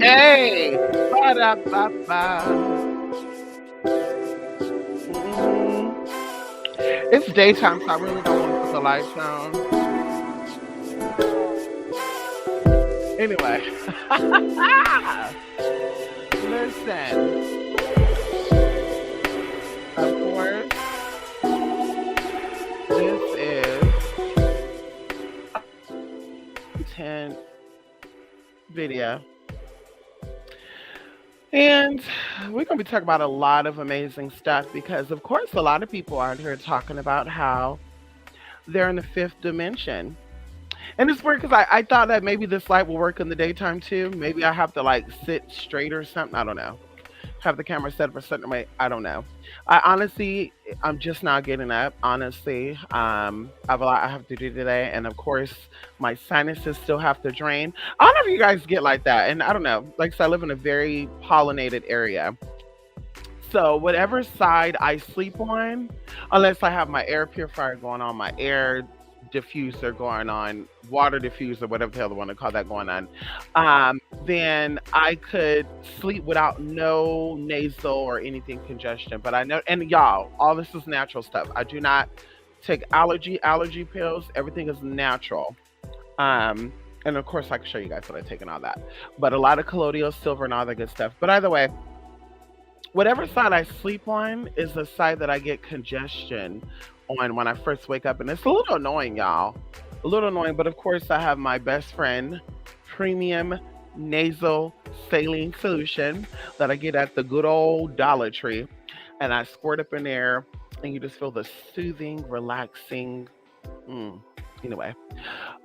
Hey, ba-da-ba-ba. Mhm. It's daytime, so I really don't want to put the lights on. Anyway, listen. Of course, this is a content video, and we're gonna be talking about a lot of amazing stuff because, of course, a lot of people out here talking about how they're in the fifth dimension. And it's weird because I thought that maybe this light will work in the daytime too. Maybe I have to like sit straight or something. I don't know. Have the camera set up a certain way. I don't know. I honestly, I'm just not getting up. Honestly, I have a lot I have to do today, and of course, my sinuses still have to drain. I don't know if you guys get like that, and I don't know. Like, so I live in a very pollinated area, so whatever side I sleep on, unless I have my air purifier going on, my air diffuser going on, water diffuser, whatever the hell they want to call that going on, then I could sleep without no nasal or anything congestion. But I know, and y'all, all this is natural stuff. I do not take allergy pills. Everything is natural. And of course, I can show you guys what I take and all that. But a lot of colloidal silver and all that good stuff. But either way, whatever side I sleep on is the side that I get congestion on when I first wake up. And it's a little annoying, y'all. A little annoying, but of course, I have my best friend, premium nasal saline solution that I get at the good old Dollar Tree. And I squirt up in there, and you just feel the soothing, relaxing. Mm. Anyway,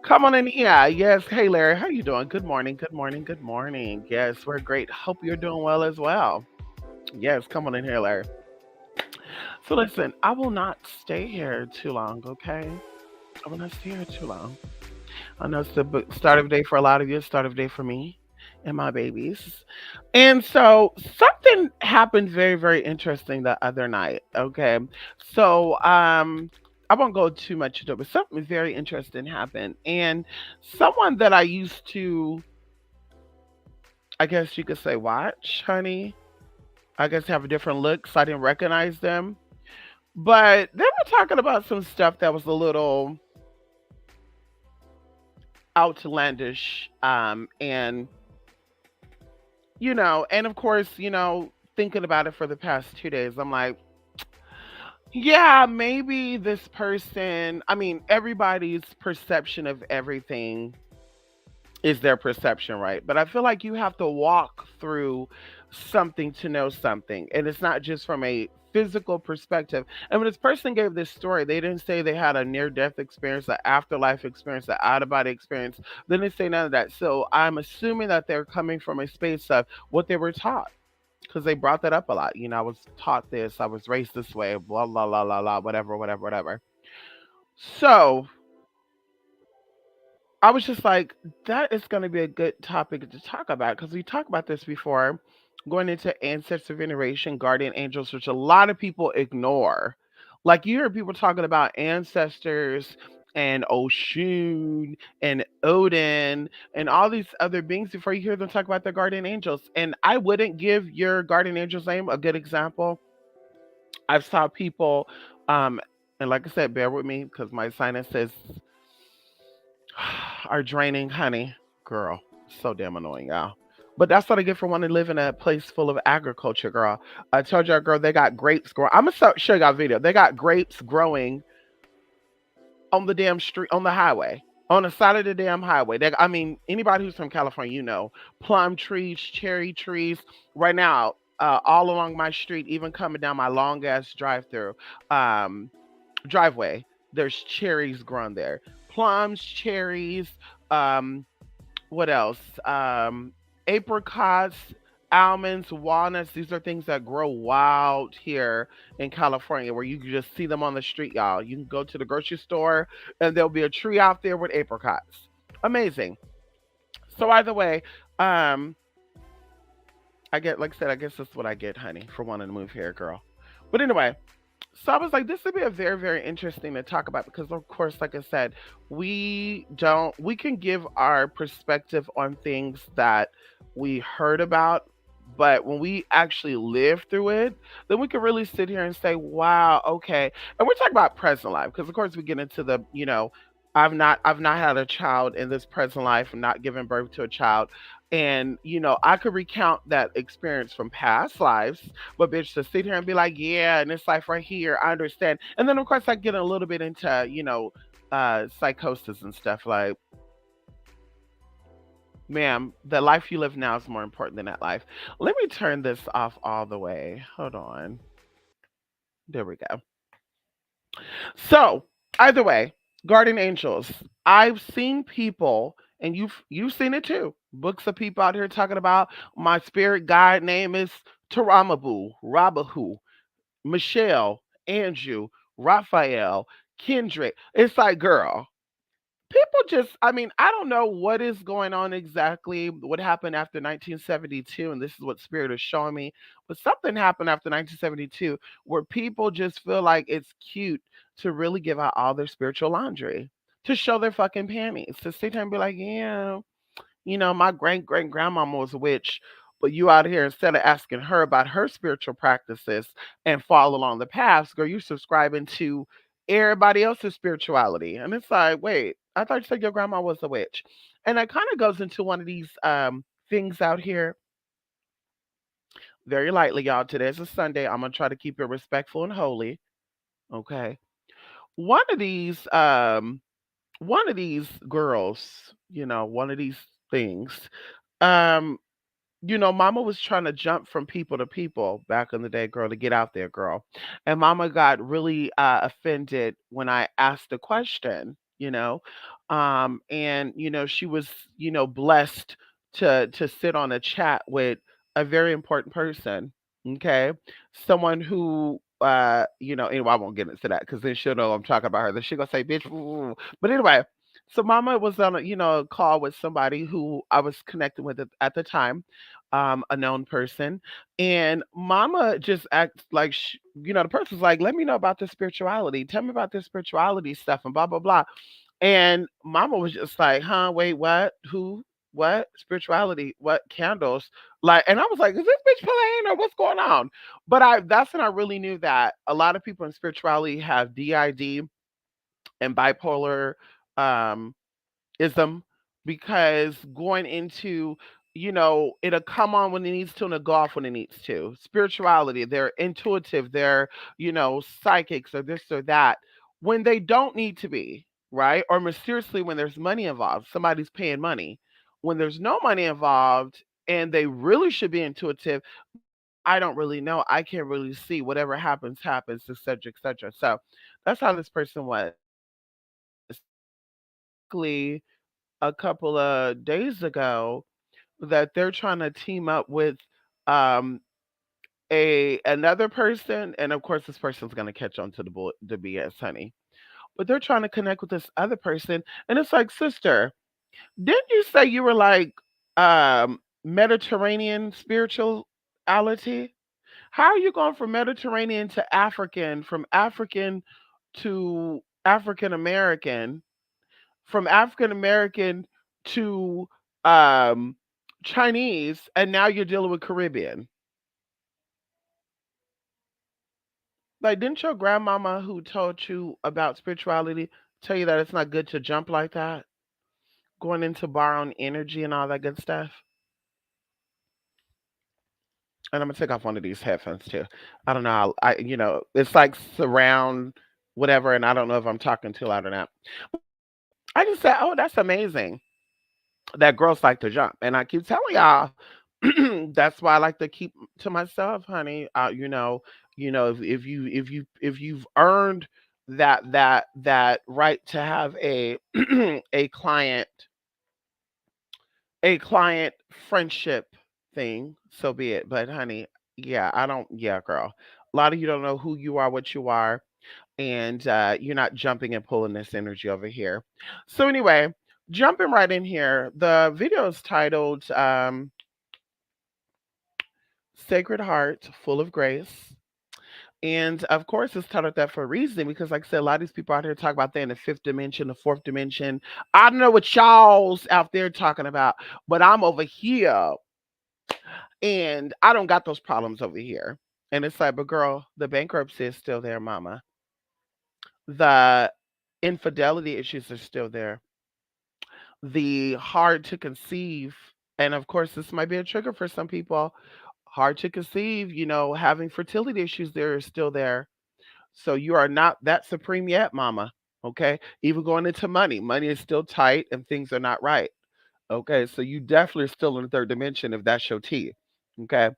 come on in. Yeah, yes. Hey, Larry, how you doing? Good morning. Good morning. Good morning. Yes, we're great. Hope you're doing well as well. Yes, come on in here, Larry. So listen, I will not stay here too long, okay? I will not stay here too long. I know it's the start of the day for a lot of you, start of the day for me and my babies. And so something happened very, very interesting the other night. Okay. So I won't go too much into it, but something very interesting happened. And someone that I used to, I guess you could say, watch, honey. I guess have a different look, so I didn't recognize them. But they were talking about some stuff that was a little outlandish. And and of course, thinking about it for the past 2 days, I'm like, yeah, maybe this person. I mean, everybody's perception of everything is their perception, right? But I feel like you have to walk through something to know something. And it's not just from a physical perspective. And when this person gave this story, they didn't say they had a near death experience, an afterlife experience, an out of body experience. They didn't say none of that. So I'm assuming that they're coming from a space of what they were taught. Because they brought that up a lot. I was taught this, I was raised this way, blah, blah, blah, blah, blah, whatever, whatever, whatever. So I was just like, that is going to be a good topic to talk about because we talked about this before, going into ancestor veneration, guardian angels, which a lot of people ignore. Like you hear people talking about ancestors and Oshun and Odin and all these other beings before you hear them talk about their guardian angels. And I wouldn't give your guardian angel's name a good example. I've saw people, um, and like I said, bear with me because my sinuses are draining, honey. Girl, so damn annoying, y'all. But that's what I get for wanting to live in a place full of agriculture, girl. I told y'all, girl, they got grapes growing. I'm gonna show y'all a video. They got grapes growing on the damn street, on the highway, on the side of the damn highway. I mean, anybody who's from California, plum trees, cherry trees. Right now, all along my street, even coming down my long ass um, driveway, there's cherries grown there. Plums, cherries, um, what else? Apricots, almonds, walnuts. These are things that grow wild here in California where you can just see them on the street, y'all. You can go to the grocery store and there'll be a tree out there with apricots. Amazing. So either way, um, I get, like I said, I guess that's what I get, honey, for wanting to move here, girl. But anyway, So I was like, this would be a very, very interesting to talk about because, of course, like I said, we can give our perspective on things that we heard about, but when we actually live through it, then we can really sit here and say, wow, okay. And we're talking about present life because, of course, we get into the, I've not had a child in this present life. I'm not giving birth to a child. And, I could recount that experience from past lives, but bitch, to sit here and be like, yeah, and it's like right here, I understand. And then of course I get a little bit into, psychosis and stuff like, ma'am, the life you live now is more important than that life. Let me turn this off all the way. Hold on. There we go. So either way, guardian angels. I've seen people, and you've seen it too. Books of people out here talking about my spirit guide name is Taramabu, Rabahu, Michelle, Andrew, Raphael, Kendrick. It's like, girl, people just, I mean, I don't know what is going on exactly, what happened after 1972, and this is what Spirit is showing me, but something happened after 1972 where people just feel like it's cute to really give out all their spiritual laundry, to show their fucking panties, to sit there and be like, yeah, my great great grandmama was a witch, but you out here instead of asking her about her spiritual practices and follow along the paths, girl, you subscribing to everybody else's spirituality. And it's like, wait, I thought you said your grandma was a witch. And that kind of goes into one of these things out here very lightly, y'all. Today's a Sunday. I'm gonna try to keep it respectful and holy. Okay. One of these one of these girls, one of these things. Um Mama was trying to jump from people to people back in the day, girl, to get out there, girl. And mama got really offended when I asked the question, and she was, blessed to sit on a chat with a very important person. Okay. Someone who anyway, I won't get into that because then she'll know I'm talking about her. Then she gonna say, bitch. Ooh. But anyway, so mama was on a, call with somebody who I was connected with at the time, a known person, and mama just acts like the person's like, let me know about the spirituality, tell me about this spirituality stuff and blah blah blah. And mama was just like, huh, wait, what, who, what spirituality, what candles, like, and I was like, is this bitch playing or what's going on? But that's when I really knew that a lot of people in spirituality have DID and bipolar um ism, because going into, it'll come on when it needs to and it'll go off when it needs to. Spirituality, they're intuitive, they're, psychics or this or that when they don't need to be, right? Or mysteriously when there's money involved, somebody's paying money. When there's no money involved and they really should be intuitive, I don't really know. I can't really see. Whatever happens, happens, etc., etc. So that's how this person was. Basically, a couple of days ago that they're trying to team up with um a another person, and of course this person's going to catch on to the BS, honey. But they're trying to connect with this other person, and it's like, sister, didn't you say you were like Mediterranean spirituality? How are you going from Mediterranean to African, from African to African American, from African American to um, Chinese, and now you're dealing with Caribbean? Like, didn't your grandmama who told you about spirituality tell you that it's not good to jump like that, going into borrowing energy and all that good stuff? And I'm gonna take off one of these headphones too. I don't know. It's like surround whatever, and I don't know if I'm talking too loud or not. I just said, oh, that's amazing that girls like to jump, and I keep telling y'all that's why I like to keep to myself, honey. If you've earned that right to have a client a client friendship thing, so be it. But honey, yeah, I don't. Yeah, girl. A lot of you don't know who you are, what you are, and you're not jumping and pulling this energy over here. So anyway, jumping right in here, the video is titled "Sacred Heart, Full of Grace." And of course, it's titled that for a reason because, like I said, a lot of these people out here talk about they're in the fifth dimension, the fourth dimension. I don't know what y'all's out there talking about, but I'm over here and I don't got those problems over here. And it's like, but girl, the bankruptcy is still there, mama. The infidelity issues are still there. The hard to conceive, and of course, this might be a trigger for some people. Hard to conceive, having fertility issues there is still there. So you are not that supreme yet, mama. Okay. Even going into money, money is still tight and things are not right. Okay. So you definitely are still in the third dimension if that's your T. Okay.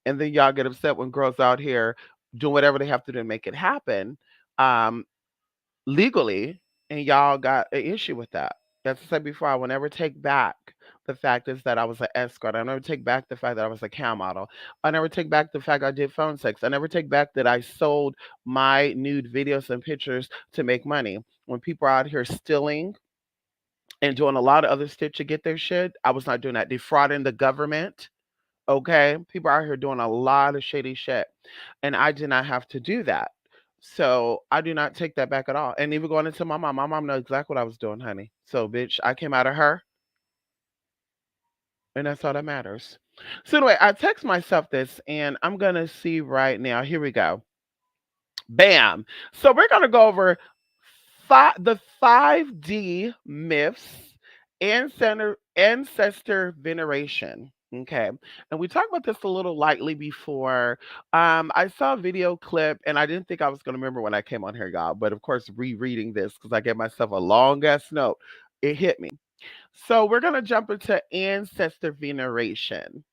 And then y'all get upset when girls out here doing whatever they have to do to make it happen. Um, legally, and y'all got an issue with that. As I said before, I will never take back the fact is that I was an escort. I never take back the fact that I was a cam model. I never take back the fact I did phone sex. I never take back that I sold my nude videos and pictures to make money. When people are out here stealing and doing a lot of other shit to get their shit, I was not doing that. Defrauding the government. Okay. People are out here doing a lot of shady shit. And I did not have to do that. So I do not take that back at all. And even going into my mom knows exactly what I was doing, honey. So bitch, I came out of her and that's all that matters. So anyway, I text myself this and I'm gonna see right now. Here we go. Bam. So we're gonna go over the 5D myths and ancestor veneration. Okay. And we talked about this a little lightly before. I saw a video clip and I didn't think I was going to remember when I came on here, y'all. But of course, rereading this because I gave myself a long ass note, it hit me. So we're going to jump into ancestor veneration.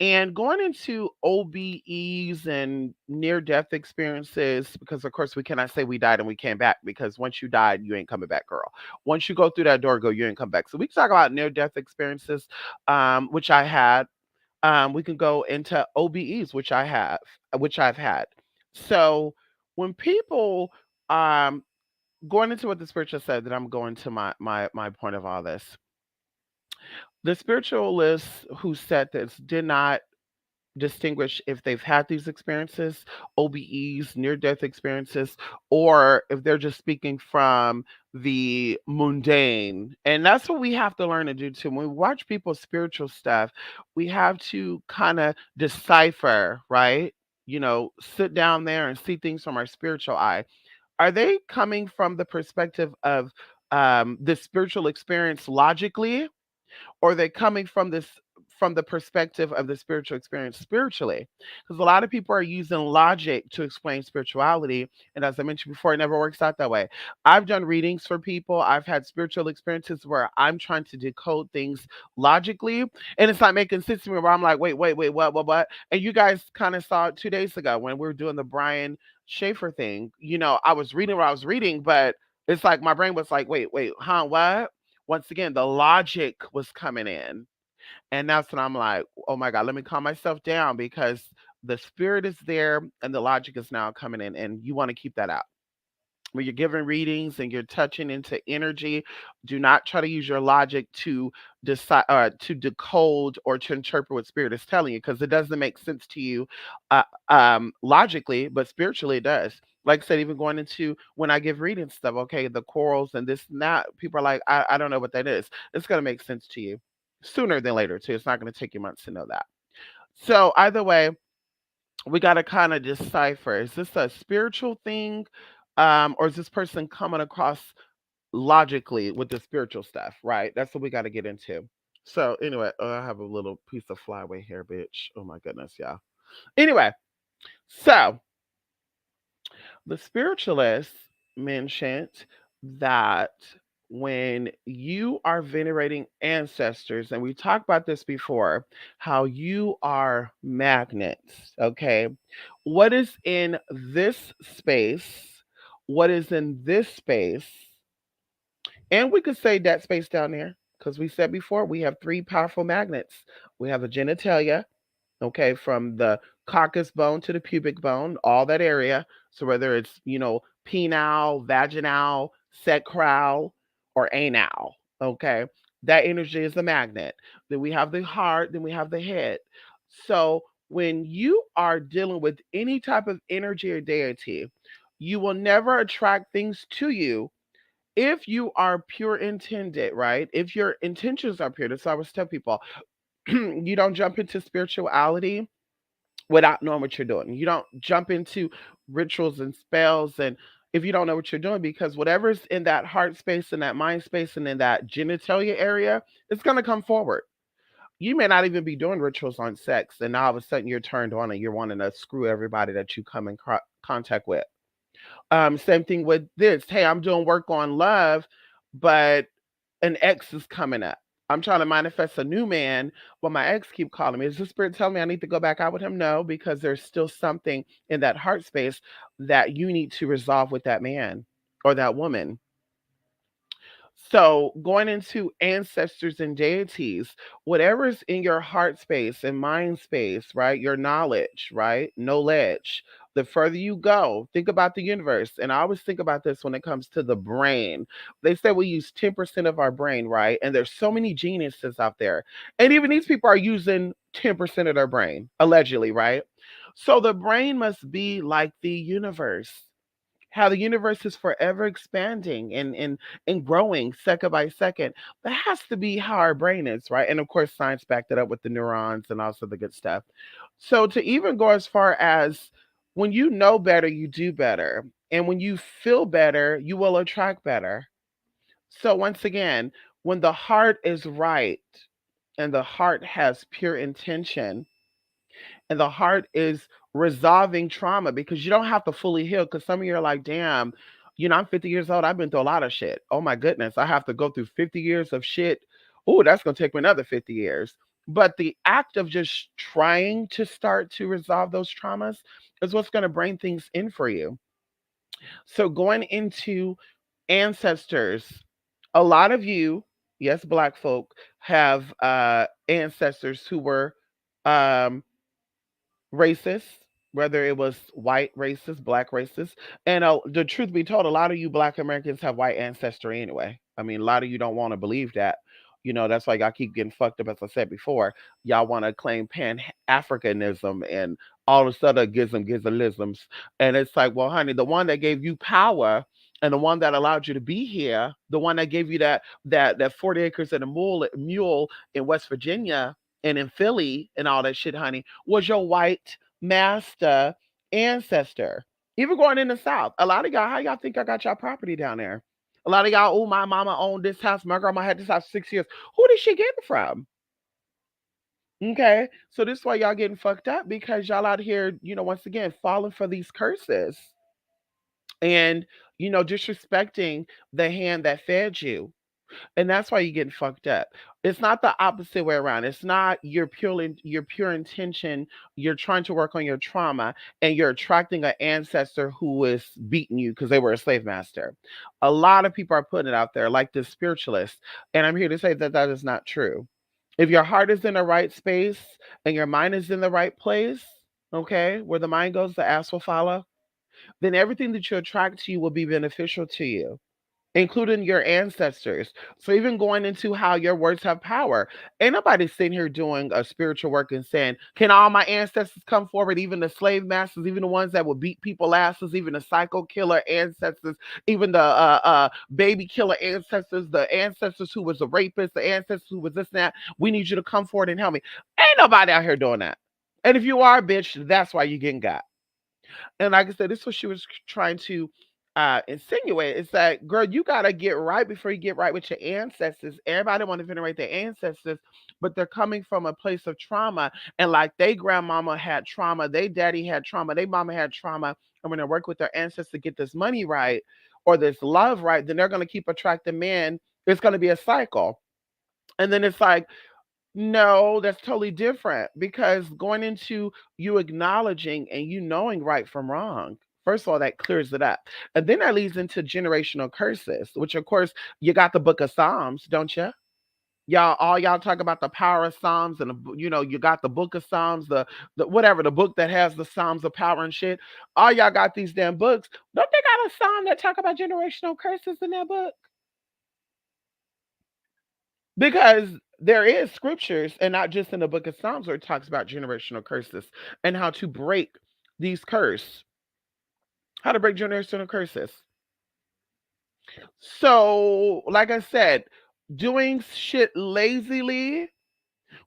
And going into OBEs and near death experiences, because of course we cannot say we died and we came back because once you died, you ain't coming back, girl. Once you go through that door, go, you ain't come back. So we can talk about near death experiences, which I had. We can go into OBEs, which I've had. So when people going into what the spiritual said, that I'm going to my point of all this. The spiritualists who said this did not distinguish if they've had these experiences, OBEs, near death experiences, or if they're just speaking from the mundane. And that's what we have to learn to do too. When we watch people's spiritual stuff, we have to kind of decipher, right? Sit down there and see things from our spiritual eye. Are they coming from the perspective of the spiritual experience logically, or are they coming from the perspective of the spiritual experience spiritually? Because a lot of people are using logic to explain spirituality, and as I mentioned before, it never works out that way. I've done readings for people. I've had spiritual experiences where I'm trying to decode things logically, and it's not making sense to me. Where I'm like, wait, what? And you guys kind of saw it 2 days ago when we were doing the Brian Schaefer thing. I was reading what I was reading, but it's like my brain was like, wait, huh, what? Once again, the logic was coming in. And that's when I'm like, oh my God, let me calm myself down because the spirit is there and the logic is now coming in. And you want to keep that out. When you're giving readings and you're touching into energy, do not try to use your logic to decide, to decode or to interpret what spirit is telling you because it doesn't make sense to you logically, but spiritually it does. Like I said, even going into when I give reading stuff, okay, the corals and this and that, people are like, I don't know what that is. It's going to make sense to you sooner than later, too. It's not going to take you months to know that. So, either way, we got to kind of decipher, is this a spiritual thing, or is this person coming across logically with the spiritual stuff, right? That's what we got to get into. So anyway, I have a little piece of flyway here, bitch. Oh my goodness, y'all. Anyway, so the spiritualists mentioned that when you are venerating ancestors, and we talked about this before, how you are magnets, okay? What is in this space, what is in this space, and we could say that space down there, because we said before we have three powerful magnets. We have the genitalia, okay, from the caucus bone to the pubic bone, all that area. So whether it's, penile, vaginal, sacral, or anal, okay, that energy is the magnet. Then we have the heart, then we have the head. So when you are dealing with any type of energy or deity, you will never attract things to you if you are pure intended, right? If your intentions are pure. That's what I always tell people. You don't jump into spirituality without knowing what you're doing. You don't jump into rituals and spells and if you don't know what you're doing, because whatever's in that heart space and that mind space and in that genitalia area, it's going to come forward. You may not even be doing rituals on sex, and now all of a sudden you're turned on and you're wanting to screw everybody that you come in contact with. Same thing with this. Hey, I'm doing work on love, but an ex is coming up. I'm trying to manifest a new man, but my ex keep calling me. Is the spirit telling me I need to go back out with him? No, because there's still something in that heart space that you need to resolve with that man or that woman. So, going into ancestors and deities, whatever's in your heart space and mind space, right? Your knowledge, right? Knowledge. The further you go, think about the universe. And I always think about this when it comes to the brain. They say we use 10% of our brain, right? And there's so many geniuses out there. And even these people are using 10% of their brain, allegedly, right? So the brain must be like the universe, how the universe is forever expanding and growing second by second. That has to be how our brain is, right? And of course, science backed it up with the neurons and also the good stuff. So to even go as far as when you know better, you do better. And when you feel better, you will attract better. So once again, when the heart is right and the heart has pure intention, and the heart is resolving trauma, because you don't have to fully heal, because some of you are like, damn, I'm 50 years old, I've been through a lot of shit, oh my goodness, I have to go through 50 years of shit. Oh, that's going to take me another 50 years. But the act of just trying to start to resolve those traumas is what's going to bring things in for you. So going into ancestors, a lot of you, yes, black folk, have ancestors who were um racist, whether it was white racist, black racist. And the truth be told, a lot of you black Americans have white ancestry anyway. I mean, a lot of you don't want to believe that. That's why y'all keep getting fucked up, as I said before. Y'all want to claim Pan Africanism and all this other gizmisms. And it's like, well, honey, the one that gave you power and the one that allowed you to be here, the one that gave you that 40 acres and a mule in West Virginia and in Philly and all that shit, honey, was your white master ancestor. Even going in the South, a lot of y'all, how y'all think I got y'all property down there? A lot of y'all, oh, my mama owned this house, my grandma had this house 6 years. Who did she get it from? Okay, so this is why y'all getting fucked up, because y'all out here, once again, falling for these curses and disrespecting the hand that fed you. And that's why you're getting fucked up. It's not the opposite way around. It's not your pure intention. You're trying to work on your trauma and you're attracting an ancestor who is beating you because they were a slave master. A lot of people are putting it out there like the spiritualist. And I'm here to say that that is not true. If your heart is in the right space and your mind is in the right place, okay, where the mind goes, the ass will follow, then everything that you attract to you will be beneficial to you, including your ancestors. So even going into how your words have power. Ain't nobody sitting here doing a spiritual work and saying, can all my ancestors come forward? Even the slave masters, even the ones that would beat people asses, even the psycho killer ancestors, even the baby killer ancestors, the ancestors who was a rapist, the ancestors who was this and that. We need you to come forward and help me. Ain't nobody out here doing that. And if you are, bitch, that's why you're getting got. And like I said, this is what she was trying to insinuate. It's like, girl, you gotta get right before you get right with your ancestors. Everybody want to venerate their ancestors, but they're coming from a place of trauma. And like they grandmama had trauma, they daddy had trauma, they mama had trauma. And when they work with their ancestors to get this money right or this love right, then they're gonna keep attracting men. It's gonna be a cycle. And then it's like, no, that's totally different, because going into you acknowledging and you knowing right from wrong. First of all, that clears it up. And then that leads into generational curses, which of course you got the book of Psalms, don't you? Y'all talk about the power of Psalms, and you got the book of Psalms, the whatever, the book that has the Psalms of power and shit. All y'all got these damn books. Don't they got a psalm that talk about generational curses in that book? Because there is scriptures, and not just in the book of Psalms, where it talks about generational curses and how to break these curses, how to break generational curses. So, like I said, doing shit lazily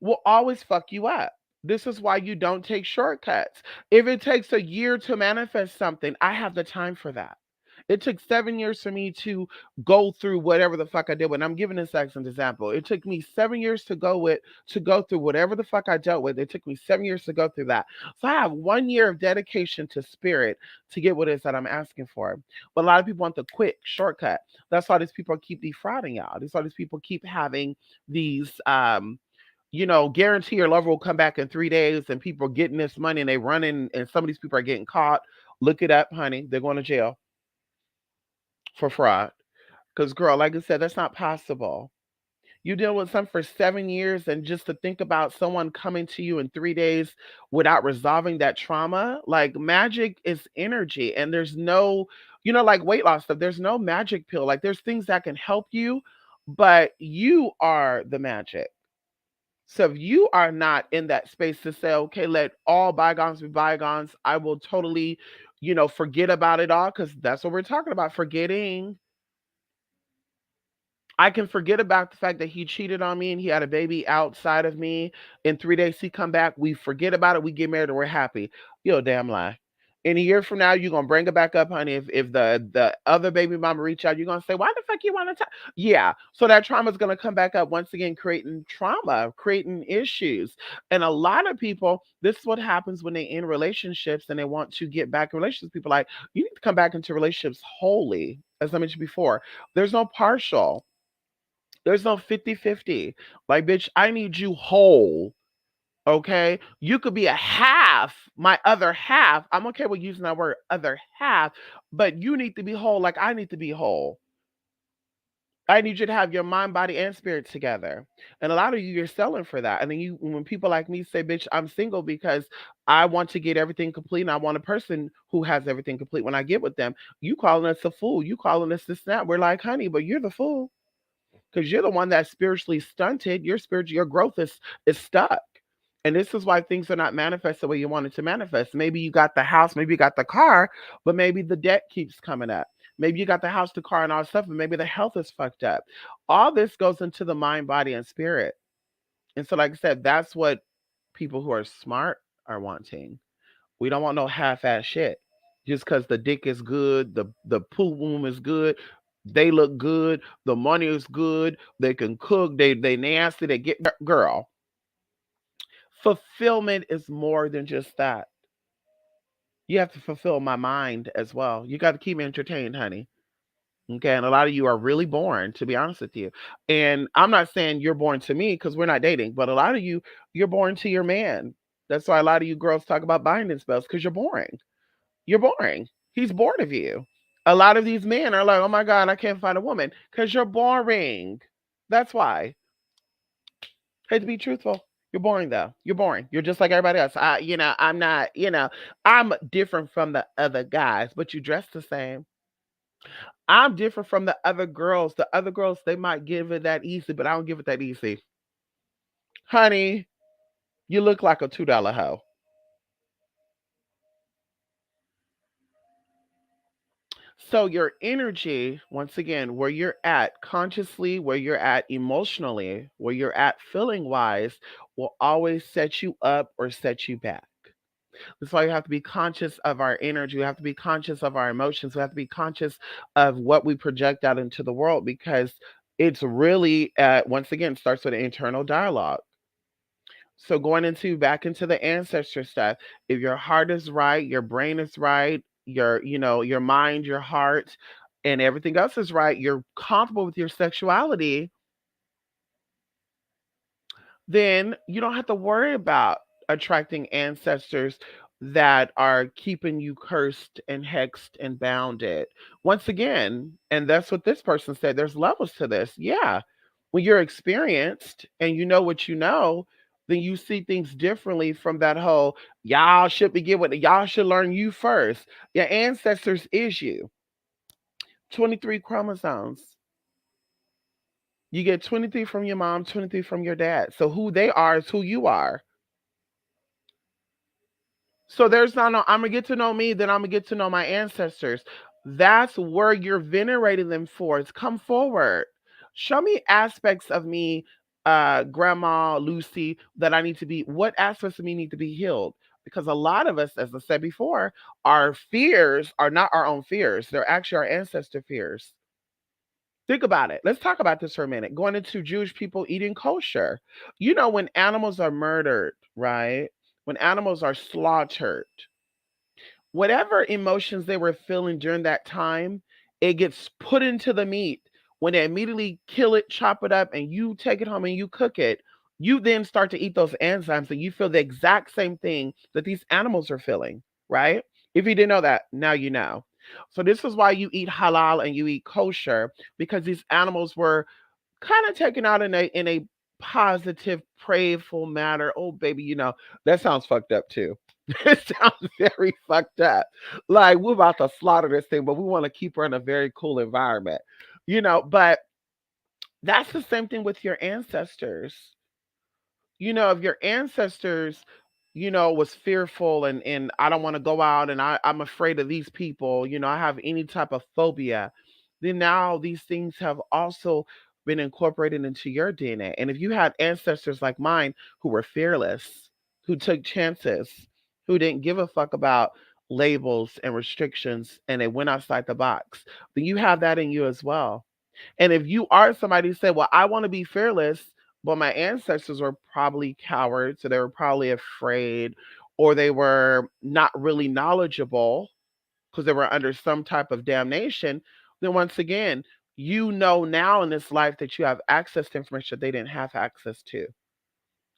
will always fuck you up. This is why you don't take shortcuts. If it takes a year to manifest something, I have the time for that. It took 7 years for me to go through whatever the fuck I did. When I'm giving this as an example, it took me 7 years to go through whatever the fuck I dealt with. It took me 7 years to go through that. So I have 1 year of dedication to spirit to get what it is that I'm asking for. But a lot of people want the quick shortcut. That's why these people keep defrauding y'all. That's why these people keep having these guarantee your lover will come back in 3 days, and people are getting this money and they running, and some of these people are getting caught. Look it up, honey. They're going to jail for fraud. Because, girl, like I said, that's not possible. You deal with something for 7 years, and just to think about someone coming to you in 3 days without resolving that trauma, like magic is energy, and there's no, like weight loss stuff, there's no magic pill. Like, there's things that can help you, but you are the magic. So if you are not in that space to say, okay, let all bygones be bygones, I will totally, forget about it all, because that's what we're talking about, forgetting. I can forget about the fact that he cheated on me and he had a baby outside of me. In 3 days, he come back. We forget about it. We get married and we're happy. You're a damn lie. In a year from now, you're gonna bring it back up, honey. If the other baby mama reach out, you're gonna say, "Why the fuck you want to talk?" Yeah. So that trauma is gonna come back up once again, creating trauma, creating issues. And a lot of people, this is what happens when they in relationships and they want to get back in relationships. People are like, you need to come back into relationships wholly, as I mentioned before. There's no partial. There's no 50-50. Like, bitch, I need you whole. Okay? You could be a half, my other half. I'm okay with using that word other half, but you need to be whole like I need to be whole. I need you to have your mind, body, and spirit together. And a lot of you, you're selling for that. And then when people like me say, bitch, I'm single because I want to get everything complete and I want a person who has everything complete when I get with them, you calling us a fool. You calling us this, that. We're like, honey, but you're the fool, because you're the one that's spiritually stunted. Your growth is stuck. And this is why things are not manifest the way you want it to manifest. Maybe you got the house, maybe you got the car, but maybe the debt keeps coming up. Maybe you got the house, the car, and all that stuff, but maybe the health is fucked up. All this goes into the mind, body, and spirit. And so, like I said, that's what people who are smart are wanting. We don't want no half-ass shit. Just because the dick is good, the pool room is good, they look good, the money is good, they can cook, they nasty, they get girl. Fulfillment is more than just that. You have to fulfill my mind as well. You got to keep me entertained, honey. Okay, and a lot of you are really born, to be honest with you. And I'm not saying you're born to me because we're not dating, but a lot of you, you're born to your man. That's why a lot of you girls talk about binding spells, because you're boring. You're boring. He's bored of you. A lot of these men are like, oh my God, I can't find a woman, because you're boring. That's why. Hey, to be truthful, you're boring though. You're boring. You're just like everybody else. I'm not, I'm different from the other guys, but you dress the same. I'm different from the other girls. The other girls, they might give it that easy, but I don't give it that easy. Honey, you look like a $2 hoe. So your energy, once again, where you're at consciously, where you're at emotionally, where you're at feeling wise, will always set you up or set you back. That's why you have to be conscious of our energy. We have to be conscious of our emotions. We have to be conscious of what we project out into the world, because it's really, once again, starts with an internal dialogue. So going into back into the ancestor stuff, if your heart is right, your brain is right, your mind, your heart, and everything else is right, you're comfortable with your sexuality, then you don't have to worry about attracting ancestors that are keeping you cursed and hexed and bounded. Once again, and that's what this person said, there's levels to this. Yeah. When you're experienced and you know what you know, then you see things differently from that whole y'all should begin with y'all should learn you first. Your ancestors is you. 23 chromosomes. You get 23 from your mom, 23 from your dad. So who they are is who you are. So there's not no, I'm gonna get to know me, then I'm gonna get to know my ancestors. That's where you're venerating them for. It's come forward. Show me aspects of me, Grandma Lucy, that I need to be. What aspects of me need to be healed? Because a lot of us, as I said before, our fears are not our own fears. They're actually our ancestor fears. Think about it. Let's talk about this for a minute. Going into Jewish people eating kosher. You know, when animals are murdered, right? When animals are slaughtered, whatever emotions they were feeling during that time, it gets put into the meat. When they immediately kill it, chop it up, and you take it home and you cook it, you then start to eat those enzymes and you feel the exact same thing that these animals are feeling, right? If you didn't know that, now you know. So this is why you eat halal and you eat kosher, because these animals were kind of taken out in a positive, prayerful manner. Oh, baby, that sounds fucked up too. It sounds very fucked up. Like we're about to slaughter this thing, but we want to keep her in a very cool environment. But that's the same thing with your ancestors. If your ancestors, was fearful and I don't want to go out and I'm afraid of these people, I have any type of phobia, then now these things have also been incorporated into your DNA. And if you had ancestors like mine who were fearless, who took chances, who didn't give a fuck about labels and restrictions, and they went outside the box, then you have that in you as well. And if you are somebody who said, well, I want to be fearless, but my ancestors were probably cowards, so they were probably afraid, or they were not really knowledgeable because they were under some type of damnation, then once again, you know now in this life that you have access to information that they didn't have access to.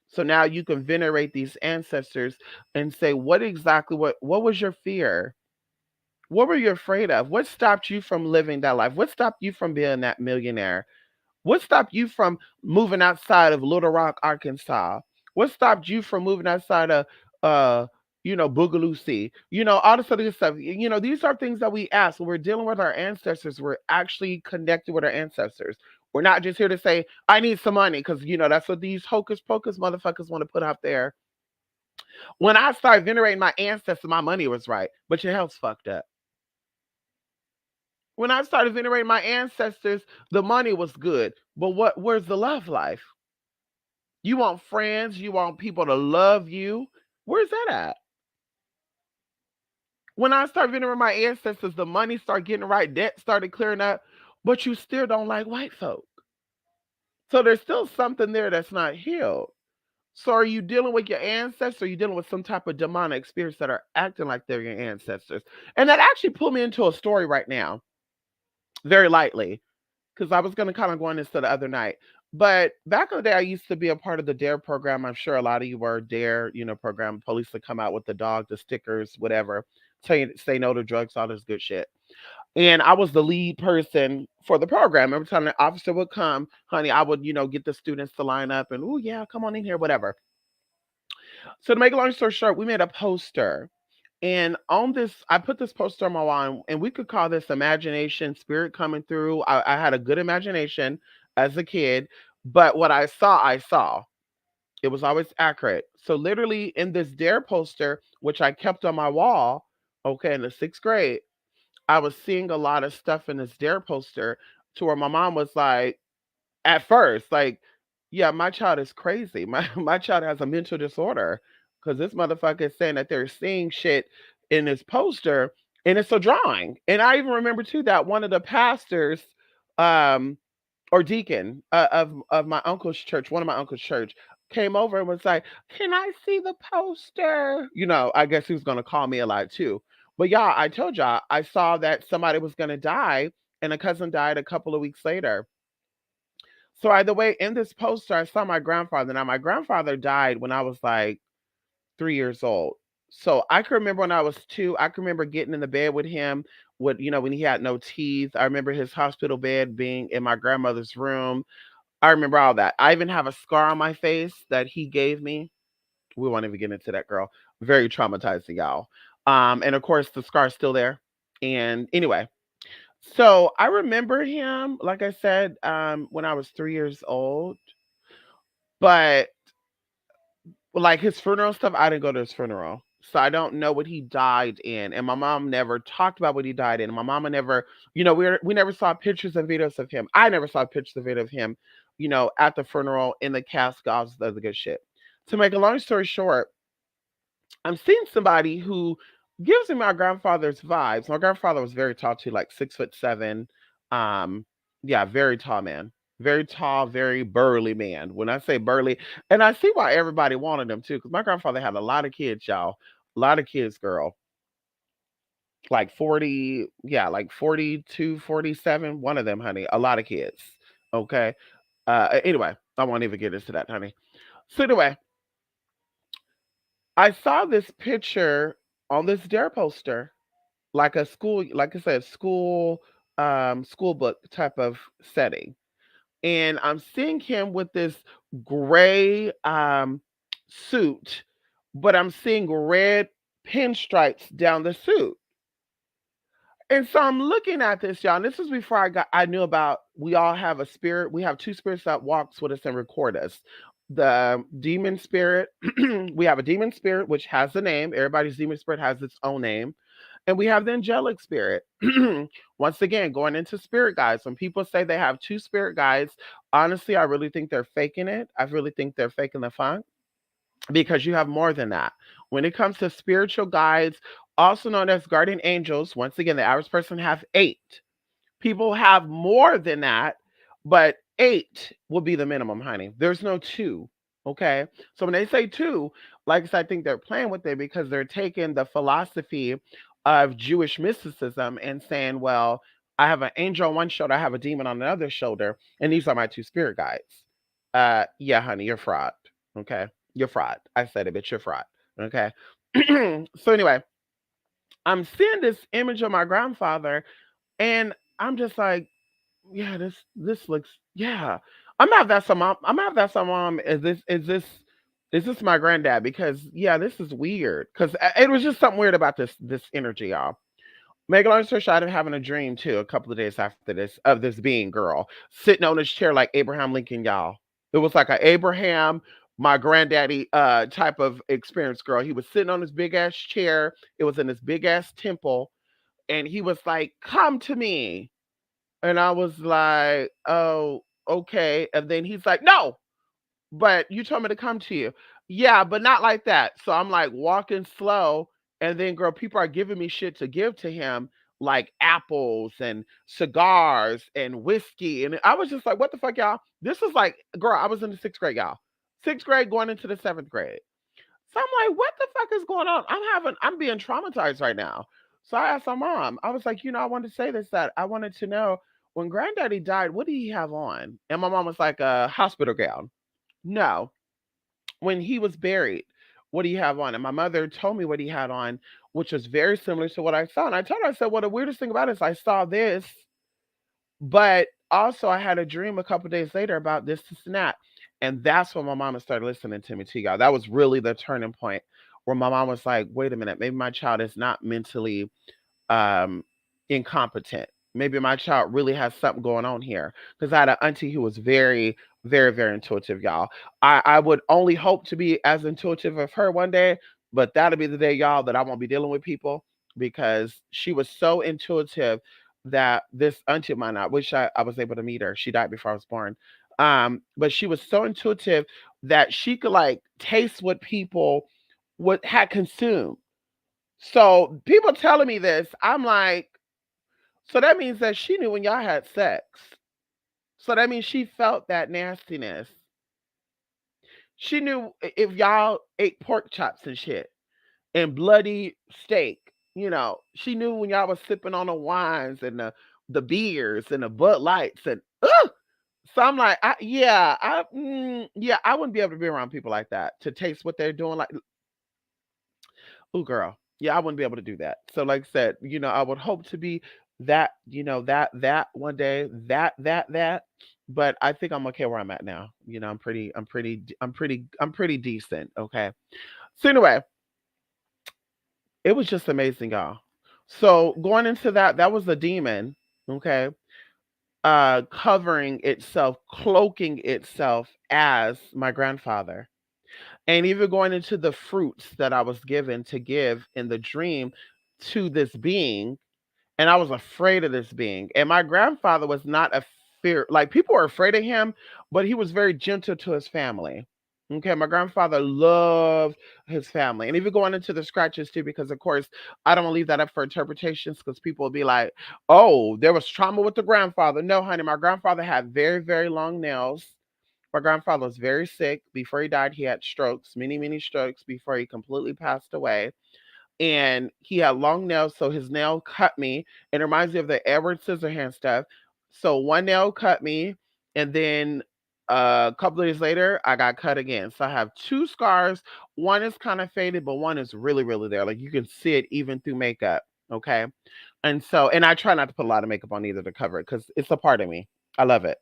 So now you can venerate these ancestors and say, what was your fear? What were you afraid of? What stopped you from living that life? What stopped you from being that millionaire? What stopped you from moving outside of Little Rock, Arkansas? What stopped you from moving outside of uh Boogaloo? All this other stuff. These are things that we ask when we're dealing with our ancestors. We're actually connected with our ancestors. We're not just here to say, I need some money, because that's what these hocus pocus motherfuckers want to put out there. When I started venerating my ancestors, my money was right, but your health's fucked up. When I started venerating my ancestors, the money was good. But where's the love life? You want friends, you want people to love you. Where's that at? When I started venerating my ancestors, the money started getting right, debt started clearing up, but you still don't like white folk. So there's still something there that's not healed. So are you dealing with your ancestors, or are you dealing with some type of demonic spirits that are acting like they're your ancestors? And that actually pulled me into a story right now, very lightly, because I was going to kind of go on this the other night. But back in the day, I used to be a part of the DARE program. I'm sure a lot of you were DARE, program. Police would come out with the dog, the stickers, whatever, tell you to say no to drugs, all this good shit. And I was the lead person for the program. Every time the officer would come, honey, I would, get the students to line up and, oh, yeah, come on in here, whatever. So to make a long story short, we made a poster. And on this, I put this poster on my wall, and we could call this imagination, spirit coming through. I had a good imagination as a kid, but what I saw, I saw. It was always accurate. So literally in this dare poster, which I kept on my wall, okay, in the 6th grade, I was seeing a lot of stuff in this dare poster, to where my mom was like, at first, like, yeah, my child is crazy. My child has a mental disorder, because this motherfucker is saying that they're seeing shit in this poster, and it's a drawing. And I even remember too that one of the pastors, um, or deacon, of my uncle's church, one of my uncle's church, came over and was like, "Can I see the poster?" I guess he was gonna call me a lot too. But yeah, I told y'all I saw that somebody was gonna die, and a cousin died a couple of weeks later. So either way, in this poster, I saw my grandfather. Now, my grandfather died when I was like 3 years old. So I can remember when I was two, I can remember getting in the bed with him with, when he had no teeth. I remember his hospital bed being in my grandmother's room. I remember all that. I even have a scar on my face that he gave me. We won't even get into that, girl. Very traumatizing, y'all. And of course, the scar's still there. And anyway, So I remember him, like I said, when I was 3 years old. But like his funeral stuff, I didn't go to his funeral. So I don't know what he died in. And my mom never talked about what he died in. My mama never, we never saw pictures and videos of him. I never saw pictures and videos of him, at the funeral in the casket, all this other good shit. To make a long story short, I'm seeing somebody who gives me my grandfather's vibes. My grandfather was very tall too, like 6'7". Um, yeah, very tall man. Very tall, very burly man. When I say burly, and I see why everybody wanted him too, because my grandfather had a lot of kids, y'all. A lot of kids, girl. Like 40, yeah, like 42, 47. One of them, honey. A lot of kids. Okay. Anyway, I won't even get into that, honey. So anyway, I saw this picture on this dare poster, like a school, like I said, school book type of setting. And I'm seeing him with this gray suit, but I'm seeing red pinstripes down the suit. And so I'm looking at this, y'all. And this is before I knew about we all have a spirit. We have two spirits that walks with us and record us. The demon spirit, we have a demon spirit which has a name. Everybody's demon spirit has its own name. And we have the angelic spirit. Once again, going into spirit guides. When people say they have two spirit guides, honestly, I really think they're faking it. I really think they're faking the funk because you have more than that. When it comes to spiritual guides, also known as guardian angels, once again, the average person has eight. People have more than that, but eight will be the minimum, honey. There's no two. Okay. So when they say two, like I said, I think they're playing with it because they're taking the philosophy of Jewish mysticism and saying, well, I have an angel on one shoulder, I have a demon on the other shoulder, and these are my two spirit guides. Yeah, honey, you're fraud. Okay. You're fraud. I said it, bitch, you're fraud. Okay. So anyway, I'm seeing this image of my grandfather and I'm just like, yeah, this looks, yeah. I'm gonna have that some mom. I'm gonna have that some mom. Is this my granddad? Because yeah, this is weird. Because it was just something weird about this energy, y'all. Make a long story short, I'm having a dream too. A couple of days after this of this being girl sitting on his chair like Abraham Lincoln, y'all. It was like a Abraham, my granddaddy type of experience, girl. He was sitting on his big ass chair. It was in this big ass temple, and he was like, "Come to me." And I was like, "Oh, okay." And then he's like, "No, but you told me to come to you." Yeah, but not like that. So I'm like walking slow. And then, girl, people are giving me shit to give to him, like apples and cigars and whiskey. And I was just like, what the fuck, y'all? This is like, girl, I was in the sixth grade, y'all. Sixth grade going into the seventh grade. So I'm like, what the fuck is going on? I'm being traumatized right now. So I asked my mom, I was like, I wanted to say this, that I wanted to know when granddaddy died, what did he have on? And my mom was like, a hospital gown. No. When he was buried, what do you have on? And my mother told me what he had on, which was very similar to what I saw. And I told her, I said, well, the weirdest thing about it is I saw this, but also I had a dream a couple days later about this and that. And that's when my mama started listening to me too, y'all. That was really the turning point where my mom was like, wait a minute, maybe my child is not mentally um, incompetent. Maybe my child really has something going on here. Because I had an auntie who was very, very, very intuitive, y'all. I would only hope to be as intuitive as her one day, but that'll be the day, y'all, that I won't be dealing with people because she was so intuitive that this auntie of mine, I wish I was able to meet her. She died before I was born. But she was so intuitive that she could like taste what people would had consumed. So people telling me this, I'm like, so that means that she knew when y'all had sex. So that means she felt that nastiness. She knew if y'all ate pork chops and shit and bloody steak, she knew when y'all was sipping on the wines and the beers and the Bud Lights and ugh! So I'm like, yeah, I wouldn't be able to be around people like that to taste what they're doing. Like, oh, girl. Yeah, I wouldn't be able to do that. So, like I said, I would hope to be that, that one day, that. But I think I'm okay where I'm at now. I'm pretty decent. Okay. So anyway, it was just amazing, y'all. So going into that was a demon. Okay. Covering itself, cloaking itself as my grandfather. And even going into the fruits that I was given to give in the dream to this being, and I was afraid of this being. And my grandfather was not a fear, like people were afraid of him, but he was very gentle to his family. Okay, my grandfather loved his family, and even going into the scratches too, because of course I don't want to leave that up for interpretations, because people will be like, "Oh, there was trauma with the grandfather." No, honey, my grandfather had very, very long nails. My grandfather was very sick. Before he died, he had strokes, many, many strokes before he completely passed away, and he had long nails, so his nail cut me. It reminds me of the Edward Scissorhands stuff. So one nail cut me, and then a couple of days later, I got cut again. So I have two scars. One is kind of faded, but one is really, really there. Like you can see it even through makeup. Okay. And so, and I try not to put a lot of makeup on either to cover it because it's a part of me. I love it.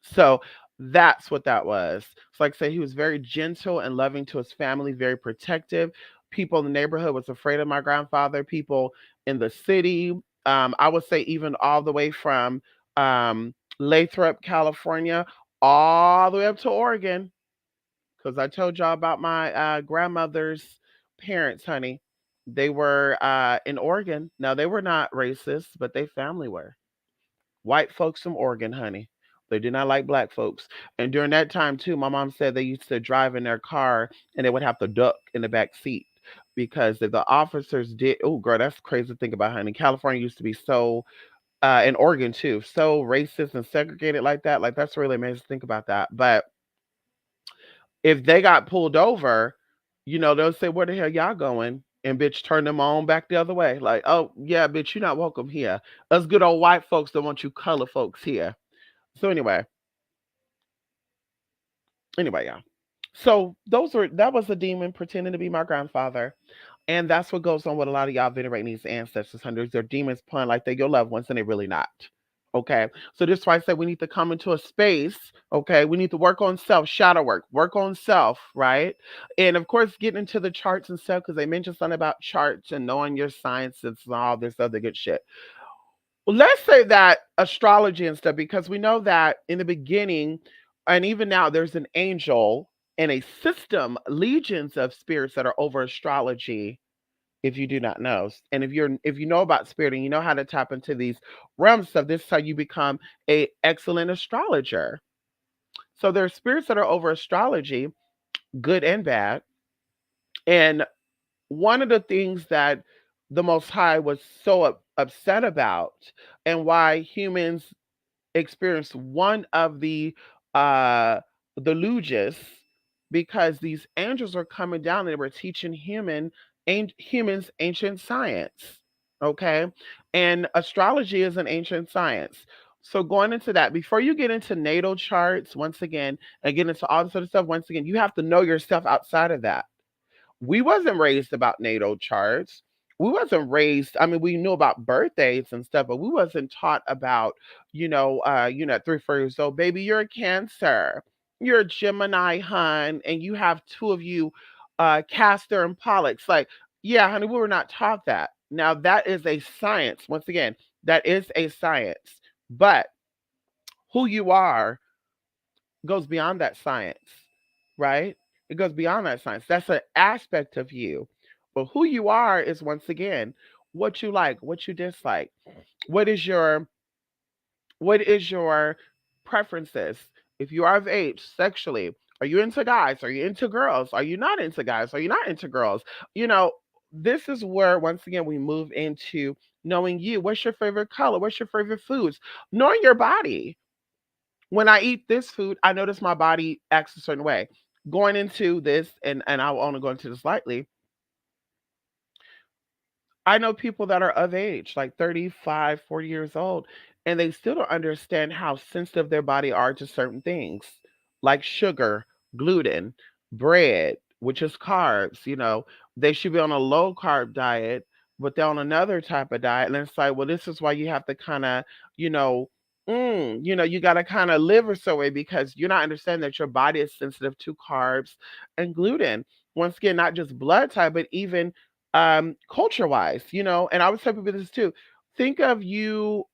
So that's what that was. So like I said, he was very gentle and loving to his family, very protective. People in the neighborhood was afraid of my grandfather. People in the city, I would say even all the way from Lathrop, California, all the way up to Oregon, because I told y'all about my grandmother's parents, honey. They were in Oregon. Now they were not racist, but they family were. White folks from Oregon, honey. They did not like black folks. And during that time too, my mom said they used to drive in their car and they would have to duck in the back seat because if the officers did, oh girl, that's crazy to think about, honey. California used to be so, in Oregon too, so racist and segregated like that. Like that's really amazing to think about that. But if they got pulled over, they'll say, "Where the hell y'all going?" And bitch turn them on back the other way. Like, oh yeah, bitch, you're not welcome here. Us good old white folks don't want you color folks here. So anyway, yeah. So that was a demon pretending to be my grandfather. And that's what goes on with a lot of y'all venerating these ancestors, hundreds. They're demons playing like they're your loved ones and they're really not. Okay. So this is why I said we need to come into a space. Okay. We need to work on self, shadow work on self, right? And of course, getting into the charts and stuff, because they mentioned something about charts and knowing your sciences and all this other good shit. Well, let's say that astrology and stuff, because we know that in the beginning, and even now, there's an angel and a system, legions of spirits that are over astrology. If you do not know, and if you know about spirit and you know how to tap into these realms stuff, this is how you become a excellent astrologer. So there are spirits that are over astrology, good and bad. And one of the things that the Most High was so upset about, and why humans experienced one of the luges, because these angels were coming down and they were teaching humans ancient science. Okay. And astrology is an ancient science. So going into that, before you get into natal charts, once again, and get into all this other stuff, once again, you have to know yourself outside of that. We wasn't raised about natal charts. We wasn't raised, I mean, we knew about birthdays and stuff, but we wasn't taught about, at 3 4 years old, baby, you're a Cancer, you're a Gemini, hun, and you have two of you, Castor and Pollux. Like, yeah, honey, we were not taught that. Now that is a science. Once again, that is a science. But who you are goes beyond that science, right? It goes beyond that science. That's an aspect of you. But who you are is, once again, what you like, what you dislike. What is your what is your preferences? If you are of age sexually, are you into guys? Are you into girls? Are you not into guys? Are you not into girls? You know, this is where once again we move into knowing you. What's your favorite color? What's your favorite foods? Knowing your body. When I eat this food, I notice my body acts a certain way. Going into this, and I'll only go into this lightly, I know people that are of age, like 35, 40 years old, and they still don't understand how sensitive their body are to certain things like sugar, gluten, bread, which is carbs. They should be on a low carb diet, but they're on another type of diet. And it's like, well, this is why you have to kind of, you know, you got to kind of live a certain way, because you're not understanding that your body is sensitive to carbs and gluten. Once again, not just blood type, but even culture wise, and I would tell people this too. think of you,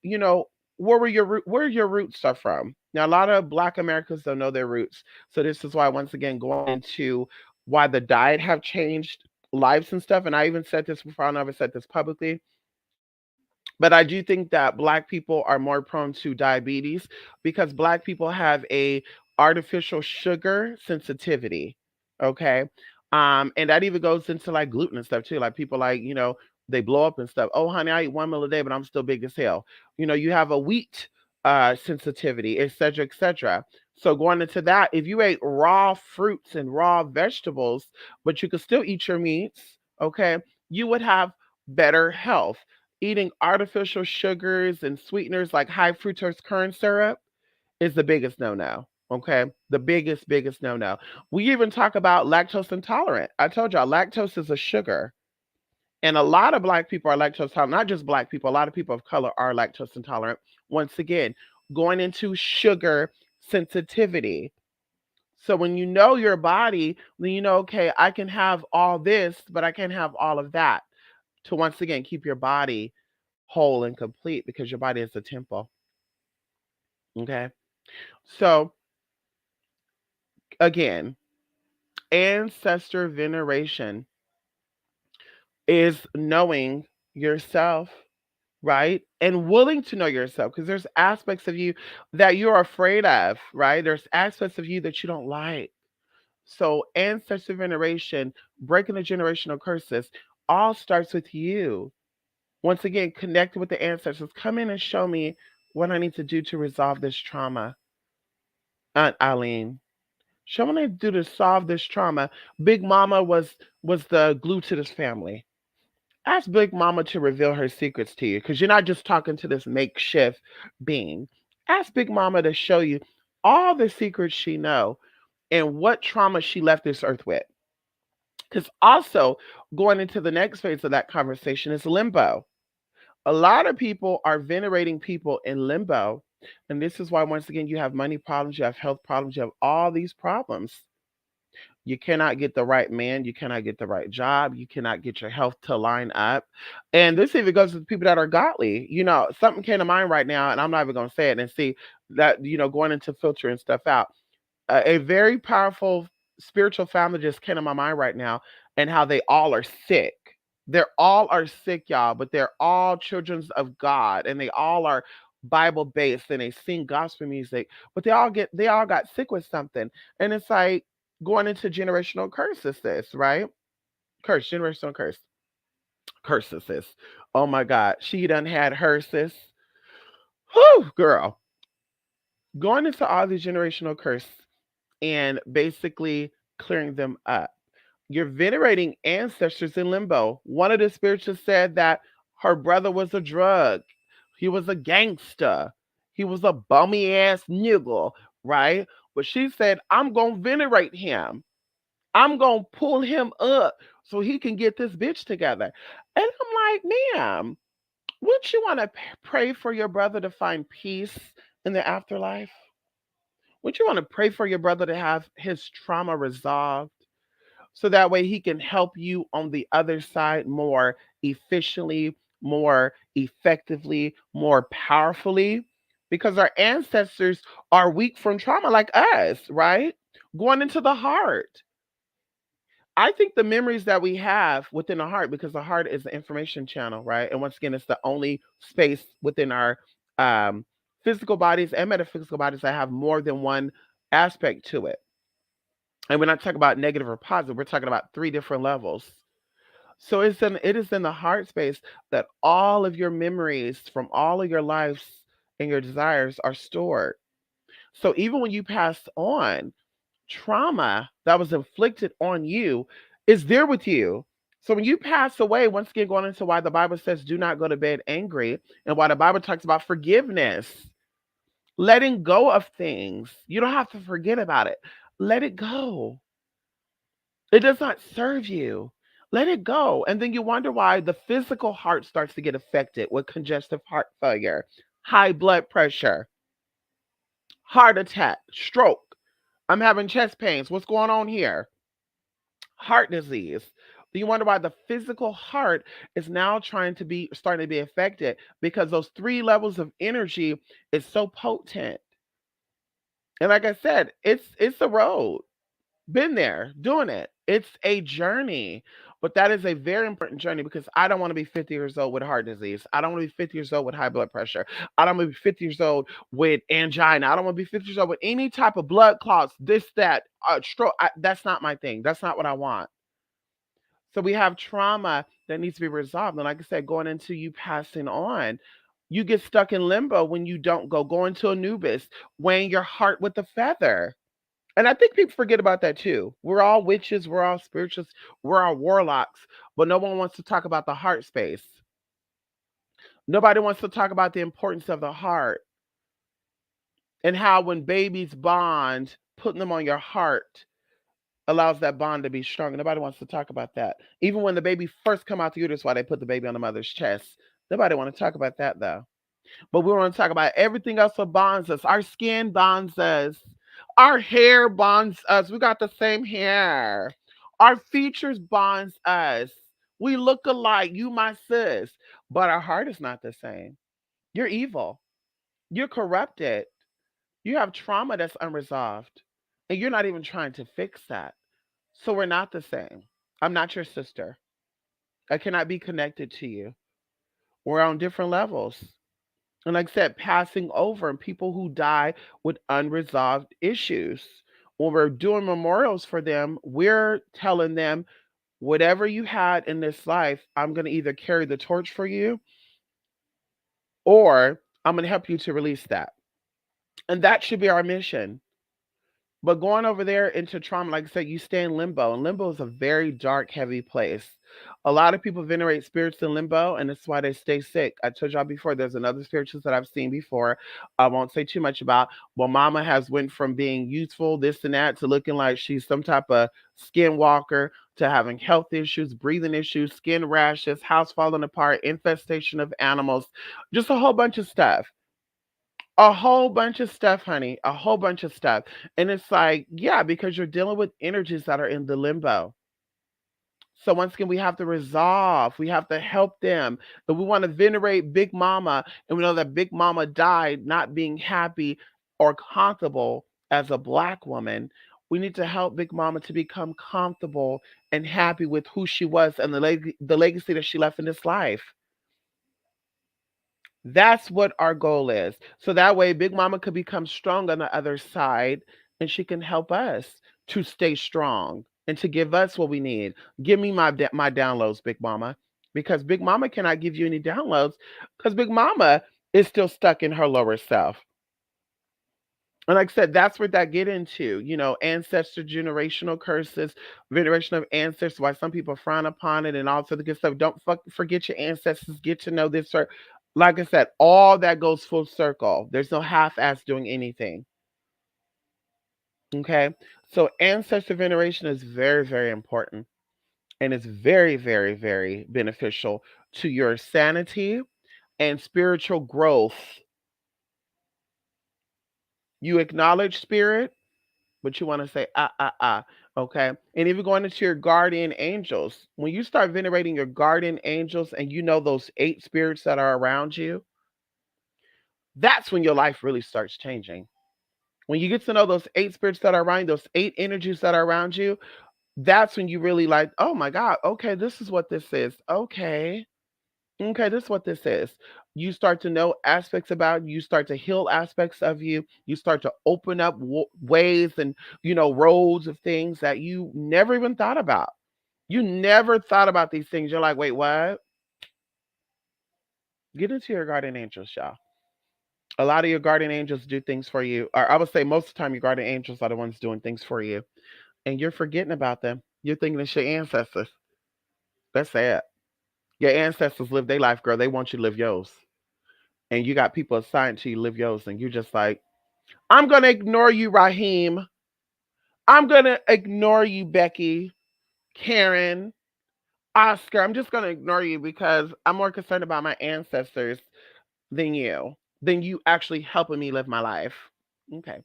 where your roots are from. Now, a lot of Black Americans don't know their roots. So this is why, once again, going into why the diet have changed lives and stuff. And I even said this before. I never said this publicly, but I do think that Black people are more prone to diabetes because Black people have a artificial sugar sensitivity. Okay. And that even goes into like gluten and stuff too. Like people like, they blow up and stuff. Oh, honey, I eat 1 meal a day, but I'm still big as hell. You have a wheat sensitivity, et cetera, et cetera. So going into that, if you ate raw fruits and raw vegetables, but you could still eat your meats, okay, you would have better health. Eating artificial sugars and sweeteners like high fructose corn syrup is the biggest no-no. Okay, the biggest no-no. We even talk about lactose intolerant. I told y'all lactose is a sugar, and a lot of Black people are lactose intolerant. Not just Black people, a lot of people of color are lactose intolerant. Once again, going into sugar sensitivity. So when you know your body, then you know, okay, I can have all this, but I can't have all of that. To once again keep your body whole and complete, because your body is a temple. Okay. So again, ancestor veneration is knowing yourself, right? And willing to know yourself, because there's aspects of you that you're afraid of, right? There's aspects of you that you don't like. So ancestor veneration, breaking the generational curses, all starts with you. Once again, connect with the ancestors. Come in and show me what I need to do to resolve this trauma. Aunt Eileen, show me what I need to do to solve this trauma. Big Mama was the glue to this family. Ask Big Mama to reveal her secrets to you, because you're not just talking to this makeshift being. Ask Big Mama to show you all the secrets she know and what trauma she left this earth with. Because also, going into the next phase of that conversation is limbo. A lot of people are venerating people in limbo. And this is why, once again, you have money problems, you have health problems, you have all these problems. You cannot get the right man, you cannot get the right job, you cannot get your health to line up. And this even goes to people that are godly. Something came to mind right now, and I'm not even going to say it, and see that, going into filtering stuff out. A very powerful spiritual family just came to my mind right now, and how they all are sick. They're all are sick, y'all, but they're all children of God, and they all are Bible based, and they sing gospel music, but they all got sick with something. And it's like going into generational curses, this, right? Generational curses, this. Oh my God. She done had her, sis. Whew, girl. Going into all these generational curses and basically clearing them up. You're venerating ancestors in limbo. One of the spiritualists said that her brother was a drug. He was a gangster. He was a bummy ass nigga, right? But she said, I'm going to venerate him. I'm going to pull him up so he can get this bitch together. And I'm like, ma'am, wouldn't you want to pray for your brother to find peace in the afterlife? Would you want to pray for your brother to have his trauma resolved, so that way he can help you on the other side more efficiently, more effectively, more powerfully? Because our ancestors are weak from trauma like us, right? Going into the heart. I think the memories that we have within the heart, because the heart is the information channel, right? And once again, it's the only space within our um, physical bodies and metaphysical bodies that have more than one aspect to it. And we're not talking about negative or positive. We're talking about three different levels. So it is in the heart space that all of your memories from all of your lives and your desires are stored. So even when you pass on, trauma that was inflicted on you is there with you. So when you pass away, once again, going into why the Bible says do not go to bed angry, and why the Bible talks about forgiveness, letting go of things. You don't have to forget about it. Let it go. It does not serve you. Let it go. And then you wonder why the physical heart starts to get affected with congestive heart failure, high blood pressure, heart attack, stroke. I'm having chest pains. What's going on here? Heart disease. Then you wonder why the physical heart is now trying to be starting to be affected because those three levels of energy is so potent. And like I said, it's a road. Been there, doing it. It's a journey. But that is a very important journey because I don't want to be 50 years old with heart disease. I don't want to be 50 years old with high blood pressure. I don't want to be 50 years old with angina. I don't want to be 50 years old with any type of blood clots, this, that, stroke. That's not my thing. That's not what I want. So we have trauma that needs to be resolved. And like I said, going into you passing on, you get stuck in limbo when you don't go into Anubis, weighing your heart with a feather. And I think people forget about that too. We're all witches, we're all spiritualists, we're all warlocks, but no one wants to talk about the heart space. Nobody wants to talk about the importance of the heart and how when babies bond, putting them on your heart allows that bond to be strong. Nobody wants to talk about that. Even when the baby first come out the uterus, why they put the baby on the mother's chest. Nobody want to talk about that though. But we want to talk about everything else that bonds us. Our skin bonds us. Our hair bonds us. We got the same hair. Our features bonds us. We look alike. You my sis. But our heart is not the same. You're evil. You're corrupted. You have trauma that's unresolved. And you're not even trying to fix that. So we're not the same. I'm not your sister. I cannot be connected to you. We're on different levels. And like I said, passing over and people who die with unresolved issues. When we're doing memorials for them, we're telling them, whatever you had in this life, I'm going to either carry the torch for you or I'm going to help you to release that. And that should be our mission. But going over there into trauma, like I said, you stay in limbo. And limbo is a very dark, heavy place. A lot of people venerate spirits in limbo, and that's why they stay sick. I told y'all before, there's another spiritualist that I've seen before. I won't say too much about. Well, mama has went from being youthful, this and that, to looking like she's some type of skinwalker, to having health issues, breathing issues, skin rashes, house falling apart, infestation of animals, just a whole bunch of stuff. A whole bunch of stuff, honey. A whole bunch of stuff. And it's like, yeah, because you're dealing with energies that are in the limbo. So once again, we have to resolve. We have to help them. If we want to venerate Big Mama, and we know that Big Mama died not being happy or comfortable as a black woman, we need to help Big Mama to become comfortable and happy with who she was and the legacy that she left in this life. That's what our goal is. So that way, Big Mama could become strong on the other side and she can help us to stay strong and to give us what we need. Give me my downloads, Big Mama, because Big Mama cannot give you any downloads because Big Mama is still stuck in her lower self. And like I said, that's where that get into, ancestor generational curses, veneration of ancestors, why some people frown upon it and all sorts of good stuff. Don't forget your ancestors, get to know this. Or, like I said, all that goes full circle. There's no half-ass doing anything. Okay. So ancestor veneration is very, very important. And it's very, very, very beneficial to your sanity and spiritual growth. You acknowledge spirit, but you want to say okay. And even going into your guardian angels, when you start venerating your guardian angels and you know those 8 spirits that are around you, that's when your life really starts changing. When you get to know those 8 spirits that are around you, those 8 energies that are around you, that's when you really like, oh my God, okay, this is what this is. Okay, this is what this is. You start to know aspects about you, start to heal aspects of you, you start to open up ways and, roads of things that you never even thought about. You never thought about these things. You're like, wait, what? Get into your guardian angels, y'all. A lot of your guardian angels do things for you. Or I would say most of the time, your guardian angels are the ones doing things for you. And you're forgetting about them. You're thinking it's your ancestors. That's sad. Your ancestors live their life, girl. They want you to live yours. And you got people assigned to you live yours, and you're just like, I'm gonna ignore you, Raheem. I'm gonna ignore you, Becky, Karen, Oscar. I'm just gonna ignore you because I'm more concerned about my ancestors than you actually helping me live my life. Okay.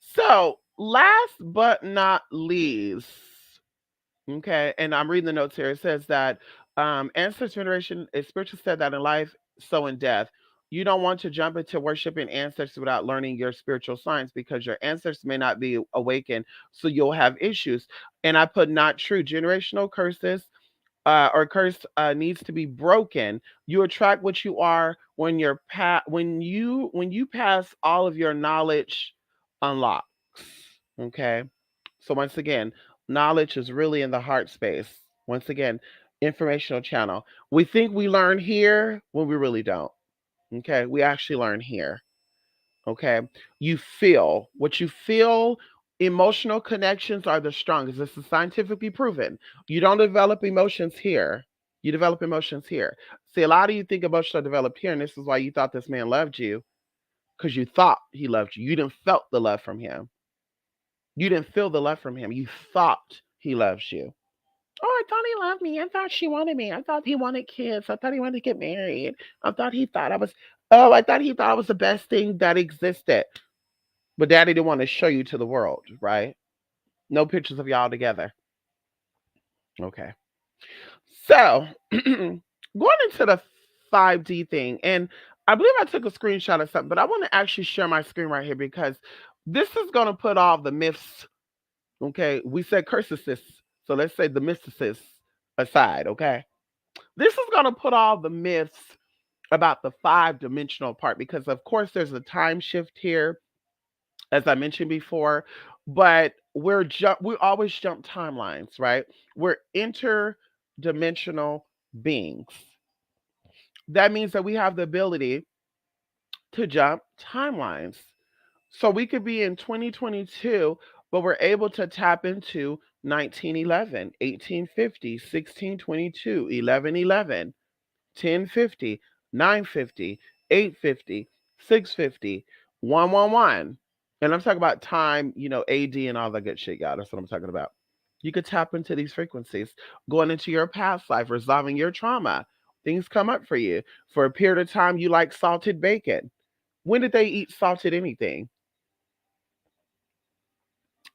So last but not least, Okay, and I'm reading the notes here. It says that ancestor veneration is spiritual said that in life, so in death. You don't want to jump into worshiping ancestors without learning your spiritual science because your ancestors may not be awakened, so you'll have issues. And I put not true. Generational curses or curse needs to be broken. You attract what you are when when you pass all of your knowledge unlocks. Okay. So once again, knowledge is really in the heart space. Once again, informational channel. We think we learn here when we really don't. Okay. We actually learn here. Okay. You feel what you feel. Emotional connections are the strongest. This is scientifically proven. You don't develop emotions here. You develop emotions here. See, a lot of you think emotions are developed here, and this is why you thought this man loved you because you thought he loved you. You didn't felt the love from him. You didn't feel the love from him. You thought he loves you. Oh, I thought he loved me. I thought she wanted me. I thought he wanted kids. I thought he wanted to get married. I thought he thought I was. Oh, I thought he thought I was the best thing that existed. But daddy didn't want to show you to the world, right? No pictures of y'all together. Okay. So, going into the 5D thing, and I believe I took a screenshot of something, but I want to actually share my screen right here because this is going to put all the myths. Okay. We said curses, so let's say the mysticis aside. Okay. This is going to put all the myths about the 5 dimensional part because, of course, there's a time shift here as I mentioned before, but we always jump timelines, right? We're interdimensional beings. That means that we have the ability to jump timelines. So we could be in 2022, but we're able to tap into 1911, 1850, 1622, 1111. 1050, 950, 850, 650, 111. And I'm talking about time, AD and all that good shit, y'all. That's what I'm talking about. You could tap into these frequencies, going into your past life, resolving your trauma. Things come up for you. For a period of time, you like salted bacon. When did they eat salted anything?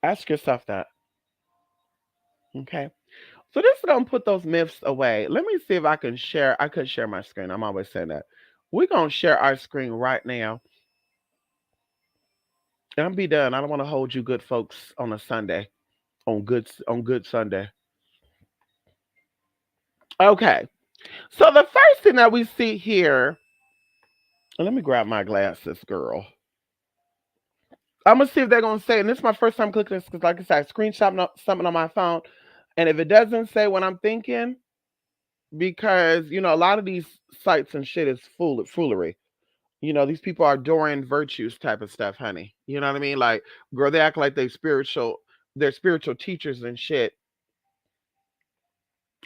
Ask yourself that. Okay. So this is gonna put those myths away. Let me see if I can share. I could share my screen. I'm always saying that. We're gonna share our screen right now. And I'm be done. I don't want to hold you good folks on a Sunday. On good Sunday. Okay. So the first thing that we see here, let me grab my glasses, girl. I'm gonna see if they're gonna say, and this is my first time clicking this because, like I said, I screenshot something on my phone, and if it doesn't say what I'm thinking, because a lot of these sites and shit is foolery. These people are adoring virtues type of stuff, honey. You know what I mean? Like, girl, they act like they're spiritual teachers and shit.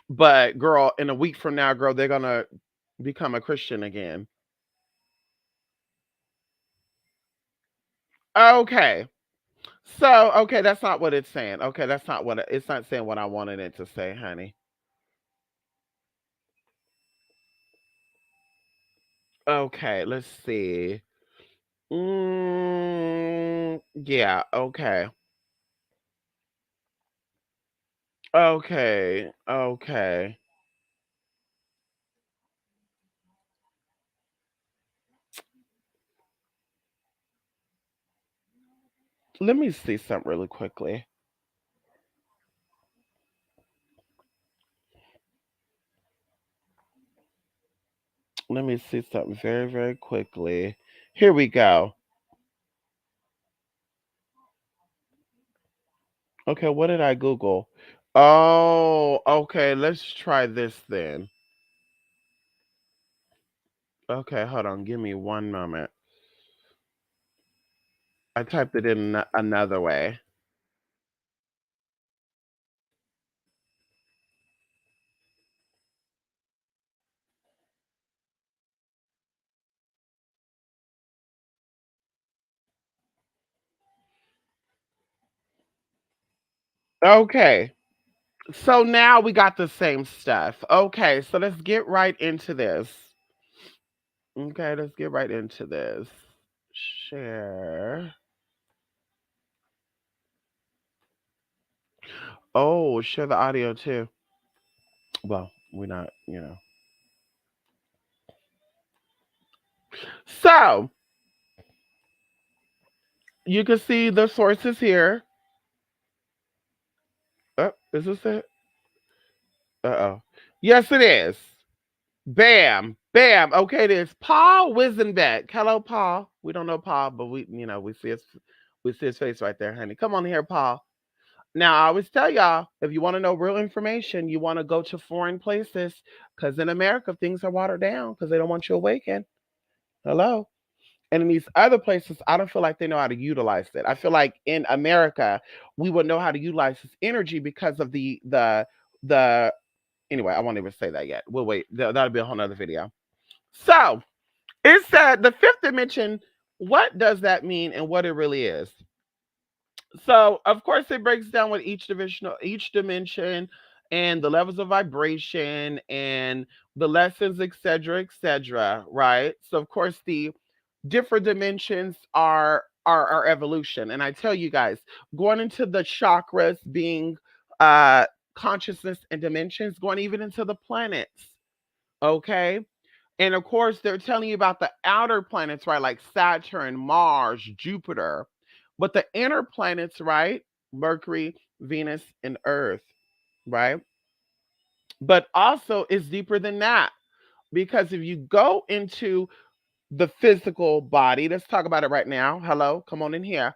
But girl, in a week from now, girl, they're gonna become a Christian again. Okay. So, okay, that's not what it's saying. Okay, that's not what it's not saying what I wanted it to say, honey. Okay, let's see. Yeah, okay. Okay. Okay. Let me see something really quickly. Let me see something very, very quickly. Here we go. Okay, what did I Google? Oh, okay, let's try this then. Okay, hold on, give me one moment. I typed it in another way. Okay, so now we got the same stuff. Okay, so let's get right into this. Okay, let's get right into this. Share. Oh, share the audio too. Well, we're not, you know. So you can see the sources here. Is this it? Uh-oh. Yes, it is. Bam. Bam. Okay, there's Paul Wizenbeck. Hello, Paul. We don't know Paul, but we see his face right there, honey. Come on here, Paul. Now, I always tell y'all, if you want to know real information, you want to go to foreign places. Because in America, things are watered down because they don't want you awakened. Hello. And in these other places, I don't feel like they know how to utilize it. I feel like in America, we would know how to utilize this energy because of the anyway, I won't even say that yet. We'll wait. That'll be a whole nother video. So it said the fifth dimension. What does that mean and what it really is? So of course it breaks down with each dimension and the levels of vibration and the lessons, etc., right? So of course the different dimensions are our evolution. And I tell you guys, going into the chakras being uh consciousness and dimensions, going even into the planets, okay? And of course, they're telling you about the outer planets, right? Like Saturn, Mars, Jupiter. But the inner planets, right? Mercury, Venus, and Earth, right? But also, it's deeper than that. Because if you go into the physical body, let's talk about it right now. Hello, come on in here.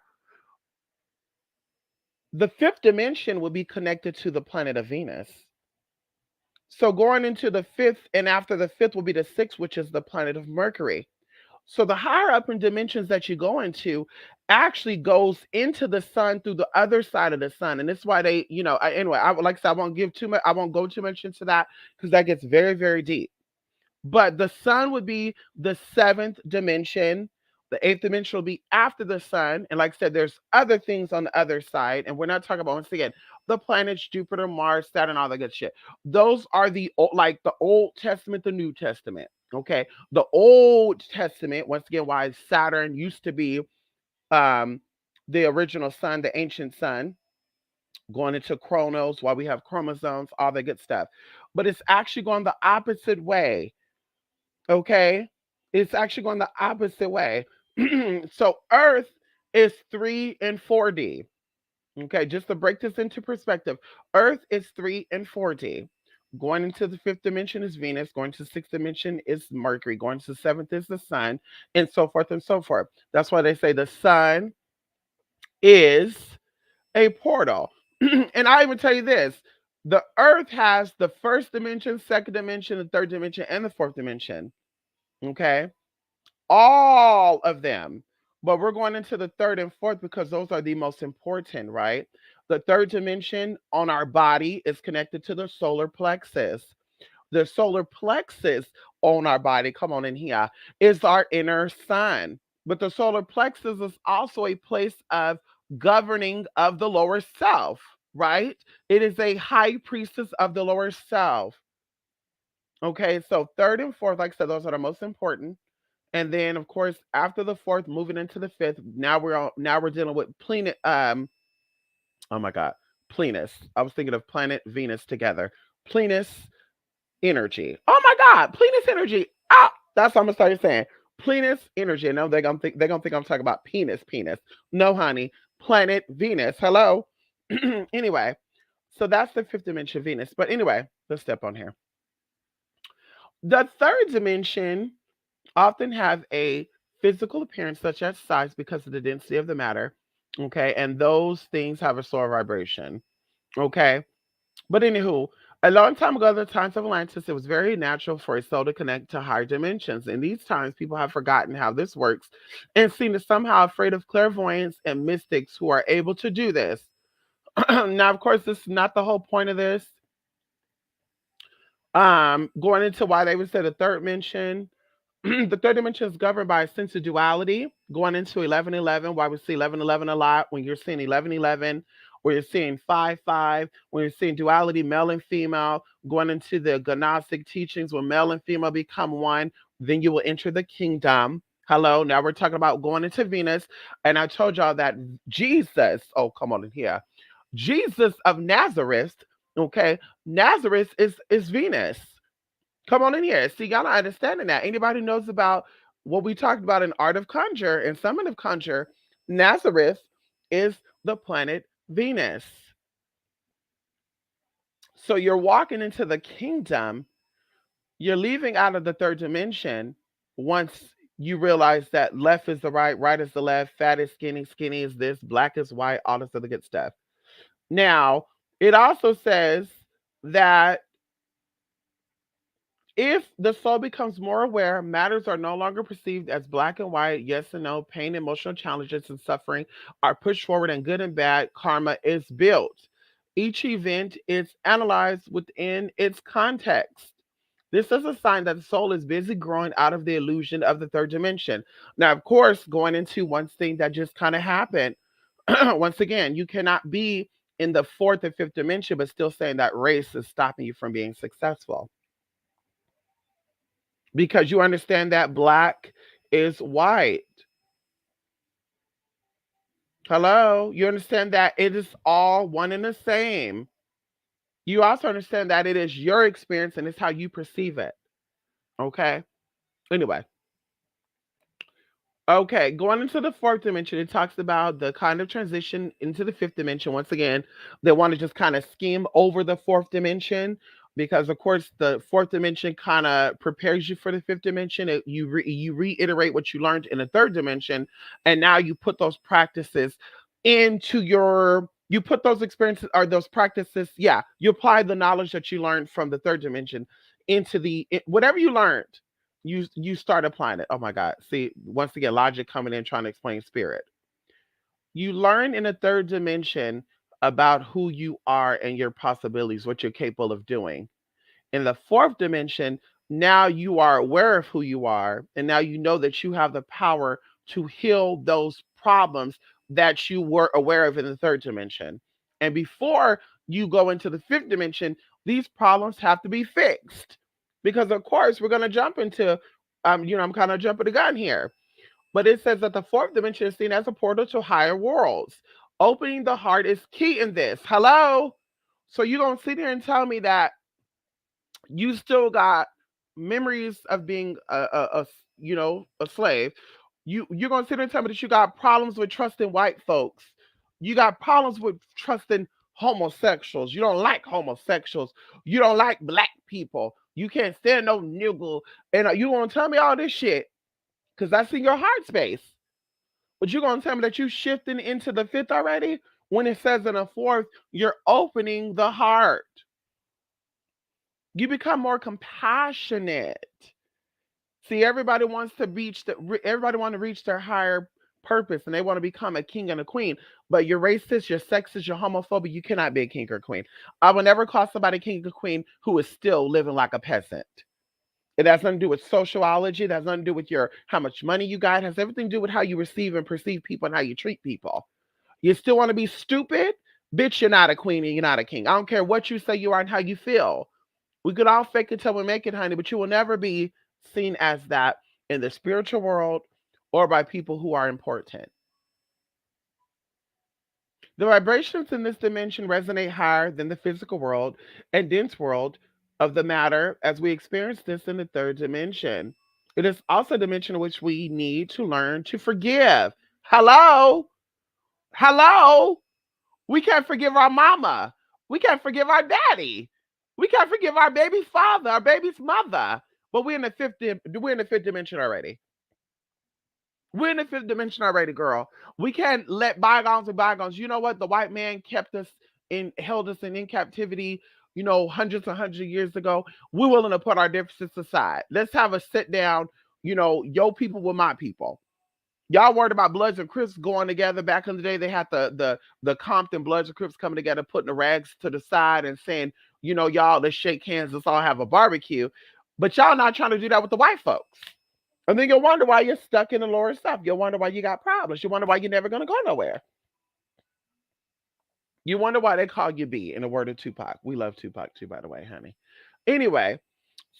The fifth dimension will be connected to the planet of Venus. So going into the fifth, and after the fifth will be the sixth, which is the planet of Mercury. So the higher up in dimensions that you go into actually goes into the sun through the other side of the sun, and this is why they, anyway, I like I said, I won't give too much. I won't go too much into that because that gets very, very deep. But the sun would be the seventh dimension. The eighth dimension will be after the sun. And like I said, there's other things on the other side. And we're not talking about, once again, the planets, Jupiter, Mars, Saturn, all that good shit. Those are like the Old Testament, the New Testament. Okay. The Old Testament, once again, why Saturn used to be um, the original sun, the ancient sun, going into chronos, why we have chromosomes, all that good stuff. But it's actually going the opposite way. Okay. It's actually going the opposite way. So Earth is 3 and 4D. Okay, just to break this into perspective, Earth is 3 and 4D. Going into the fifth dimension is Venus, going to the sixth dimension is Mercury, going to the seventh is the sun, and so forth and so forth. That's why they say the sun is a portal. And I even tell you this, the Earth has the first dimension, second dimension, the third dimension, and the fourth dimension. Okay, all of them. But we're going into the third and fourth because those are the most important, right? The third dimension on our body is connected to the solar plexus. The solar plexus on our body, come on in here, is our inner sun. But the solar plexus is also a place of governing of the lower self, right? It is a high priestess of the lower self. Okay, so third and fourth, like I said, those are the most important. And then, of course, after the fourth, moving into the fifth, now we're dealing with planet. Oh my God, Plenus. I was thinking of planet Venus together. Plenus energy. Oh my God, Plenus energy. Ah, that's what I'm gonna start saying. Plenus energy. No, they're gonna think I'm talking about penis. No, honey, planet Venus. Hello. Anyway, so that's the fifth dimension, Venus. But anyway, let's step on here. The third dimension often have a physical appearance such as size because of the density of the matter. Okay. And those things have a solar vibration. Okay. But anywho, a long time ago, the times of Atlantis, it was very natural for a soul to connect to higher dimensions. In these times, people have forgotten how this works and seem to somehow afraid of clairvoyants and mystics who are able to do this. Now, of course, this is not the whole point of this. Going into why they would say the third dimension. The third dimension is governed by a sense of duality. Going into 1111, why we see 1111 a lot. When you're seeing 1111, where you're seeing 55, when you're seeing duality, male and female, going into the Gnostic teachings, where male and female become one, then you will enter the kingdom. Hello, now we're talking about going into Venus. And I told y'all that Jesus, oh, come on in here. Jesus of Nazareth, okay, Nazareth is Venus. Come on in here. See, y'all not understanding that. Anybody knows about what we talked about in Art of Conjure and Summon of Conjure, Nazareth is the planet Venus. So you're walking into the kingdom, you're leaving out of the third dimension once you realize that left is the right, right is the left, fat is skinny, skinny is this, black is white, all this other good stuff. Now, it also says that if the soul becomes more aware, matters are no longer perceived as black and white, yes and no, pain, emotional challenges, and suffering are pushed forward, and good and bad karma is built. Each event is analyzed within its context. This is a sign that the soul is busy growing out of the illusion of the third dimension. Now, of course, going into one thing that just kind of happened, once again, you cannot be in the fourth and fifth dimension, but still saying that race is stopping you from being successful because you understand that black is white. Hello? You understand that it is all one and the same. You also understand that it is your experience and it's how you perceive it. Okay? Anyway, okay, going into the fourth dimension, it talks about the kind of transition into the fifth dimension. Once again, they want to just kind of skim over the fourth dimension because, of course, the fourth dimension kind of prepares you for the fifth dimension. You reiterate what you learned in the third dimension, and now you put those practices into your. You put those experiences or those practices. Yeah, you apply the knowledge that you learned from the third dimension into whatever you learned you start applying it. Oh my God. See, once again, logic coming in trying to explain spirit. You learn in a third dimension about who you are and your possibilities, what you're capable of doing. In the fourth dimension, now you are aware of who you are, and now you know that you have the power to heal those problems that you were aware of in the third dimension. And before you go into the fifth dimension, these problems have to be fixed. Because of course we're gonna jump into I'm kind of jumping the gun here. But it says that the fourth dimension is seen as a portal to higher worlds. Opening the heart is key in this. Hello? So you gonna sit here and tell me that you still got memories of being a slave. You're gonna sit there and tell me that you got problems with trusting white folks. You got problems with trusting homosexuals. You don't like homosexuals. You don't like black people. You can't stand no niggle. And you gonna tell me all this shit because that's in your heart space. But you're gonna tell me that you shifting into the fifth already when it says in the fourth, you're opening the heart. You become more compassionate. See, everybody want to reach their higher purpose and they want to become a king and a queen. But you're racist, you're sexist, you're homophobic. You cannot be a king or queen. I will never call somebody king or queen who is still living like a peasant. It has nothing to do with sociology. It has nothing to do with your how much money you got. It has everything to do with how you receive and perceive people and how you treat people. You still want to be stupid? Bitch, you're not a queen and you're not a king. I don't care what you say you are and how you feel. We could all fake it till we make it, honey, but you will never be seen as that in the spiritual world or by people who are important. The vibrations in this dimension resonate higher than the physical world and dense world of the matter as we experience this in the third dimension. It is also a dimension in which we need to learn to forgive. Hello? Hello? We can't forgive our mama. We can't forgive our daddy. We can't forgive our baby's father, our baby's mother. But we're in the fifth dimension already. We're in the fifth dimension already, girl. We can't let bygones be bygones. You know what? The white man kept us held us in captivity, hundreds and hundreds of years ago. We're willing to put our differences aside. Let's have a sit down, your people with my people. Y'all worried about Bloods and Crips going together. Back in the day, they had the Compton Bloods and Crips coming together, putting the rags to the side and saying, y'all, let's shake hands, let's all have a barbecue. But y'all not trying to do that with the white folks. And then you'll wonder why you're stuck in the lower stuff. You'll wonder why you got problems. You wonder why you're never going to go nowhere. You wonder why they call you B in the word of Tupac. We love Tupac too, by the way, honey. Anyway,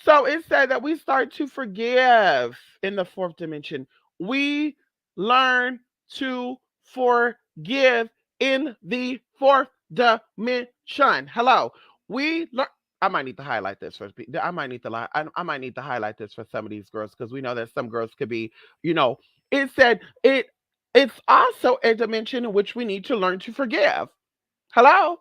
so it said that we start to forgive in the fourth dimension. We learn to forgive in the fourth dimension. Hello. We learn. I might need to highlight this for. I might need to. I might need to highlight this for some of these girls because we know that some girls could be. You know, it said it. It's also a dimension in which we need to learn to forgive. Hello.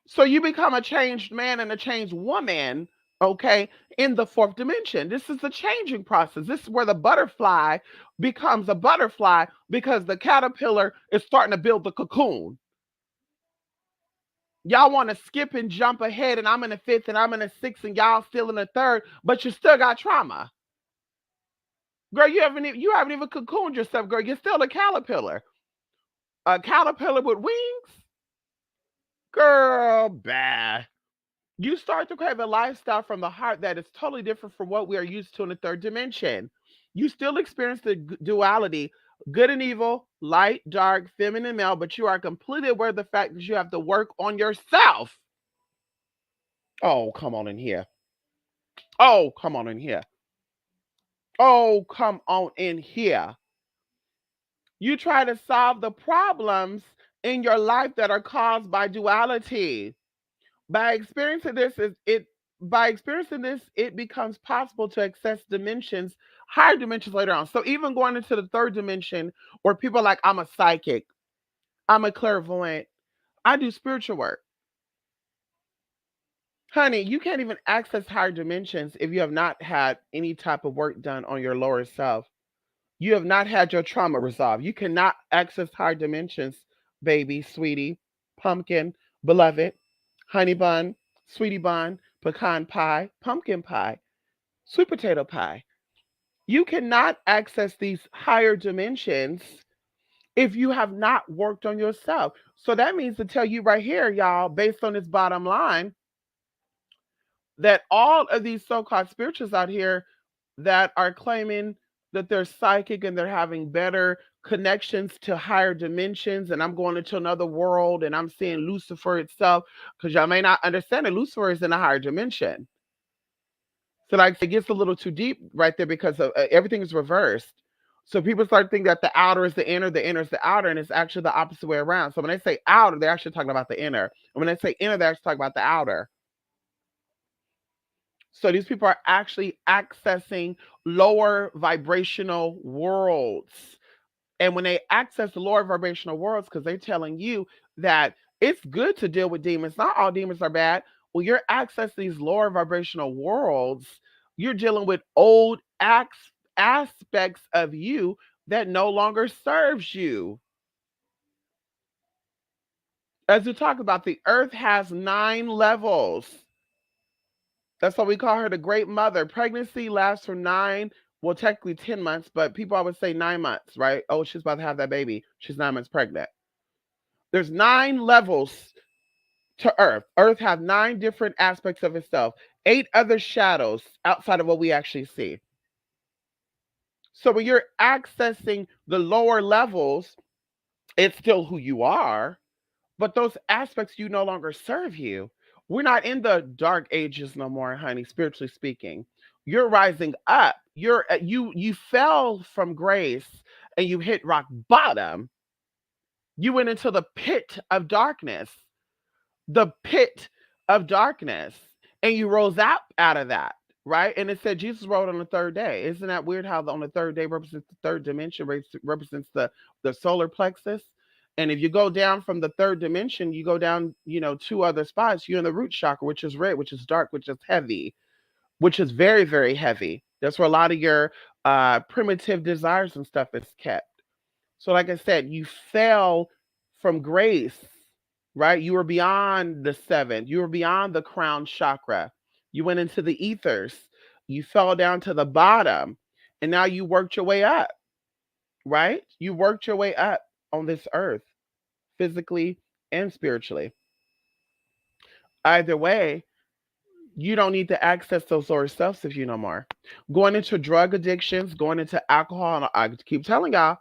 So you become a changed man and a changed woman, okay, in the fourth dimension. This is the changing process. This is where the butterfly becomes a butterfly because the caterpillar is starting to build the cocoon. Y'all want to skip and jump ahead, and I'm in the fifth and I'm in the sixth, and y'all still in the third, but you still got trauma. Girl, you haven't even cocooned yourself, girl. You're still a caterpillar. A caterpillar with wings? Girl, bad. You start to crave a lifestyle from the heart that is totally different from what we are used to in the third dimension. You still experience the duality, good and evil, light, dark, feminine, male, but you are completely aware of the fact that you have to work on yourself. Oh, come on in here. Oh, come on in here. Oh, come on in here. You try to solve the problems in your life that are caused by duality. By experiencing this, it becomes possible to access dimensions, higher dimensions later on. So even going into the third dimension, where people are like, I'm a psychic, I'm a clairvoyant, I do spiritual work. Honey, you can't even access higher dimensions if you have not had any type of work done on your lower self. You have not had your trauma resolved. You cannot access higher dimensions, baby, sweetie, pumpkin, beloved, honey bun, sweetie bun, pecan pie, pumpkin pie, sweet potato pie. You cannot access these higher dimensions if you have not worked on yourself. So that means to tell you right here, y'all, based on this bottom line, that all of these so-called spirituals out here that are claiming that they're psychic and they're having better connections to higher dimensions, and I'm going into another world and I'm seeing Lucifer itself, because y'all may not understand that Lucifer is in a higher dimension. So like it gets a little too deep right there because everything is reversed. So people start thinking that the outer is the inner is the outer, and it's actually the opposite way around. So when they say outer, they're actually talking about the inner. And when they say inner, they're actually talking about the outer. So these people are actually accessing lower vibrational worlds. And when they access the lower vibrational worlds, because they're telling you that it's good to deal with demons, not all demons are bad. When you're accessing these lower vibrational worlds, you're dealing with old aspects of you that no longer serves you. As we talk about, the earth has 9 levels. That's why we call her the great mother. Pregnancy lasts from 9, well, technically 10 months, but people always say 9 months, right? Oh, she's about to have that baby. She's 9 months pregnant. There's 9 levels to Earth. Earth has 9 different aspects of itself, 8 other shadows outside of what we actually see. So when you're accessing the lower levels, it's still who you are, but those aspects you no longer serve you. We're not in the dark ages no more, honey, spiritually speaking. You're rising up. You fell from grace and you hit rock bottom. You went into the pit of darkness. The pit of darkness. And you rose out of that, right? And it said Jesus rose on the third day. Isn't that weird how on the third day represents the third dimension, represents the solar plexus? And if you go down from the third dimension, you go down, 2 other spots. You're in the root chakra, which is red, which is dark, which is heavy, which is very, very heavy. That's where a lot of your primitive desires and stuff is kept. So, like I said, you fell from grace, right? You were beyond the seventh, you were beyond the crown chakra. You went into the ethers, you fell down to the bottom, and now you worked your way up, right? You worked your way up on this earth, physically and spiritually. Either way, you don't need to access those lower selves if you no more. Going into drug addictions, going into alcohol, and I keep telling y'all,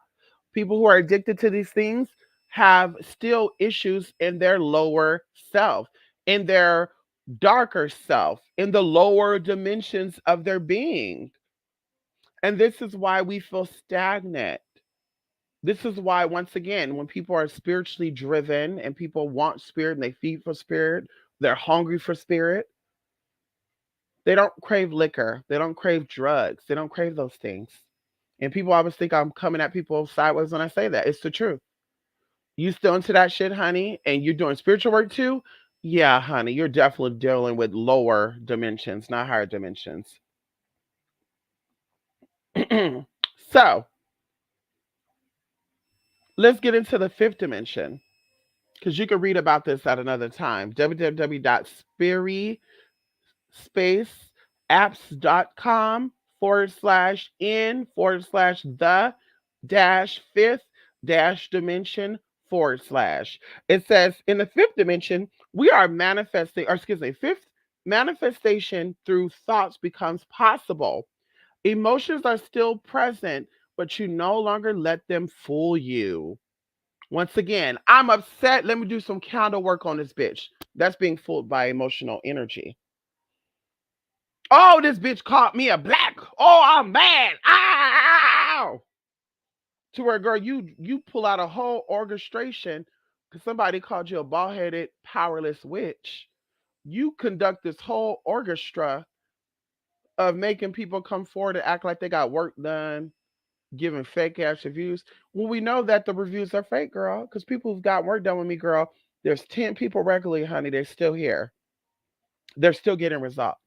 people who are addicted to these things have still issues in their lower self, in their darker self, in the lower dimensions of their being. And this is why we feel stagnant. This is why, once again, when people are spiritually driven and people want spirit and they feed for spirit, they're hungry for spirit, they don't crave liquor, they don't crave drugs, they don't crave those things. And people always think I'm coming at people sideways when I say that. It's the truth. You still into that shit, honey, and you're doing spiritual work too? Yeah, honey, you're definitely dealing with lower dimensions, not higher dimensions. So let's get into the fifth dimension because you can read about this at another time. www.spiritspacesapps.com/in/the dash fifth dash dimension forward slash. It says in the fifth dimension, we are manifesting, or excuse me, fifth manifestation through thoughts becomes possible. Emotions are still present, but you no longer let them fool you. Once again, I'm upset. Let me do some counter work on this bitch. That's being fooled by emotional energy. Oh, this bitch called me a black. Oh, I'm mad. Ow! To where, girl, you pull out a whole orchestration because somebody called you a bald headed, powerless witch. You conduct this whole orchestra of making people come forward and act like they got work done, giving fake ass reviews. Well, we know that the reviews are fake, girl, because people who've got work done with me, girl, there's 10 people regularly, honey. They're still here. They're still getting results.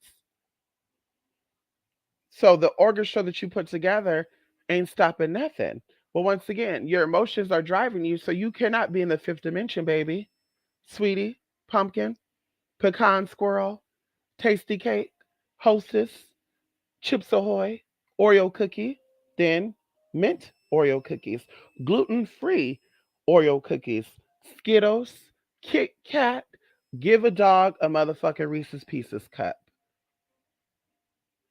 So the orchestra that you put together ain't stopping nothing. But once again, your emotions are driving you, so you cannot be in the fifth dimension, baby. Sweetie, pumpkin, pecan squirrel, tasty cake, hostess, Chips Ahoy, Oreo cookie, then mint Oreo cookies, gluten free Oreo cookies, Skittles, Kit Kat, give a dog a motherfucking Reese's Pieces cup.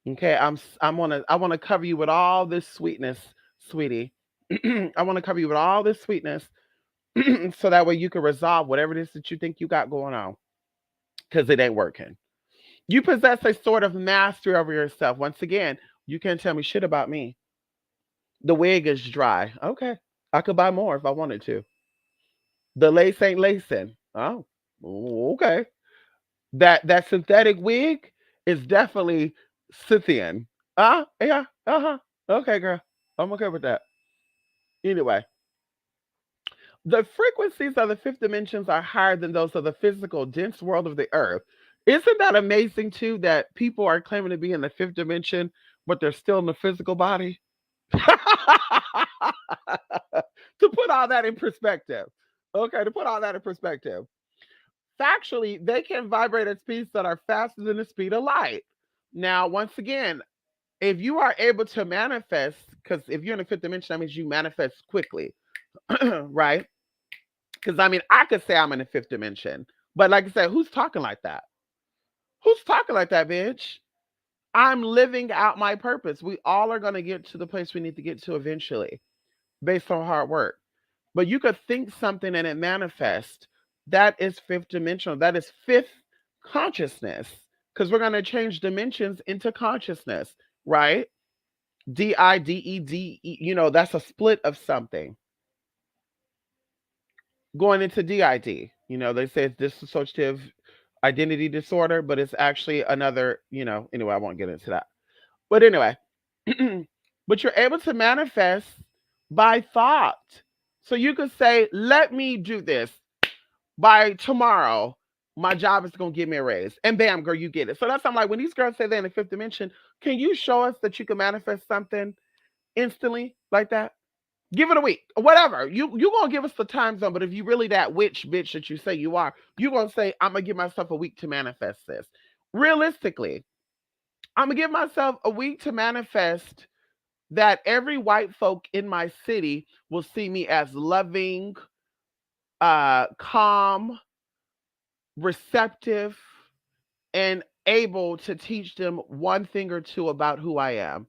Okay, I want to cover you with all this sweetness, sweetie. I want to cover you with all this sweetness so that way you can resolve whatever it is that you think you got going on because it ain't working. You possess a sort of mastery over yourself. Once again, you can't tell me shit about me. The wig is dry. Okay. I could buy more if I wanted to. The lace ain't lacing. Oh, okay. That synthetic wig is definitely Scythian. Yeah. Uh-huh. Okay, girl. I'm okay with that. Anyway, the frequencies of the fifth dimensions are higher than those of the physical, dense world of the earth. Isn't that amazing too that people are claiming to be in the fifth dimension, but they're still in the physical body? To put all that in perspective. Okay, to put all that in perspective. Factually, they can vibrate at speeds that are faster than the speed of light. Now, once again, if you are able to manifest, because if you're in the fifth dimension, that means you manifest quickly, right? Because I mean, I could say I'm in the fifth dimension, but like I said, who's talking like that? Who's talking like that, bitch? I'm living out my purpose. We all are going to get to the place we need to get to eventually based on hard work. But you could think something and it manifests. That is fifth dimensional. That is fifth consciousness. Because we're going to change dimensions into consciousness, right? DIDED, that's a split of something. Going into DID, they say it's dissociative identity disorder, but it's actually another, anyway, I won't get into that. But anyway, but you're able to manifest by thought. So you could say, let me do this by tomorrow. My job is going to give me a raise. And bam, girl, you get it. So that's why I'm like, when these girls say they're in the fifth dimension, can you show us that you can manifest something instantly like that? Give it a week, whatever. You gonna give us the time zone, but if you really that witch bitch that you say you are, you gonna say, I'm gonna give myself a week to manifest this. Realistically, I'm gonna give myself a week to manifest that every white folk in my city will see me as loving, calm, receptive, and able to teach them one thing or two about who I am.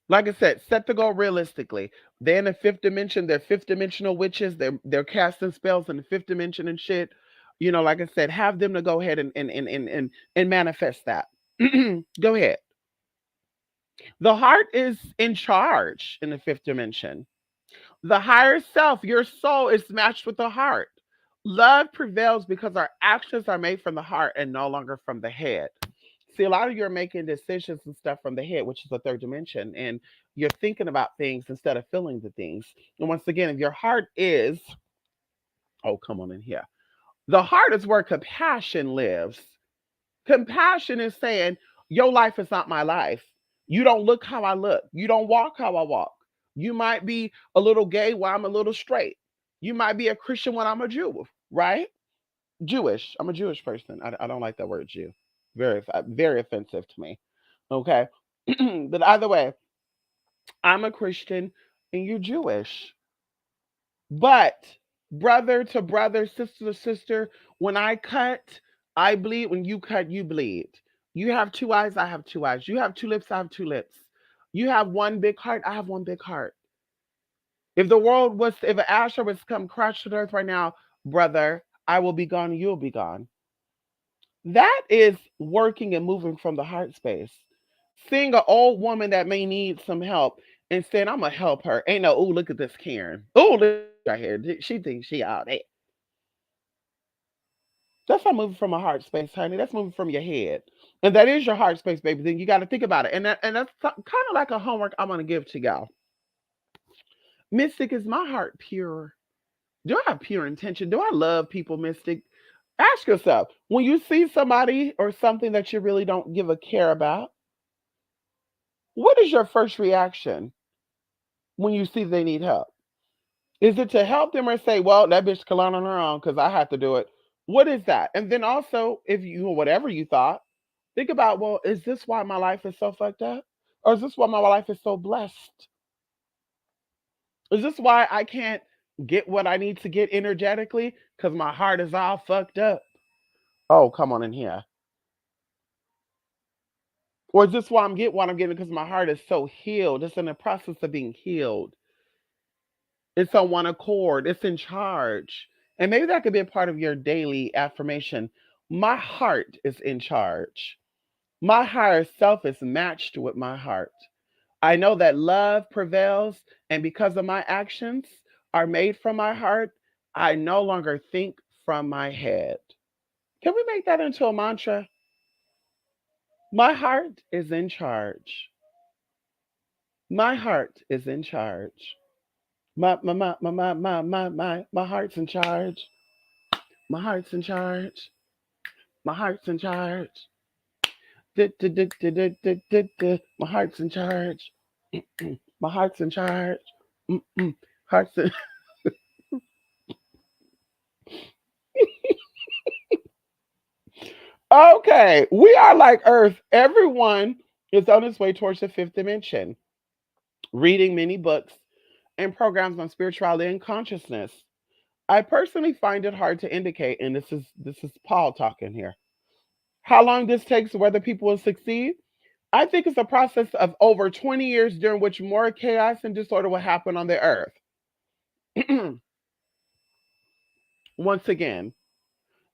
Like I said, set the goal realistically. They're in the fifth dimension. They're fifth dimensional witches. They're casting spells in the fifth dimension and shit. Like I said, have them to go ahead and manifest that. Go ahead. The heart is in charge in the fifth dimension. The higher self, your soul, is matched with the heart. Love prevails because our actions are made from the heart and no longer from the head. See, a lot of you are making decisions and stuff from the head, which is the third dimension, and you're thinking about things instead of feeling the things. And once again, if your heart is, oh, come on in here. The heart is where compassion lives. Compassion is saying, your life is not my life. You don't look how I look. You don't walk how I walk. You might be a little gay while I'm a little straight. You might be a Christian when I'm a Jew, right? Jewish. I'm a Jewish person. I don't like that word Jew. Very offensive to me. Okay. But either way, I'm a Christian and you're Jewish. But brother to brother, sister to sister, when I cut, I bleed. When you cut, you bleed. You have two eyes, I have two eyes. You have two lips, I have two lips. You have one big heart, I have one big heart. If the world was, if an asteroid was to come crash to the earth right now, brother, I will be gone, you'll be gone. That is working and moving from the heart space. Seeing an old woman that may need some help and saying, I'm gonna help her. Ain't no, oh, look at this Karen. Oh, look at this right here. She thinks she all that. That's not moving from a heart space, honey. That's moving from your head. And that is your heart space, baby. Then you got to think about it. And that's kind of like a homework I'm gonna give to y'all. Mystic, is my heart pure? Do I have pure intention? Do I love people, Mystic? Ask yourself, when you see somebody or something that you really don't give a care about, what is your first reaction when you see they need help? Is it to help them or say, well, that bitch can learn on her own because I have to do it? What is that? And then also, if you, whatever you thought, think about, well, is this why my life is so fucked up? Or is this why my life is so blessed? Is this why I can't get what I need to get energetically? Because my heart is all fucked up. Oh, come on in here. Or is this why I'm getting what I'm getting because my heart is so healed? It's in the process of being healed. It's on one accord. It's in charge. And maybe that could be a part of your daily affirmation. My heart is in charge. My higher self is matched with my heart. I know that love prevails, and because of my actions are made from my heart, I no longer think from my head. Can we make that into a mantra? My heart is in charge. My heart is in charge. My heart's in charge. My heart's in charge. My heart's in charge. My heart's in charge. My heart's in charge. Heart's in. Okay, we are like Earth. Everyone is on its way towards the fifth dimension, reading many books and programs on spirituality and consciousness. I personally find it hard to indicate, and this is Paul talking here. How long this takes, whether people will succeed, I think it's a process of over 20 years during which more chaos and disorder will happen on the earth. Once again,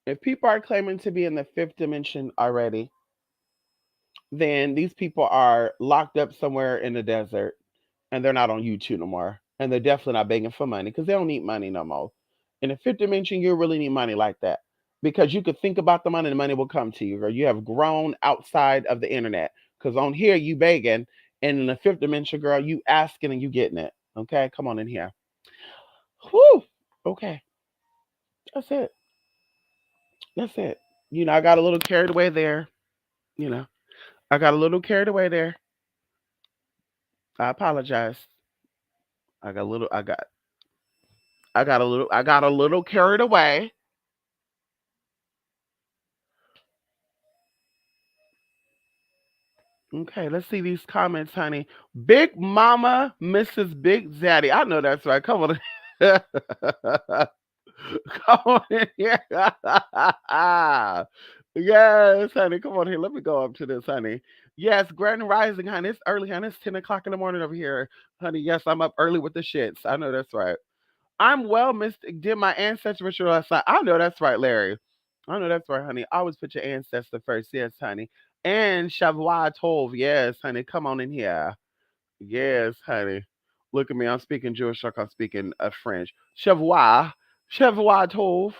if people are claiming to be in the fifth dimension already, then these people are locked up somewhere in the desert and they're not on YouTube no more. And they're definitely not begging for money because they don't need money no more. In the fifth dimension, you really need money like that because you could think about the money and the money will come to you. Or you have grown outside of the internet because on here you begging, and in the fifth dimension, girl, you asking and you getting it. Okay, come on in here. Whew. Okay, that's it. That's it. I got a little carried away there. You know, I got a little carried away there. I apologize. I got a little. I got a little carried away. Okay, let's see these comments, honey. Big Mama, Mrs. Big Zaddy. I know that's right. Come on. Come on in here. Yes, honey. Come on here. Let me go up to this, honey. Yes, Grand Rising, honey. It's early, honey. It's 10 o'clock in the morning over here. Honey, yes, I'm up early with the shits. I know that's right. I'm well, Mystic. Did my ancestor ritual last night. I know that's right, Larry. I know that's right, honey. Always put your ancestor first. Yes, honey. And Shavua Tov. Yes, honey. Come on in here. Yes, honey. Look at me. I'm speaking Jewish like I'm speaking French. Shavua. Shavua Tov.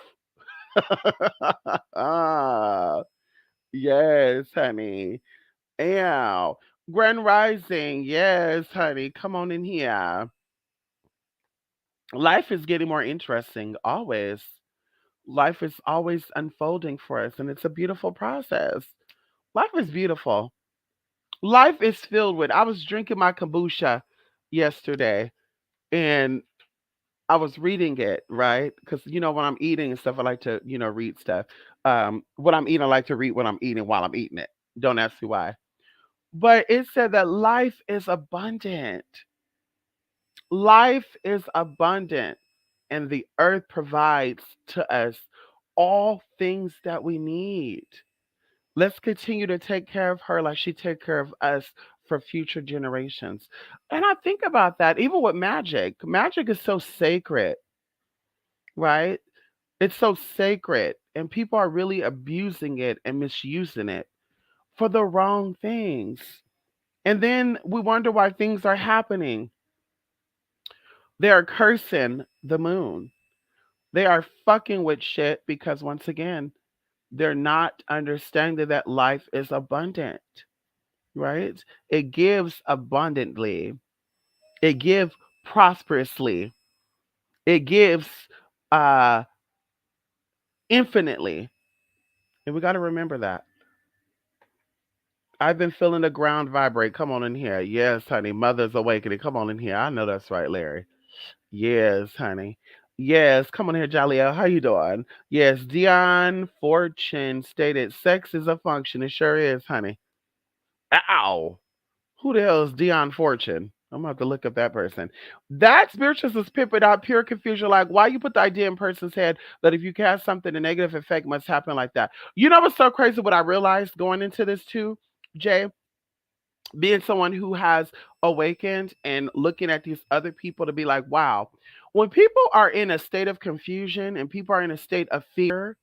Ah, yes, honey. Ow. Grand Rising. Yes, honey. Come on in here. Life is getting more interesting, always. Life is always unfolding for us, and it's a beautiful process. Life is beautiful. Life is filled with. I was drinking my kombucha yesterday, and I was reading it, right? Because when I'm eating and stuff, I like to read stuff. What I'm eating, I like to read what I'm eating while I'm eating it. Don't ask me why. But it said that life is abundant. Life is abundant, and the earth provides to us all things that we need. Let's continue to take care of her like she take care of us for future generations. And I think about that even with magic. Magic is so sacred, right? It's so sacred, and people are really abusing it and misusing it for the wrong things. And then we wonder why things are happening. They are cursing the moon. They are fucking with shit because once again, they're not understanding that life is abundant, right? It gives abundantly. It gives prosperously. It gives uh infinitely. And we got to remember that. I've been feeling the ground vibrate. Come on in here. Yes, honey. Mother's awakening. Come on in here. I know that's right, Larry. Yes, honey. Yes, come on here, Jaleel. How you doing? Yes, Dion Fortune stated sex is a function. It sure is, honey. Ow. Who the hell is Dion Fortune? I'm gonna have to look up that person. That spiritualist is pimping out pure confusion. Like, why you put the idea in person's head that if you cast something, a negative effect must happen like that? You know what's so crazy? What I realized going into this too, Jay, being someone who has awakened and looking at these other people to be like, wow, when people are in a state of confusion and people are in a state of fear,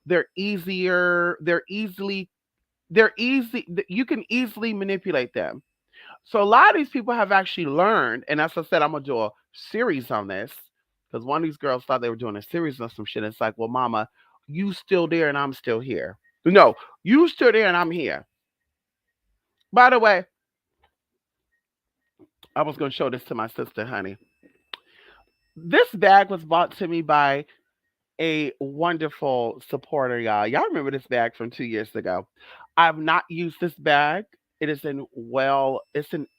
they're easy, you can easily manipulate them. So a lot of these people have actually learned, and as I said, I'm gonna do a series on this because one of these girls thought they were doing a series on some shit. It's like, well, mama, you still there and I'm still here. No, you still there and I'm here. By the way, I was gonna show this to my sister, honey. This bag was bought to me by a wonderful supporter, y'all. Y'all remember this bag from 2 years ago. I've not used this bag. It's in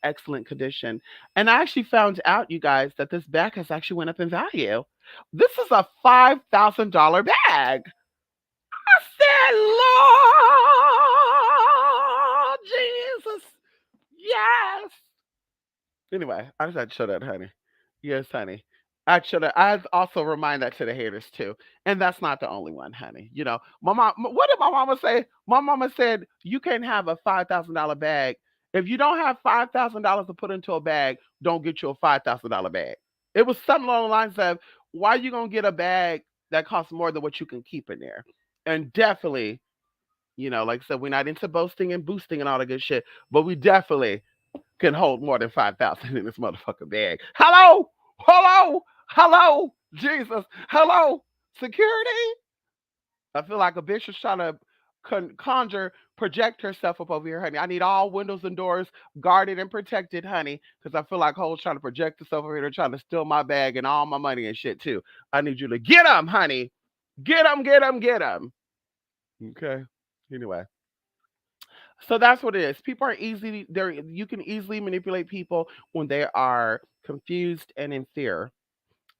excellent condition. And I actually found out, you guys, that this bag has actually went up in value. This is a $5,000 bag. I said, Lord Jesus. Yes. Anyway, I just had to show that, honey. Yes, honey. I should have. I also remind that to the haters too, and that's not the only one, honey. My mom. What did my mama say? My mama said you can't have a $5,000 bag if you don't have $5,000 to put into a bag. Don't get you a $5,000 bag. It was something along the lines of, why you gonna get a bag that costs more than what you can keep in there? And definitely, like I said, we're not into boasting and boosting and all the good shit, but we definitely can hold more than 5,000 in this motherfucking bag. Hello, hello, hello, Jesus, hello, security. I feel like a bitch is trying to conjure, project herself up over here, honey. I need all windows and doors guarded and protected, honey, because I feel like hoes trying to project herself over here. They're trying to steal my bag and all my money and shit too. I need you to get them, honey. Get them, get them, get them. Okay. Anyway, so that's what it is. People are easy. There, you can easily manipulate people when they are confused and in fear,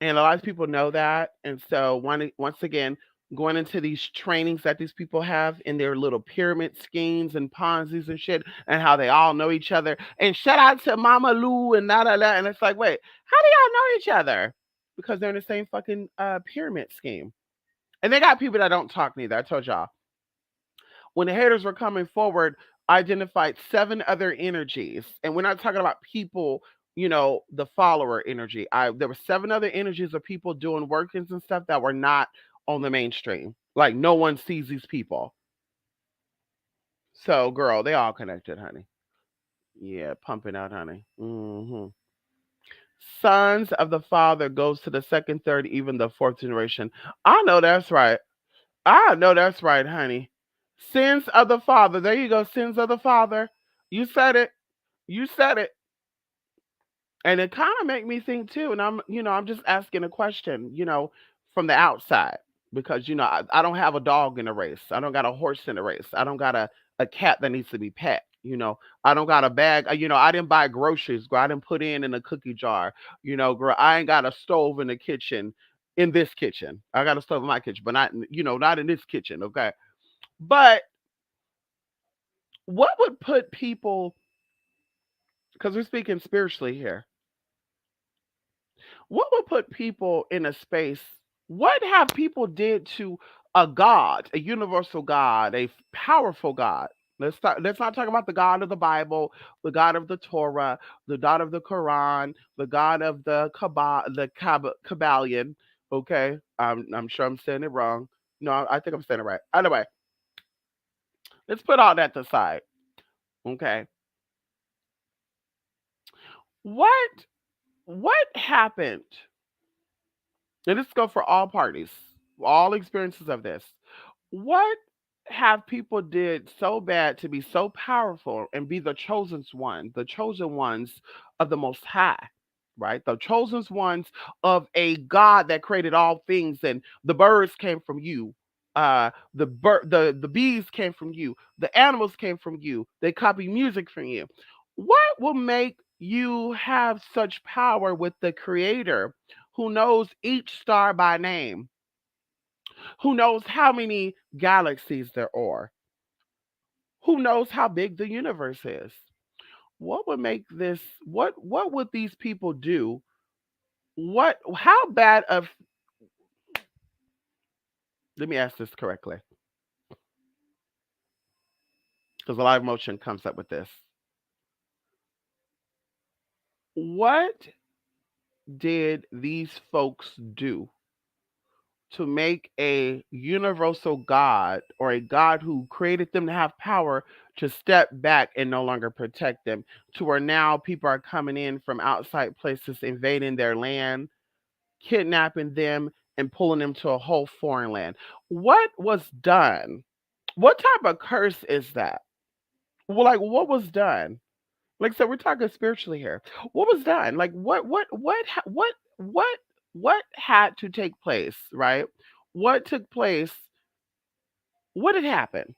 and a lot of people know that. And so, once again, going into these trainings that these people have in their little pyramid schemes and Ponzi's and shit, and how they all know each other. And shout out to Mama Lou and that. And it's like, wait, how do y'all know each other? Because they're in the same fucking pyramid scheme. And they got people that don't talk neither. I told y'all when the haters were coming forward, identified seven other energies. And we're not talking about people, the follower energy. There were seven other energies of people doing workings and stuff that were not on the mainstream. Like no one sees these people. So, girl, they all connected, honey. Yeah, pumping out, honey. Sons of the father goes to the second, third, even the fourth generation. I know that's right. I know that's right, honey. Sins of the father. There you go. Sins of the father. You said it. You said it. And it kind of make me think too. And I'm just asking a question, from the outside because I don't have a dog in a race. I don't got a horse in a race. I don't got a cat that needs to be pet. I don't got a bag. I didn't buy groceries. Girl, I didn't put in a cookie jar. Girl, I ain't got a stove in the kitchen. In this kitchen, I got a stove in my kitchen, but not in this kitchen. Okay, but what would put people? Because we're speaking spiritually here. What would put people in a space? What have people did to a God, a universal God, a powerful God? Let's not talk about the God of the Bible, the God of the Torah, the God of the Quran, the God of the Kabbalion. Okay, I'm sure I'm saying it wrong. No, I think I'm saying it right. Anyway, let's put all that aside. Okay, what what happened? And let's go for all parties, all experiences of this. What have people did so bad to be so powerful and be the chosen ones of the Most High, right? The chosen ones of a God that created all things, and the birds came from you. The bees came from you. The animals came from you. They copy music from you. What will make you have such power with the Creator, who knows each star by name, who knows how many galaxies there are, who knows how big the universe is? What would make this? What would these people do? What? How bad of? Let me ask this correctly, because a lot of emotion comes up with this. What did these folks do to make a universal God, or a God who created them to have power, to step back and no longer protect them, to where now people are coming in from outside places, invading their land, kidnapping them, and pulling them to a whole foreign land? What was done? What type of curse is that? Well, like, what was done? Like, so we're talking spiritually here. What was done? Like, what had to take place, right? What took place? What had happened?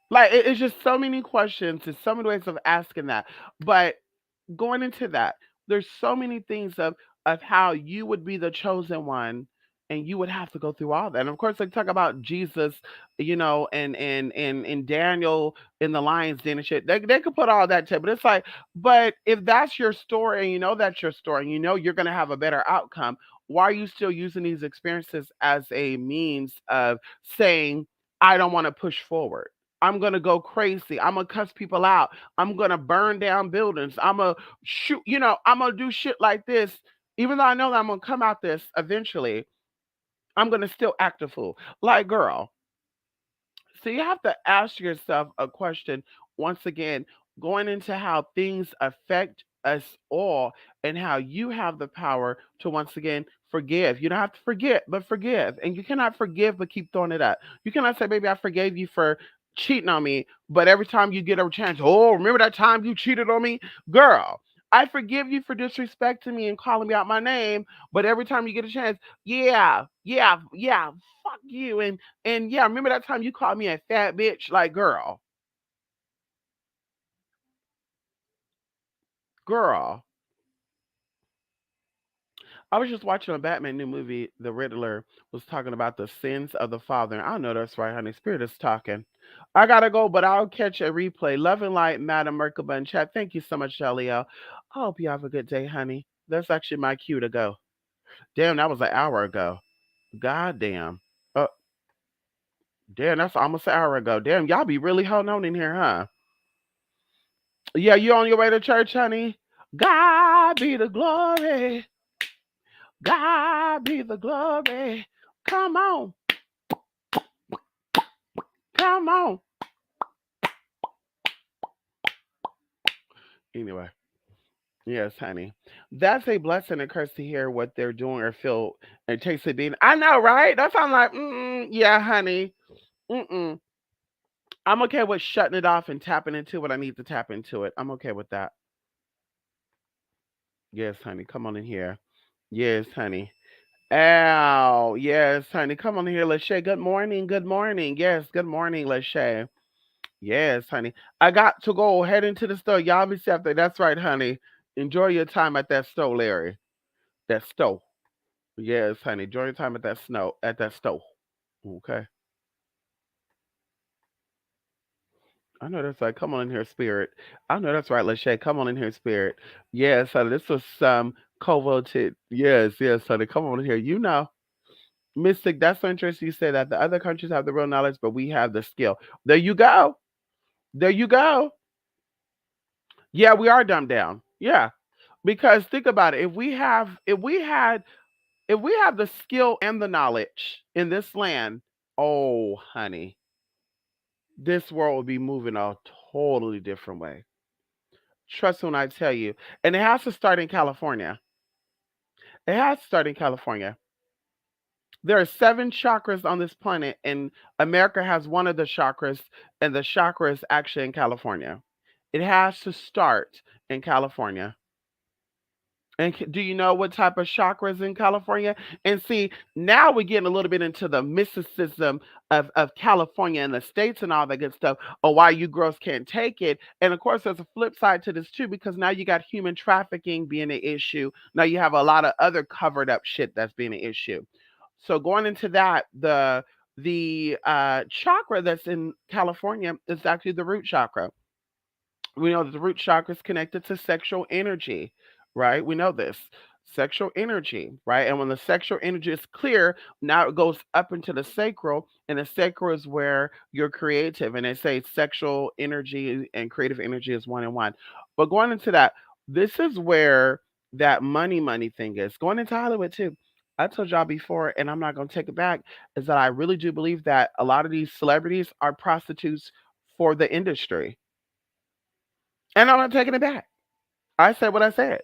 Like, it's just so many questions and so many ways of asking that. But going into that, there's so many things of how you would be the chosen one, and you would have to go through all that. And of course, they talk about Jesus, and Daniel in the lion's den and shit. They could put all that to, but it's like, but if that's your story, and you know that's your story, and you know you're gonna have a better outcome, why are you still using these experiences as a means of saying, I don't want to push forward? I'm gonna go crazy. I'm gonna cuss people out. I'm gonna burn down buildings. I'm gonna shoot. I'm gonna do shit like this, even though I know that I'm gonna come out this eventually. I'm gonna still act a fool. Like, girl, so you have to ask yourself a question once again, going into how things affect us all, and how you have the power to once again forgive. You don't have to forget, but forgive. And you cannot forgive but keep throwing it up. You cannot say, baby, I forgave you for cheating on me, but every time you get a chance, oh, remember that time you cheated on me? Girl, I forgive you for disrespecting me and calling me out my name, but every time you get a chance, yeah, yeah, yeah, fuck you. And yeah, remember that time you called me a fat bitch? Like, girl. I was just watching a Batman new movie. The Riddler was talking about the sins of the father. And I know that's right, honey. Spirit is talking. I gotta go, but I'll catch a replay. Love and light, Madam Merkaba in chat. Thank you so much, Shelly. I hope you have a good day, honey. That's actually my cue to go. Damn, that was an hour ago. God damn. Uh, damn, that's almost an hour ago. Damn, y'all be really holding on in here, huh? Yeah, you on your way to church, honey? God be the glory. God be the glory. Come on. Come on. Anyway, yes, honey. That's a blessing and curse to hear what they're doing or feel and taste it being. I know, right? That's why I'm like, yeah, honey. Mm-mm. I'm okay with shutting it off and tapping into what I need to tap into it. I'm okay with that. Yes, honey. Come on in here. Yes, honey. Ow. Yes, honey. Come on in here, Lachey. Good morning. Good morning. Yes, good morning, Lachey. Yes, honey. I got to go head into the store. Y'all be safe there. That's right, honey. Enjoy your time at that store, Larry. That store. Yes, honey. Enjoy your time at that store. Okay. I know that's right. Come on in here, spirit. I know that's right, Lachey. Come on in here, spirit. Yes, honey. This was some coveted. Yes, yes, honey. Come on in here. You know. Mystic, that's so interesting. You say that the other countries have the real knowledge, but we have the skill. There you go. There you go. Yeah, we are dumbed down. Yeah. Because think about it. If we have the skill and the knowledge in this land, oh honey, this world would be moving a totally different way. Trust when I tell you. And it has to start in California. It has to start in California. There are seven chakras on this planet, and America has one of the chakras, and the chakra is actually in California. It has to start in California. And do you know what type of chakra is in California? And see, now we're getting a little bit into the mysticism of California and the states and all that good stuff, or why you girls can't take it. And of course, there's a flip side to this too, because now you got human trafficking being an issue. Now you have a lot of other covered up shit that's being an issue. So going into that, the chakra that's in California is actually the root chakra. We know that the root chakra is connected to sexual energy, right? We know this sexual energy, right? And when the sexual energy is clear, now it goes up into the sacral, and the sacral is where you're creative. And they say sexual energy and creative energy is one and one. But going into that, this is where that money thing is going into Hollywood too. I told y'all before, and I'm not going to take it back, is that I really do believe that a lot of these celebrities are prostitutes for the industry. And I'm not taking it back. I said what I said.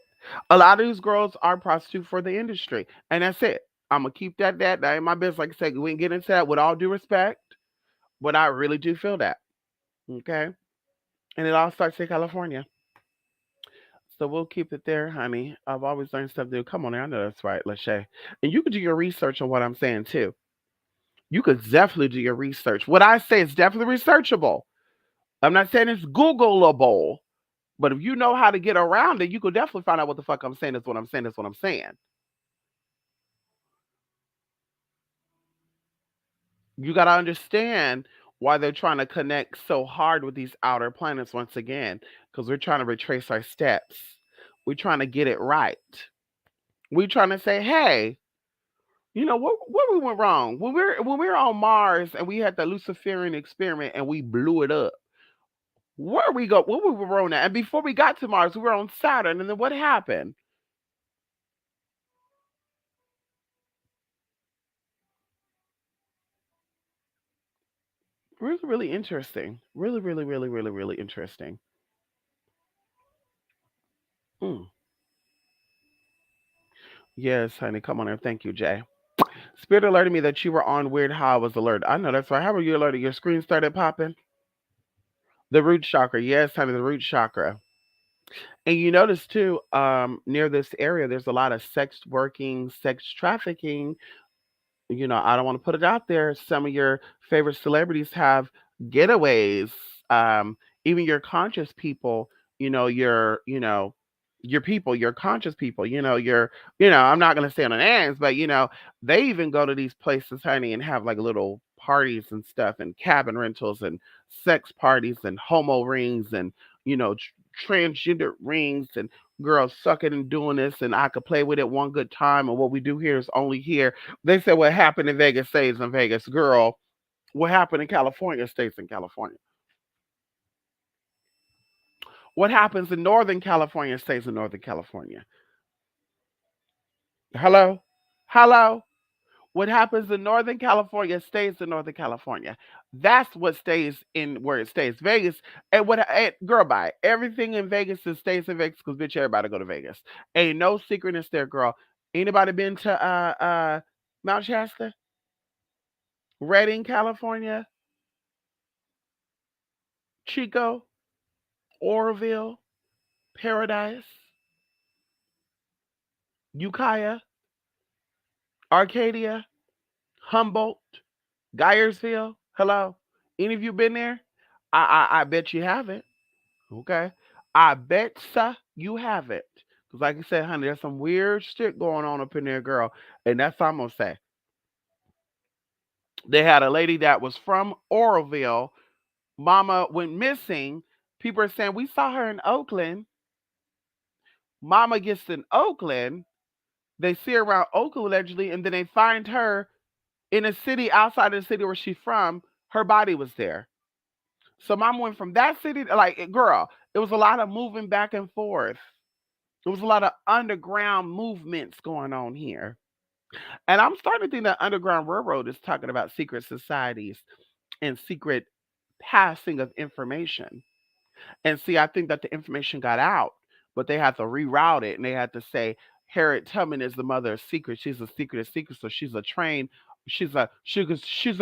A lot of these girls are prostitute for the industry. And that's it. I'm gonna keep that ain't my business. Like I said, we can get into that with all due respect, but I really do feel that. Okay. And it all starts in California. So we'll keep it there, honey. I've always learned stuff new. Come on now, I know that's right, Lachey. And you could do your research on what I'm saying too. You could definitely do your research. What I say is definitely researchable. I'm not saying it's Googleable. But if you know how to get around it, you could definitely find out what the fuck I'm saying is what I'm saying is what I'm saying. You got to understand why they're trying to connect so hard with these outer planets once again, because we're trying to retrace our steps. We're trying to get it right. We're trying to say, hey, you know what we went wrong when we were on Mars and we had the Luciferian experiment and we blew it up. Where we go? Where we were on that? And before we got to Mars, we were on Saturn. And then what happened? Really, really interesting. Really, really, really, really, really interesting. Mm. Yes, honey. Come on here. Thank you, Jay. Spirit alerted me that you were on weird how I was alerted. I know that's right. How were you alerted? Your screen started popping? The root chakra. Yes, honey, the root chakra. And you notice too, near this area, there's a lot of sex working, sex trafficking. I don't want to put it out there. Some of your favorite celebrities have getaways. Um, Even your conscious people, your people, your conscious people, I'm not gonna say on the names, but they even go to these places, honey, and have like little parties and stuff and cabin rentals and sex parties and homo rings and transgender rings and girls sucking and doing this and I could play with it one good time and what we do here is only here. They say what happened in Vegas stays in Vegas. Girl, what happened in California stays in California. What happens in Northern California stays in Northern California. Hello? Hello? What happens in Northern California stays in Northern California. That's what stays in where it stays. Vegas, and girl, bye. Everything in Vegas is stays in Vegas because bitch, everybody go to Vegas. Ain't no secretness there, girl. Anybody been to Mount Shasta, Redding, California, Chico, Oroville, Paradise, Ukiah, Arcadia, Humboldt, Gyersville? Hello, any of you been there? I bet you haven't. Okay. I bet you haven't. Because, like I said, honey, there's some weird shit going on up in there, girl. And that's all I'm going to say. They had a lady that was from Oroville. Mama went missing. People are saying, we saw her in Oakland. Mama gets in Oakland. They see her around Oakland allegedly, and then they find her in a city outside of the city where she's from. Her body was there. So mama went from that city, like, girl, it was a lot of moving back and forth. There was a lot of underground movements going on here. And I'm starting to think that Underground Railroad is talking about secret societies and secret passing of information. And see, I think that the information got out, but they had to reroute it and they had to say Harriet Tubman is the mother of secrets. She's a secret of secrets, so she's a trained. She's a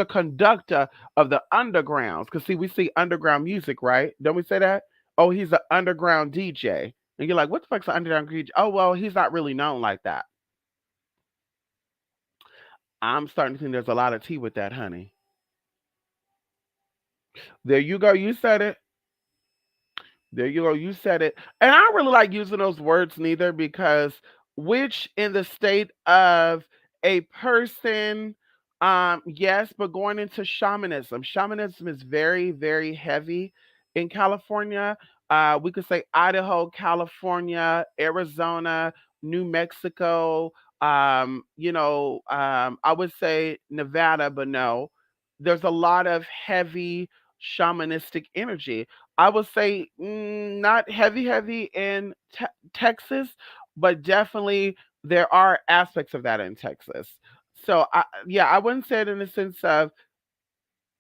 conductor of the undergrounds. Cause see, we see underground music, right? Don't we say that? Oh, he's an underground DJ. And you're like, what the fuck's an underground DJ? Oh well, he's not really known like that. I'm starting to think there's a lot of tea with that, honey. There you go. You said it. There you go. You said it. And I don't really like using those words neither because which in the state of a person, yes, but going into shamanism. Shamanism is very, very heavy in California. We could say Idaho, California, Arizona, New Mexico. I would say Nevada, but no. There's a lot of heavy shamanistic energy. I would say not heavy, heavy in Texas, but definitely there are aspects of that in Texas. So, yeah, I wouldn't say it in the sense of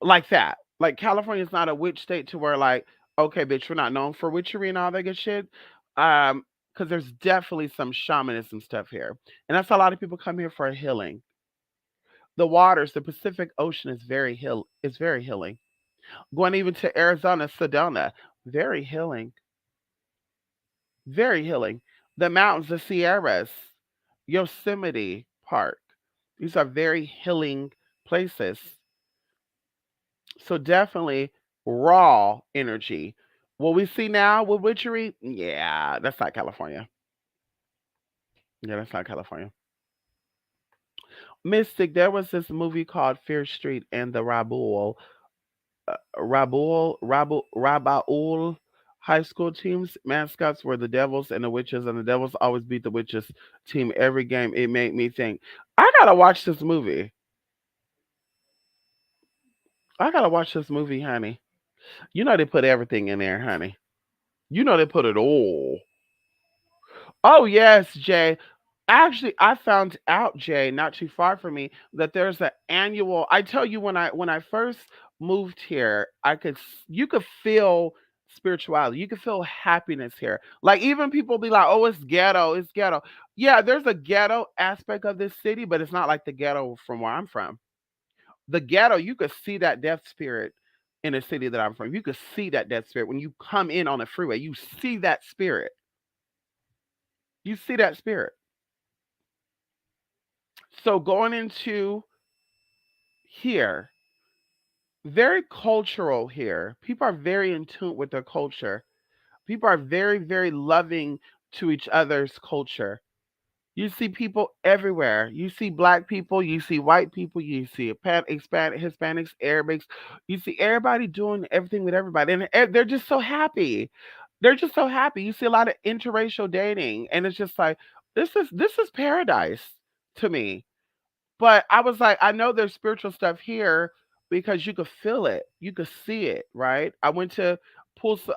like that. Like California is not a witch state to where like, okay, bitch, we're not known for witchery and all that good shit. Because there's definitely some shamanism stuff here, and that's a lot of people come here for healing. The waters, the Pacific Ocean is is very healing. Going even to Arizona, Sedona, very healing, very healing. The mountains, the Sierras, Yosemite Park, these are very healing places. So definitely raw energy. What we see now with witchery, yeah, that's not California. Yeah, that's not California. Mystic, there was this movie called Fear Street and the Rabaul high school teams mascots were the devils and the witches, and the devils always beat the witches team every game. It made me think, I gotta watch this movie. I gotta watch this movie, honey. You know they put everything in there, honey. You know they put it all. Oh yes, Jay. Actually, I found out, Jay, not too far from me, that there's an annual. I tell you, when I first moved here, you could feel spirituality. You could feel happiness here. Like even people be like, "Oh, it's ghetto, it's ghetto." Yeah, there's a ghetto aspect of this city, but it's not like the ghetto from where I'm from. The ghetto, you could see that death spirit in the city that I'm from. You could see that death spirit when you come in on the freeway. You see that spirit. You see that spirit. So going into here, very cultural here. People are very in tune with their culture. People are very, very loving to each other's culture. You see people everywhere. You see black people, you see white people, you see Hispanics, Arabics. You see everybody doing everything with everybody, and they're just so happy. They're just so happy. You see a lot of interracial dating, and it's just like this is paradise to me. But I was like, I know there's spiritual stuff here because you could feel it. You could see it, right? I went to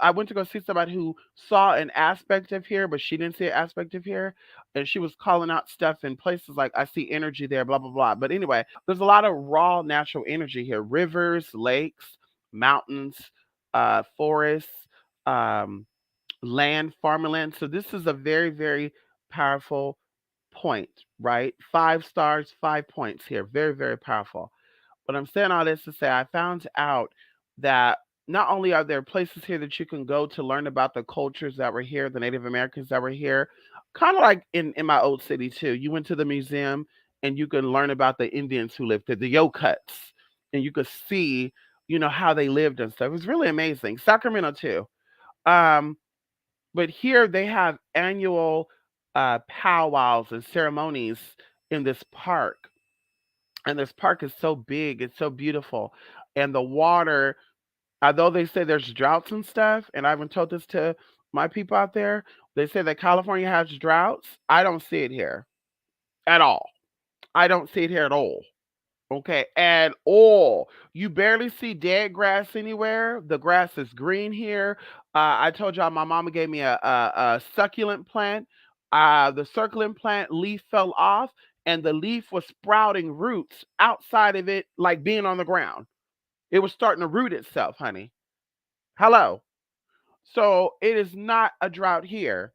I went to go see somebody who saw an aspect of here, but she didn't see an aspect of here, and she was calling out stuff in places like I see energy there, blah blah blah. But anyway, there's a lot of raw natural energy here: rivers, lakes, mountains, forests, um, land, farmland. So this is a very very powerful point, right? 5 stars, 5 points here, very very powerful. But I'm saying all this to say I found out that not only are there places here that you can go to learn about the cultures that were here, the Native Americans that were here, kind of like in my old city too. You went to the museum and you can learn about the Indians who lived there, the Yokuts, and you could see, how they lived and stuff. It was really amazing. Sacramento too. Um, but here they have annual powwows and ceremonies in this park, and this park is so big, it's so beautiful, and the water, although they say there's droughts and stuff, and I haven't told this to my people out there, they say that California has droughts. I don't see it here at all. I don't see it here at all. Okay, at all. You barely see dead grass anywhere. The grass is green here. I told y'all my mama gave me a succulent plant. The succulent plant leaf fell off, and the leaf was sprouting roots outside of it, like being on the ground. It was starting to root itself, honey. Hello. So it is not a drought here.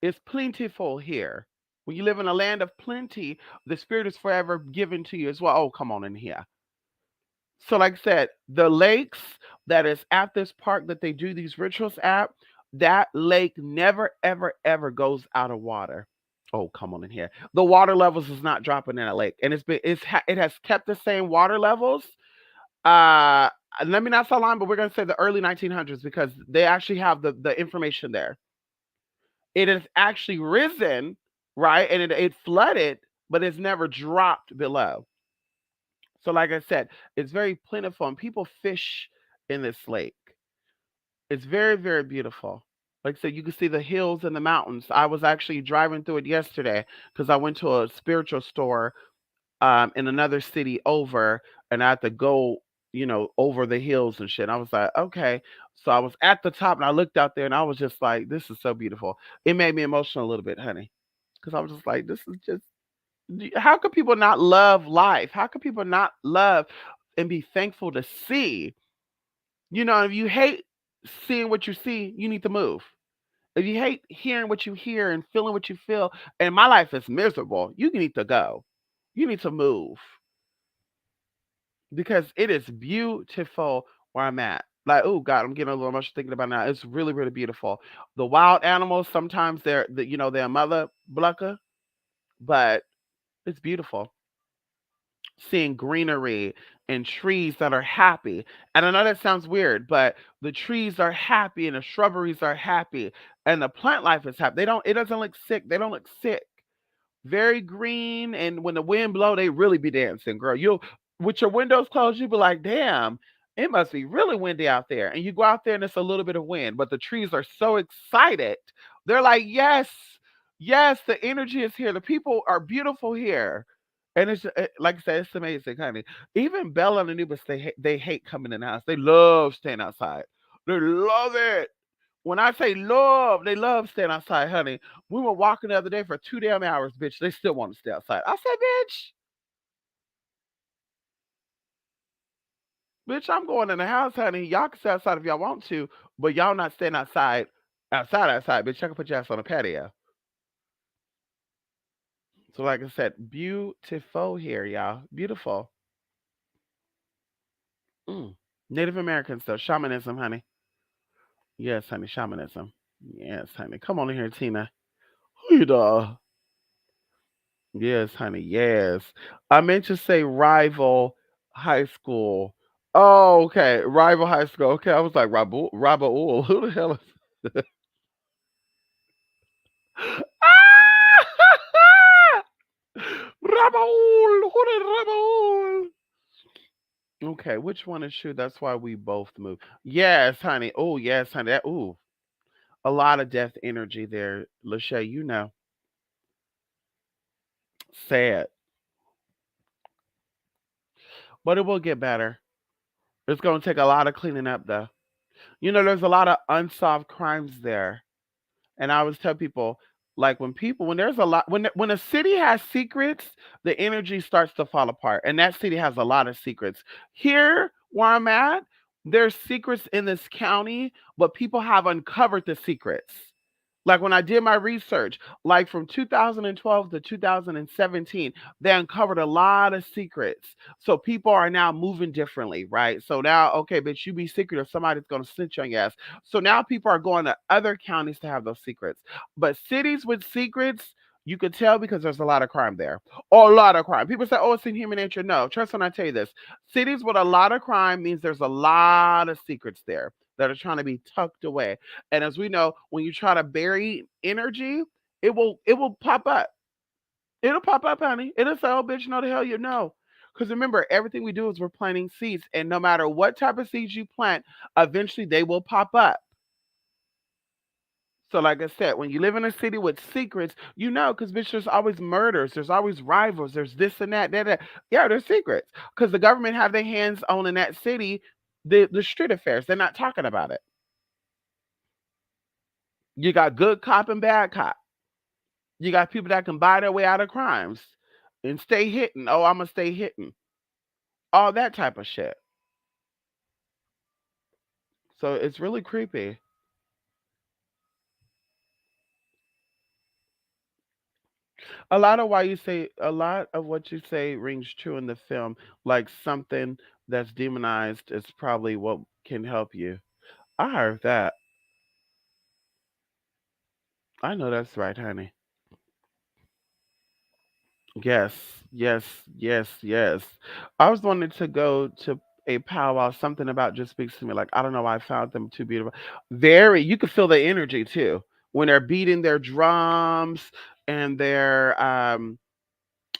It's plentiful here. When you live in a land of plenty, the spirit is forever given to you as well. Oh, come on in here. So, like I said, the lakes that is at this park that they do these rituals at, that lake never, ever, ever goes out of water. Oh, come on in here. The water levels is not dropping in that lake, and it has kept the same water levels. Uh, Let me not sound long, but we're gonna say the early 1900s because they actually have the information there. It has actually risen, right, and it flooded, but it's never dropped below. So, like I said, it's very plentiful, and people fish in this lake. It's very, very beautiful. Like I said, you can see the hills and the mountains. I was actually driving through it yesterday because I went to a spiritual store in another city over, and I had to go, over the hills and shit. I was like, okay. So I was at the top, and I looked out there, and I was just like, this is so beautiful. It made me emotional a little bit, honey, because I was just like, this is just how could people not love life? How could people not love and be thankful to see? If you hate seeing what you see, you need to move. If you hate hearing what you hear and feeling what you feel, and my life is miserable, you need to go. You need to move because it is beautiful where I'm at. Like, oh God, I'm getting a little emotional thinking about it now. It's really, really beautiful. The wild animals, sometimes they're a mother blucker, but it's beautiful. Seeing greenery and trees that are happy. And I know that sounds weird, but the trees are happy and the shrubberies are happy and the plant life is happy. It doesn't look sick. They don't look sick. Very green, and when the wind blow, they really be dancing, girl. You'll with your windows closed, you'll be like, damn, it must be really windy out there. And you go out there and it's a little bit of wind, but the trees are so excited. They're like, yes, yes, the energy is here. The people are beautiful here. And like I said, it's amazing, honey. Even Bella and Anubis, they hate coming in the house. They love staying outside. They love it. When I say love, they love staying outside, honey. We were walking the other day for 2 damn hours, bitch. They still want to stay outside. I said, bitch, I'm going in the house, honey. Y'all can stay outside if y'all want to, but y'all not staying outside, bitch. Y'all can put your ass on the patio. So, like I said, beautiful here, y'all. Beautiful. Mm. Native Americans, though. Shamanism, honey. Yes, honey. Shamanism. Yes, honey. Come on in here, Tina. Hey, dog. Yes, honey. Yes. I meant to say rival high school. Oh, okay. Rival high school. Okay. I was like, Rabaul. Who the hell is Ah! Rabaul. Who the Rabaul? Okay, which one is true? That's why we both move. Yes, honey. Oh, yes, honey. Ooh, a lot of death energy there, Lachey. Sad, but it will get better. It's gonna take a lot of cleaning up, though. There's a lot of unsolved crimes there. And I always tell people, like when there's a lot when a city has secrets, the energy starts to fall apart. And that city has a lot of secrets. Here where I'm at, there's secrets in this county, but people have uncovered the secrets. Like when I did my research, like from 2012 to 2017, they uncovered a lot of secrets. So people are now moving differently, right? So now, okay, but you be secret or somebody's going to snitch on your ass. So now people are going to other counties to have those secrets. But cities with secrets, you could tell because there's a lot of crime there. Or a lot of crime. People say, oh, it's in human nature. No, trust when I tell you this. Cities with a lot of crime means there's a lot of secrets there that are trying to be tucked away. And as we know, when you try to bury energy, it will pop up. It'll pop up, honey. It'll say, "Oh, bitch, no, the hell you know." Because remember, everything we do is we're planting seeds, and no matter what type of seeds you plant, eventually they will pop up. So, like I said, when you live in a city with secrets, because bitch, there's always murders, there's always rivals, there's this and that. Yeah, there's secrets because the government have their hands on in that city the street affairs. They're not talking about it. You got good cop and bad cop. You got people that can buy their way out of crimes and stay hidden. Oh, I'm gonna stay hidden. All that type of shit. So it's really creepy. A lot of what you say rings true in the film. Like something that's demonized is probably what can help you. I heard that. I know that's right, honey. Yes, yes, yes, yes. I was wanting to go to a powwow. Something about just speaks to me. Like I don't know why I found them too beautiful. Very, you could feel the energy too when they're beating their drums and their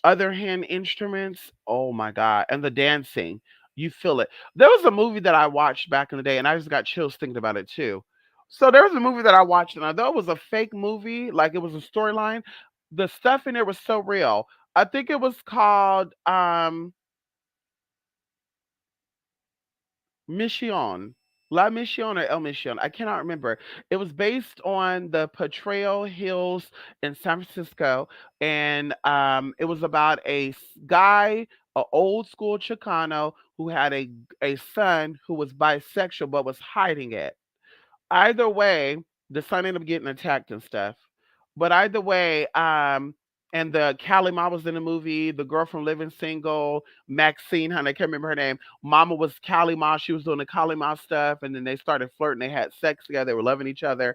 other hand instruments. Oh my god, and the dancing. You feel it. There was a movie that I watched back in the day, and I just got chills thinking about it too. So there was a movie that I watched, and although it was a fake movie, like it was a storyline, the stuff in there was so real. I think it was called Mission. La Mission or El Mission. I cannot remember. It was based on the Potrero Hills in San Francisco, and it was about guy, a old school Chicano, who had a son who was bisexual but was hiding it. Either way, the son ended up getting attacked and stuff. But either way, and the Callie Ma was in the movie, the girl from Living Single, Maxine, honey, I can't remember her name. Mama was Callie Ma, she was doing the Callie Ma stuff, and then they started flirting, they had sex together, they were loving each other.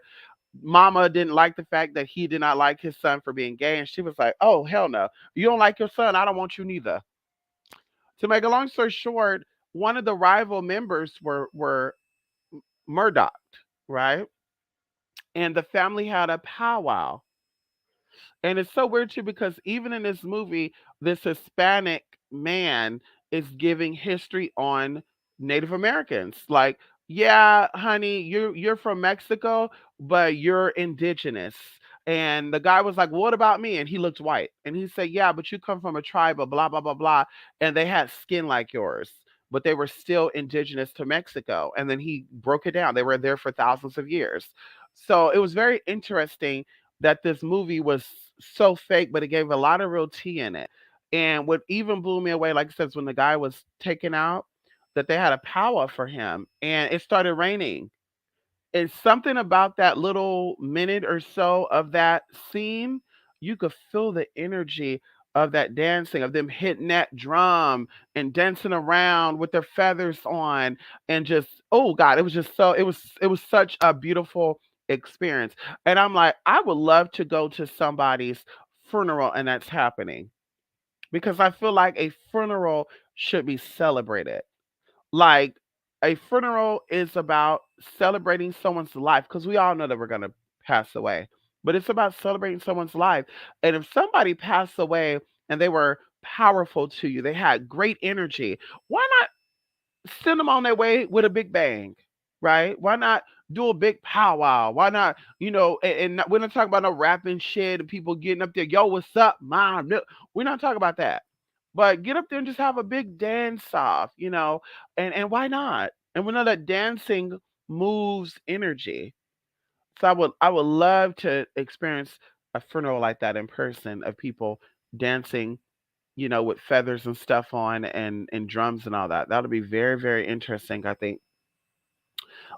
Mama didn't like the fact that he did not like his son for being gay, and she was like, oh, hell no. You don't like your son, I don't want you neither. To make a long story short, one of the rival members were Murdoch, right? And the family had a powwow. And it's so weird too because even in this movie, this Hispanic man is giving history on Native Americans. Like, yeah, honey, you're from Mexico, but you're indigenous. And the guy was like, "What about me?" And he looked white. And he said, "Yeah, but you come from a tribe of blah blah blah blah, and they had skin like yours, but they were still indigenous to Mexico." And then he broke it down. They were there for thousands of years. So it was very interesting that this movie was so fake, but it gave a lot of real tea in it. And what even blew me away, like I said, when the guy was taken out, that they had a power for him and it started raining. And something about that little minute or so of that scene, you could feel the energy of that dancing, of them hitting that drum and dancing around with their feathers on and just oh god, it was such a beautiful experience. And I'm like, I would love to go to somebody's funeral and that's happening because I feel like a funeral should be celebrated. Like a funeral is about celebrating someone's life because we all know that we're going to pass away, but it's about celebrating someone's life. And if somebody passed away and they were powerful to you, they had great energy, why not send them on their way with a big bang, right? Why not do a big powwow? Why not, we're not talking about no rapping shit and people getting up there, yo, what's up, mom? No, we're not talking about that. But get up there and just have a big dance off, and why not? And we know that dancing moves energy. So I would love to experience a funeral like that in person of people dancing, with feathers and stuff on and drums and all that. That'll be very, very interesting, I think.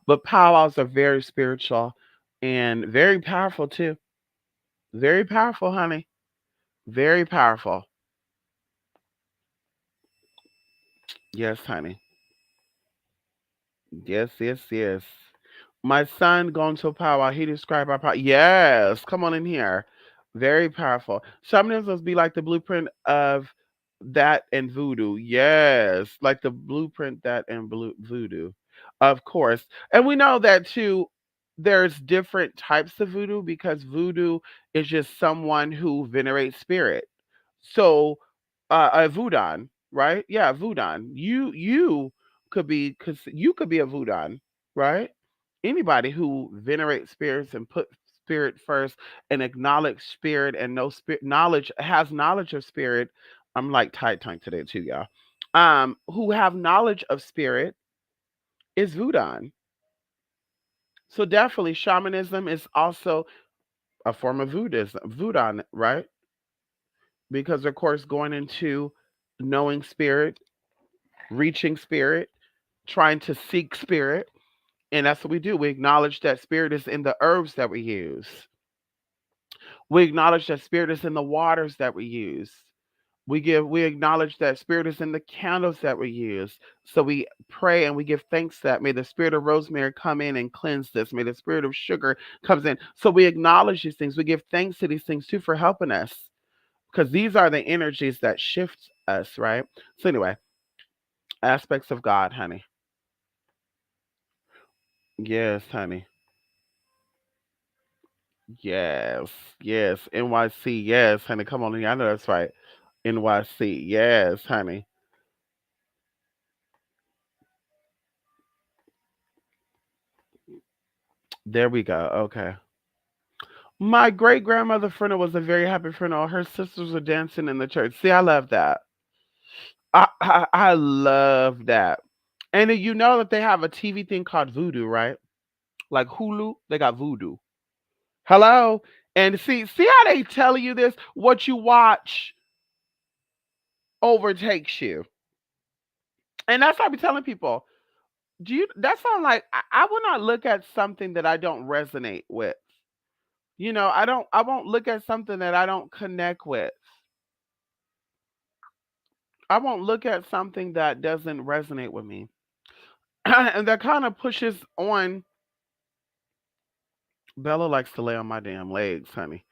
But powwows are very spiritual and very powerful too. Very powerful, honey. Very powerful. Yes, honey. Yes, yes, yes. My son going to a powwow. He described our power. Yes, come on in here. Very powerful. Shamanism be like the blueprint of that and voodoo. Yes, like the blueprint that and voodoo, of course. And we know that too. There's different types of voodoo because voodoo is just someone who venerates spirit. So, a voodoo, right? Yeah, voodoo. You could be because you could be a voodoo, right? Anybody who venerates spirits and put spirit first and acknowledge spirit and know spirit knowledge has knowledge of spirit. I'm like tight tongue today too, y'all. Who have knowledge of spirit is voodoo. So definitely shamanism is also a form of voodoo, right? Because of course going into knowing spirit, reaching spirit, trying to seek spirit. And that's what we do. We acknowledge that spirit is in the herbs that we use. We acknowledge that spirit is in the waters that we use. We acknowledge that spirit is in the candles that we use. So we pray and we give thanks that may the spirit of rosemary come in and cleanse this. May the spirit of sugar comes in. So we acknowledge these things. We give thanks to these things too for helping us. Because these are the energies that shift us, right? So anyway, aspects of God, honey. Yes, honey. Yes, yes. NYC, yes, honey. Come on, I know that's right. NYC, yes, honey. There we go. Okay. My great grandmother funeral was a very happy funeral. Her sisters were dancing in the church. See, I love that. I love that. And then you know that they have a TV thing called Voodoo, right? Like Hulu, they got Voodoo. Hello? And see how they tell you this? What you watch overtakes you. And that's what I be telling people. Do you that sound like I will not look at something that I don't resonate with. I won't look at something that I don't connect with. I won't look at something that doesn't resonate with me. And that kind of pushes on Bella likes to lay on my damn legs, honey.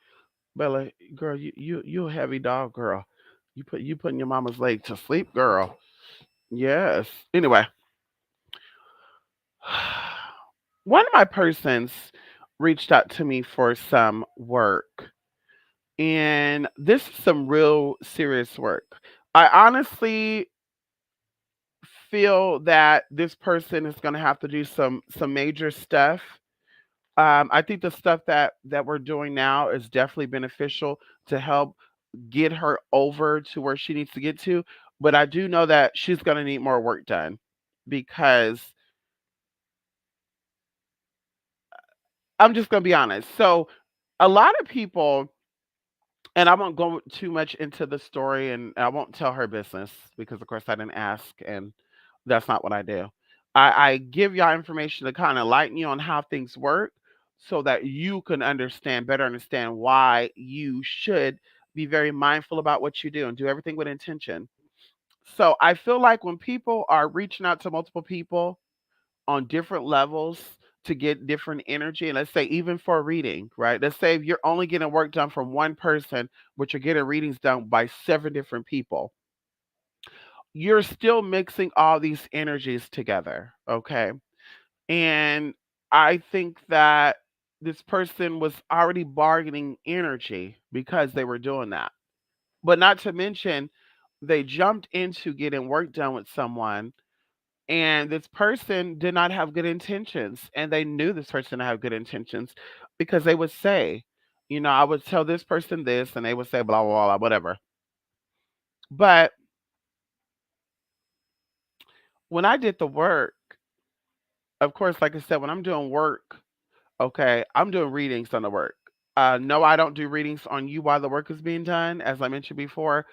Bella, girl, you a heavy dog, girl. You putting your mama's leg to sleep, girl. Yes. Anyway, one of my persons reached out to me for some work, and this is some real serious work. I honestly feel that this person is going to have to do some major stuff. I think the stuff that we're doing now is definitely beneficial to help get her over to where she needs to get to. But I do know that she's going to need more work done because I'm just going to be honest. So, a lot of people, and I won't go too much into the story and I won't tell her business because, of course, I didn't ask and that's not what I do. I give y'all information to kind of lighten you on how things work so that you can better understand why you should be very mindful about what you do and do everything with intention. So I feel like when people are reaching out to multiple people on different levels to get different energy, and let's say even for a reading, right? Let's say if you're only getting work done from one person, but you're getting readings done by seven different people, you're still mixing all these energies together, okay? And I think that this person was already bargaining energy because they were doing that. But not to mention, they jumped into getting work done with someone, and this person did not have good intentions. And they knew this person didn't have good intentions because they would say, I would tell this person this, and they would say, blah, blah, blah, whatever. But when I did the work, of course, like I said, when I'm doing work, okay, I'm doing readings on the work. No, I don't do readings on you while the work is being done. As I mentioned before,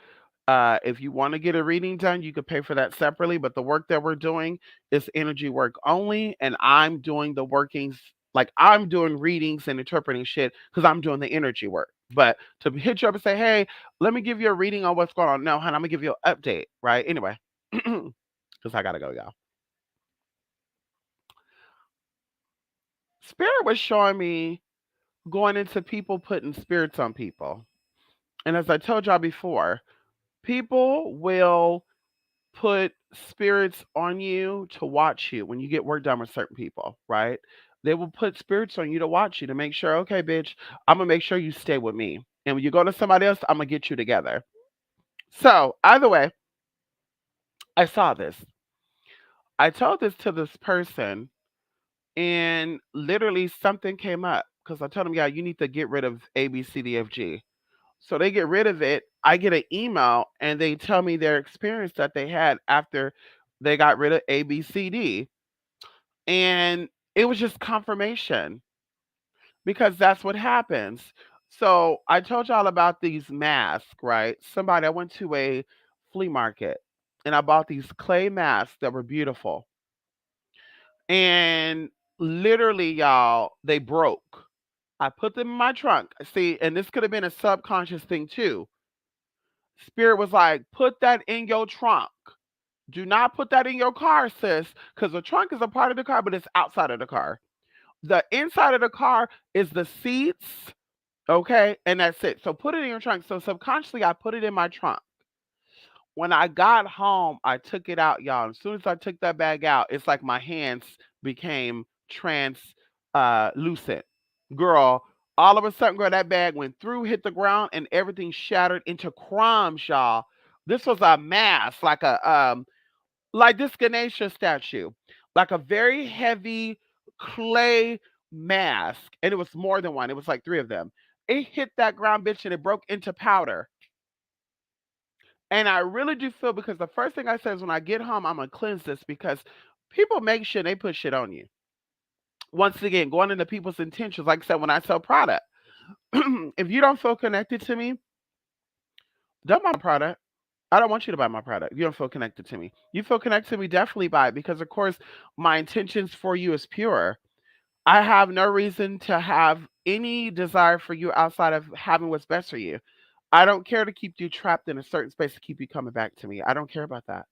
if you want to get a reading done, you could pay for that separately. But the work that we're doing is energy work only, and I'm doing the workings, like I'm doing readings and interpreting shit because I'm doing the energy work. But to hit you up and say, "Hey, let me give you a reading on what's going on," no, honey, I'm gonna give you an update, right? Anyway, because I gotta go, y'all. Spirit was showing me going into people putting spirits on people, and as I told y'all before, people will put spirits on you to watch you when you get work done with certain people, right? They will put spirits on you to watch you to make sure, okay, bitch, I'm gonna make sure you stay with me. And when you go to somebody else, I'm gonna get you together. So, either way, I saw this. I told this to this person, and literally something came up because I told them, yeah, you need to get rid of A, B, C, D, F, G. So they get rid of it. I get an email and they tell me their experience that they had after they got rid of A, B, C, D. And it was just confirmation because that's what happens. So I told y'all about these masks, right? Somebody, I went to a flea market and I bought these clay masks that were beautiful. And literally, y'all, they broke. I put them in my trunk. See, and this could have been a subconscious thing too. Spirit was like, put that in your trunk. Do not put that in your car, sis, because the trunk is a part of the car, but it's outside of the car. The inside of the car is the seats, okay? And that's it. So put it in your trunk. So subconsciously, I put it in my trunk. When I got home, I took it out, y'all. As soon as I took that bag out, it's like my hands became lucid. Girl, all of a sudden, girl, that bag went through, hit the ground, and everything shattered into crumbs, y'all. This was a mass, like this Ganesha statue, like a very heavy clay mask, and it was more than one. It was like three of them. It hit that ground, bitch, and it broke into powder. And I really do feel because the first thing I said is when I get home, I'm gonna cleanse this because people make shit, they put shit on you. Once again, going into people's intentions, like I said, when I sell product, if you don't feel connected to me, don't buy my product. I don't want you to buy my product. You don't feel connected to me. You feel connected to me, definitely buy it because, of course, my intentions for you is pure. I have no reason to have any desire for you outside of having what's best for you. I don't care to keep you trapped in a certain space to keep you coming back to me. I don't care about that.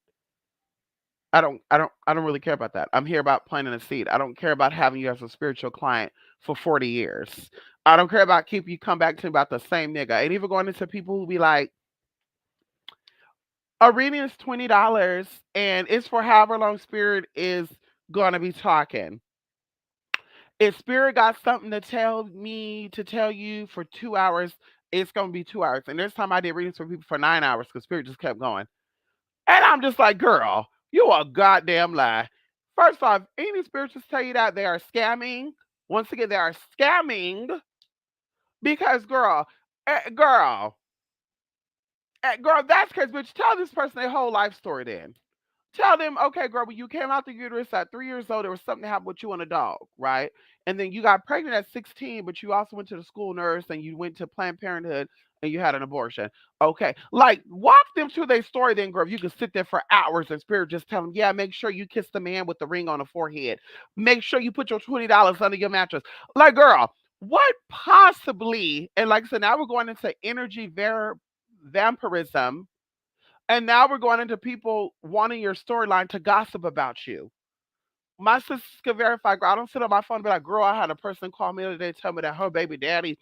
I don't really care about that. I'm here about planting a seed. I don't care about having you as a spiritual client for 40 years. I don't care about keep you come back to me about the same nigga. And even going into people who be like, a reading is $20 and it's for however long spirit is gonna be talking. If spirit got something to tell me to tell you for 2 hours, it's gonna be 2 hours. And there's time I did readings for people for 9 hours because spirit just kept going. And I'm just like, girl, you a goddamn lie. First off, any spiritualists tell you that they are scamming. Once again, they are scamming because, girl, that's crazy. Bitch, tell this person their whole life story then. Tell them, okay, girl, when you came out the uterus at 3 years old, there was something that happened with you and a dog, right? And then you got pregnant at 16, but you also went to the school nurse and you went to Planned Parenthood and you had an abortion. Okay. Like, walk them through their story then, girl. You can sit there for hours and spirit just tell them, yeah, make sure you kiss the man with the ring on the forehead. Make sure you put your $20 under your mattress. Like, girl, what possibly, and like I said, now we're going into energy vampirism, and now we're going into people wanting your storyline to gossip about you. My sisters can verify, girl. I don't sit on my phone and be like, girl, I had a person call me the other day tell me that her baby daddy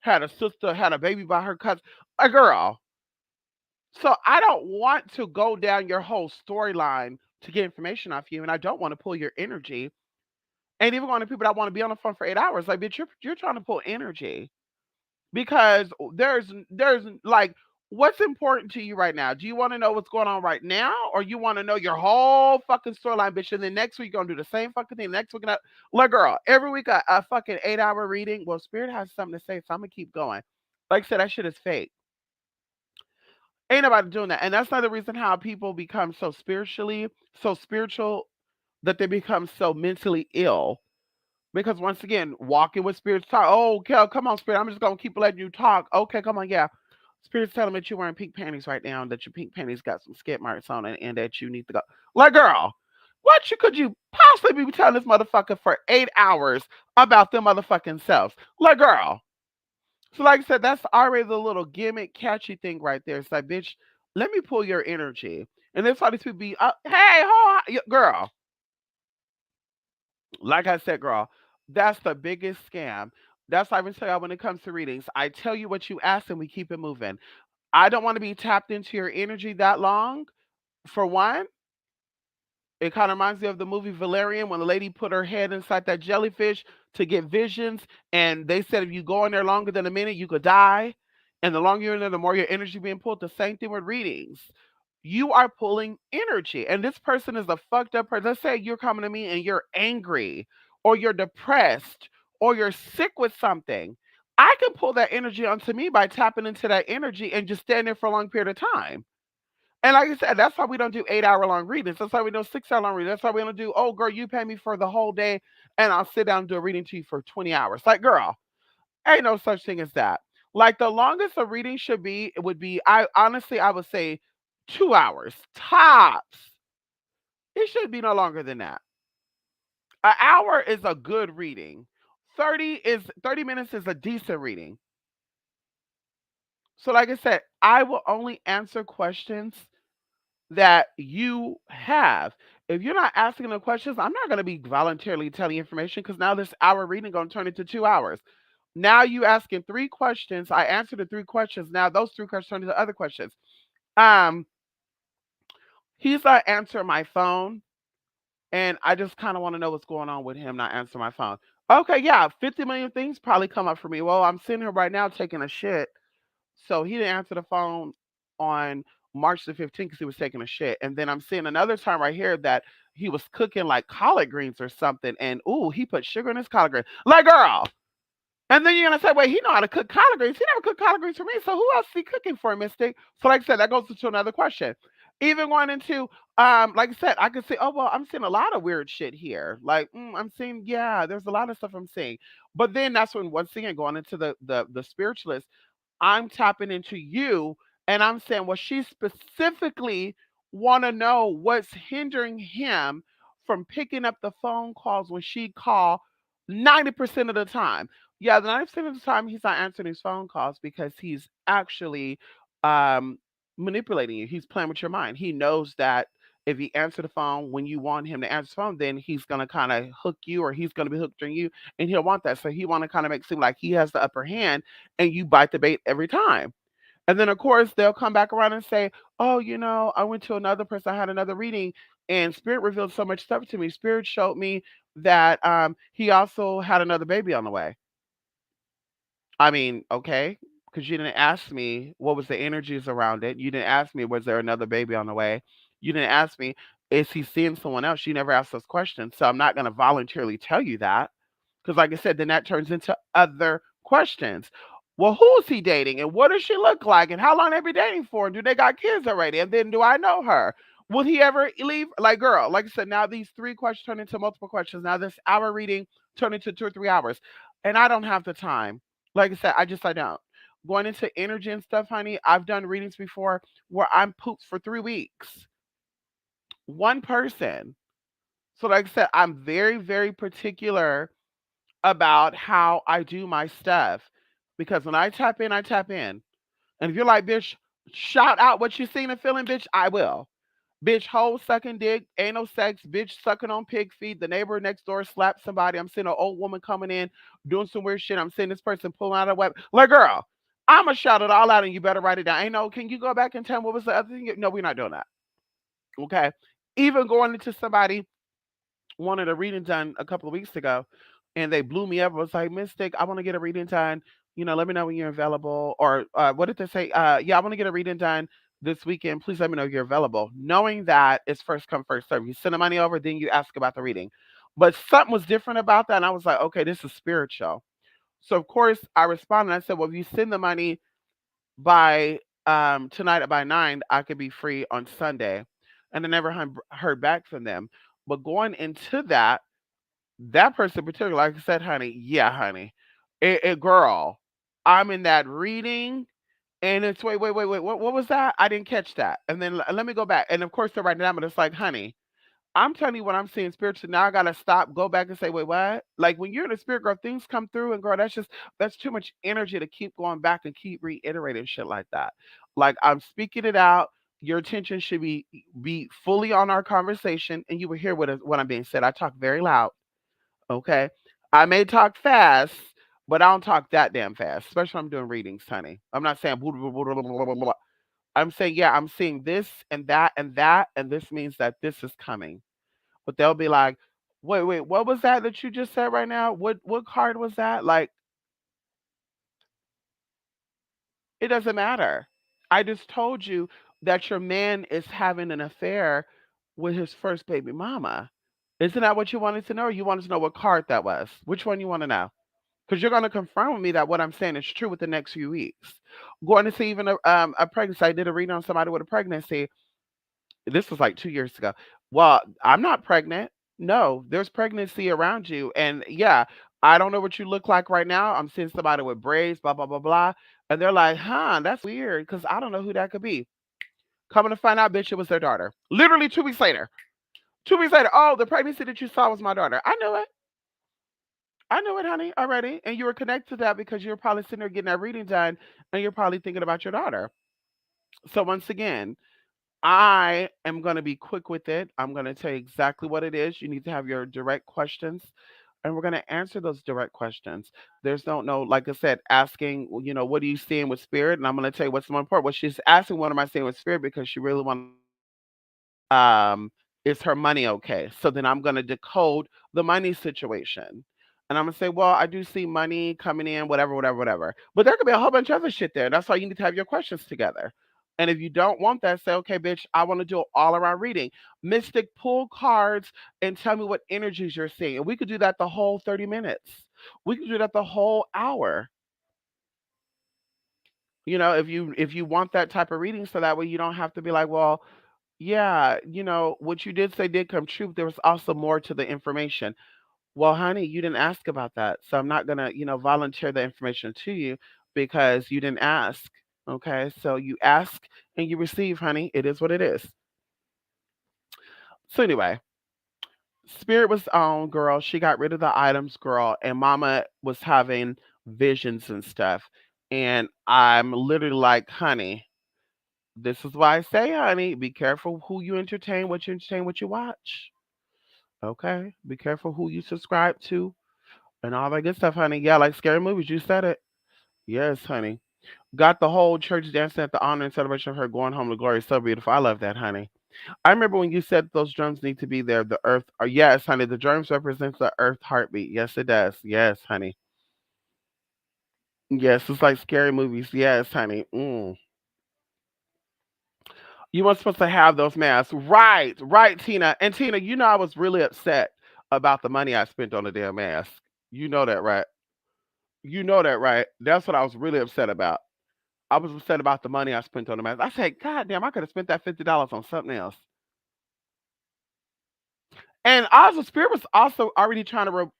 had a sister, had a baby by her cousin. A girl. So I don't want to go down your whole storyline to get information off you. And I don't want to pull your energy. And even going to people that want to be on the phone for 8 hours, like, bitch, you're trying to pull energy. Because there's like, what's important to you right now? Do you want to know what's going on right now, or you want to know your whole fucking storyline, bitch? And then next week you're gonna do the same fucking thing. Next week, like, girl, every week a fucking 8 hour reading. Well, spirit has something to say, so I'm gonna keep going. Like I said, that shit is fake. Ain't nobody doing that, and that's not the reason how people become so spiritual that they become so mentally ill. Because once again, walking with spirits talk. Oh, okay, come on, spirit. I'm just gonna keep letting you talk. Okay, come on, yeah. Spirit's telling me that you're wearing pink panties right now, and that your pink panties got some skid marks on it, and that you need to go. Like, girl, could you possibly be telling this motherfucker for 8 hours about them motherfucking selves? Like, girl. So, like I said, that's already the little gimmick, catchy thing right there. It's like, bitch, let me pull your energy. And that's why these people be, hey, girl. Like I said, girl, that's the biggest scam. That's why I even tell y'all when it comes to readings, I tell you what you ask and we keep it moving. I don't want to be tapped into your energy that long. For one, it kind of reminds me of the movie Valerian when the lady put her head inside that jellyfish to get visions. And they said if you go in there longer than a minute, you could die. And the longer you're in there, the more your energy being pulled. The same thing with readings. You are pulling energy. And this person is a fucked up person. Let's say you're coming to me and you're angry or you're depressed or you're sick with something. I can pull that energy onto me by tapping into that energy and just stand there for a long period of time. And like I said, that's why we don't do 8 hour long readings. That's why we do 6 hour long readings. That's why we don't do, oh, girl, you pay me for the whole day and I'll sit down and do a reading to you for 20 hours. Like, girl, ain't no such thing as that. Like, the longest a reading should be, it would be, I honestly, I would say 2 hours tops. It should be no longer than that. An hour is a good reading. 30 minutes is a decent reading. So, like I said, I will only answer questions that you have. If you're not asking the questions, I'm not going to be voluntarily telling you information because now this hour reading going to turn into 2 hours. Now you asking three questions. I answered the three questions. Now those three questions turn into other questions. Um, he's not answering my phone, and I just kind of want to know what's going on with him not answering my phone. Okay, yeah, 50 million things probably come up for me. Well, I'm sitting here right now taking a shit. So he didn't answer the phone on March the 15th because he was taking a shit. And then I'm seeing another time right here that he was cooking like collard greens or something. And ooh, he put sugar in his collard greens. Like, girl. And then you're gonna say, wait, he know how to cook collard greens. He never cooked collard greens for me. So who else is he cooking for, Mystic? So like I said, that goes into another question. Even going into like I said, I could say, oh well, I'm seeing a lot of weird shit here. Like, I'm seeing, yeah, there's a lot of stuff I'm seeing. But then that's when once again going into the spiritualist, I'm tapping into you and I'm saying, well, she specifically want to know what's hindering him from picking up the phone calls when she call 90% of the time. Yeah, the 90% of the time he's not answering his phone calls because he's actually um, manipulating you. He's playing with your mind. He knows that if he answer the phone when you want him to answer the phone, then he's gonna kind of hook you, or he's gonna be hooked on you, and he'll want that. So he want to kind of make it seem like he has the upper hand, and you bite the bait every time. And then, of course, they'll come back around and say, oh, I went to another person, I had another reading, and Spirit revealed so much stuff to me. Spirit showed me that he also had another baby on the way. I mean, okay, because you didn't ask me what was the energies around it. You didn't ask me, was there another baby on the way? You didn't ask me, is he seeing someone else? You never asked those questions. So I'm not going to voluntarily tell you that. Because, like I said, then that turns into other questions. Well, who is he dating? And what does she look like? And how long they been dating for? And do they got kids already? And then do I know her? Will he ever leave? Like, girl, like I said, now these three questions turn into multiple questions. Now this hour reading turned into 2 or 3 hours. And I don't have the time. Like I said, I don't. Going into energy and stuff, honey, I've done readings before where I'm pooped for 3 weeks. One person. So, like I said, I'm very, very particular about how I do my stuff. Because when I tap in, I tap in. And if you're like, bitch, shout out what you seen and feeling, bitch, I will. Bitch, hole sucking dick, anal sex, bitch sucking on pig feet. The neighbor next door slapped somebody. I'm seeing an old woman coming in doing some weird shit. I'm seeing this person pulling out a weapon. Like, girl, I'ma shout it all out and you better write it down. Ain't no, can you go back and tell me what was the other thing? No, we're not doing that. Okay. Even going into somebody wanted a reading done a couple of weeks ago, and they blew me up. I was like, Mystic, I want to get a reading done. Let me know when you're available. Or what did they say? Yeah, I want to get a reading done this weekend. Please let me know you're available. Knowing that it's first come, first serve. You send the money over, then you ask about the reading. But something was different about that. And I was like, okay, this is spiritual. So, of course, I responded. I said, well, if you send the money by tonight by 9, I could be free on Sunday. And I never heard back from them. But going into that person in particular, like I said, honey, yeah, honey, girl, I'm in that reading, and it's wait, what was that? I didn't catch that. And then let me go back, and of course they're writing it down, but it's like, honey, I'm telling you what I'm seeing spiritually. Now I gotta stop, go back and say, wait, what? Like when you're in the spirit, girl, things come through, and girl, that's too much energy to keep going back and keep reiterating shit like that. Like I'm speaking it out. Your attention should be fully on our conversation, and you will hear what I'm being said. I talk very loud. Okay. I may talk fast, but I don't talk that damn fast, especially when I'm doing readings, honey. I'm not saying blah, blah, blah, blah, blah, blah, blah. I'm saying, yeah, I'm seeing this and that and that, and this means that this is coming. But they'll be like, wait, what was that you just said right now? What card was that? Like, it doesn't matter. I just told you that your man is having an affair with his first baby mama. Isn't that what you wanted to know? Or you wanted to know what card that was? Which one you want to know? Because you're going to confirm with me that what I'm saying is true within the next few weeks. Going to see even a pregnancy. I did a reading on somebody with a pregnancy. This was like 2 years ago. Well, I'm not pregnant. No, there's pregnancy around you. And yeah, I don't know what you look like right now. I'm seeing somebody with braids, blah, blah, blah, blah. And they're like, huh, that's weird because I don't know who that could be. Coming to find out, bitch, it was their daughter. Literally 2 weeks later. 2 weeks later, oh, the pregnancy that you saw was my daughter. I knew it. I know it, honey, already. And you were connected to that because you were probably sitting there getting that reading done and you're probably thinking about your daughter. So, once again, I am going to be quick with it. I'm going to tell you exactly what it is. You need to have your direct questions and we're going to answer those direct questions. There's no, like I said, asking, what are you seeing with spirit? And I'm going to tell you what's more important. Well, she's asking, what am I seeing with spirit? Because she really wants um, is her money okay? So then I'm going to decode the money situation. And I'm going to say, well, I do see money coming in, whatever, whatever, whatever. But there could be a whole bunch of other shit there. That's why you need to have your questions together. And if you don't want that, say, okay, bitch, I want to do an all around reading. Mystic, pull cards and tell me what energies you're seeing. And we could do that the whole 30 minutes. We could do that the whole hour. If you want that type of reading, so that way you don't have to be like, well, yeah, what you did say did come true. There was also more to the information. Well, honey, you didn't ask about that. So I'm not going to, volunteer the information to you because you didn't ask. Okay. So you ask and you receive, honey. It is what it is. So anyway, Spirit was on, girl. She got rid of the items, girl. And Mama was having visions and stuff. And I'm literally like, honey, this is why I say, honey, be careful who you entertain, what you watch. Okay. Be careful who you subscribe to and all that good stuff, honey. Yeah, like scary movies. You said it. Yes, honey. Got the whole church dancing at the honor and celebration of her going home to glory. So beautiful. I love that, honey. I remember when you said those drums need to be there. The earth, or yes, honey. The drums represents the earth heartbeat. Yes, it does. Yes, honey. Yes, it's like scary movies. Yes, honey. You weren't supposed to have those masks. Right, right, Tina. And Tina, I was really upset about the money I spent on the damn mask. You know that, right? You know that, right? That's what I was really upset about. I was upset about the money I spent on the mask. I said, God damn, I could have spent that $50 on something else. And also, Spirit was also already trying to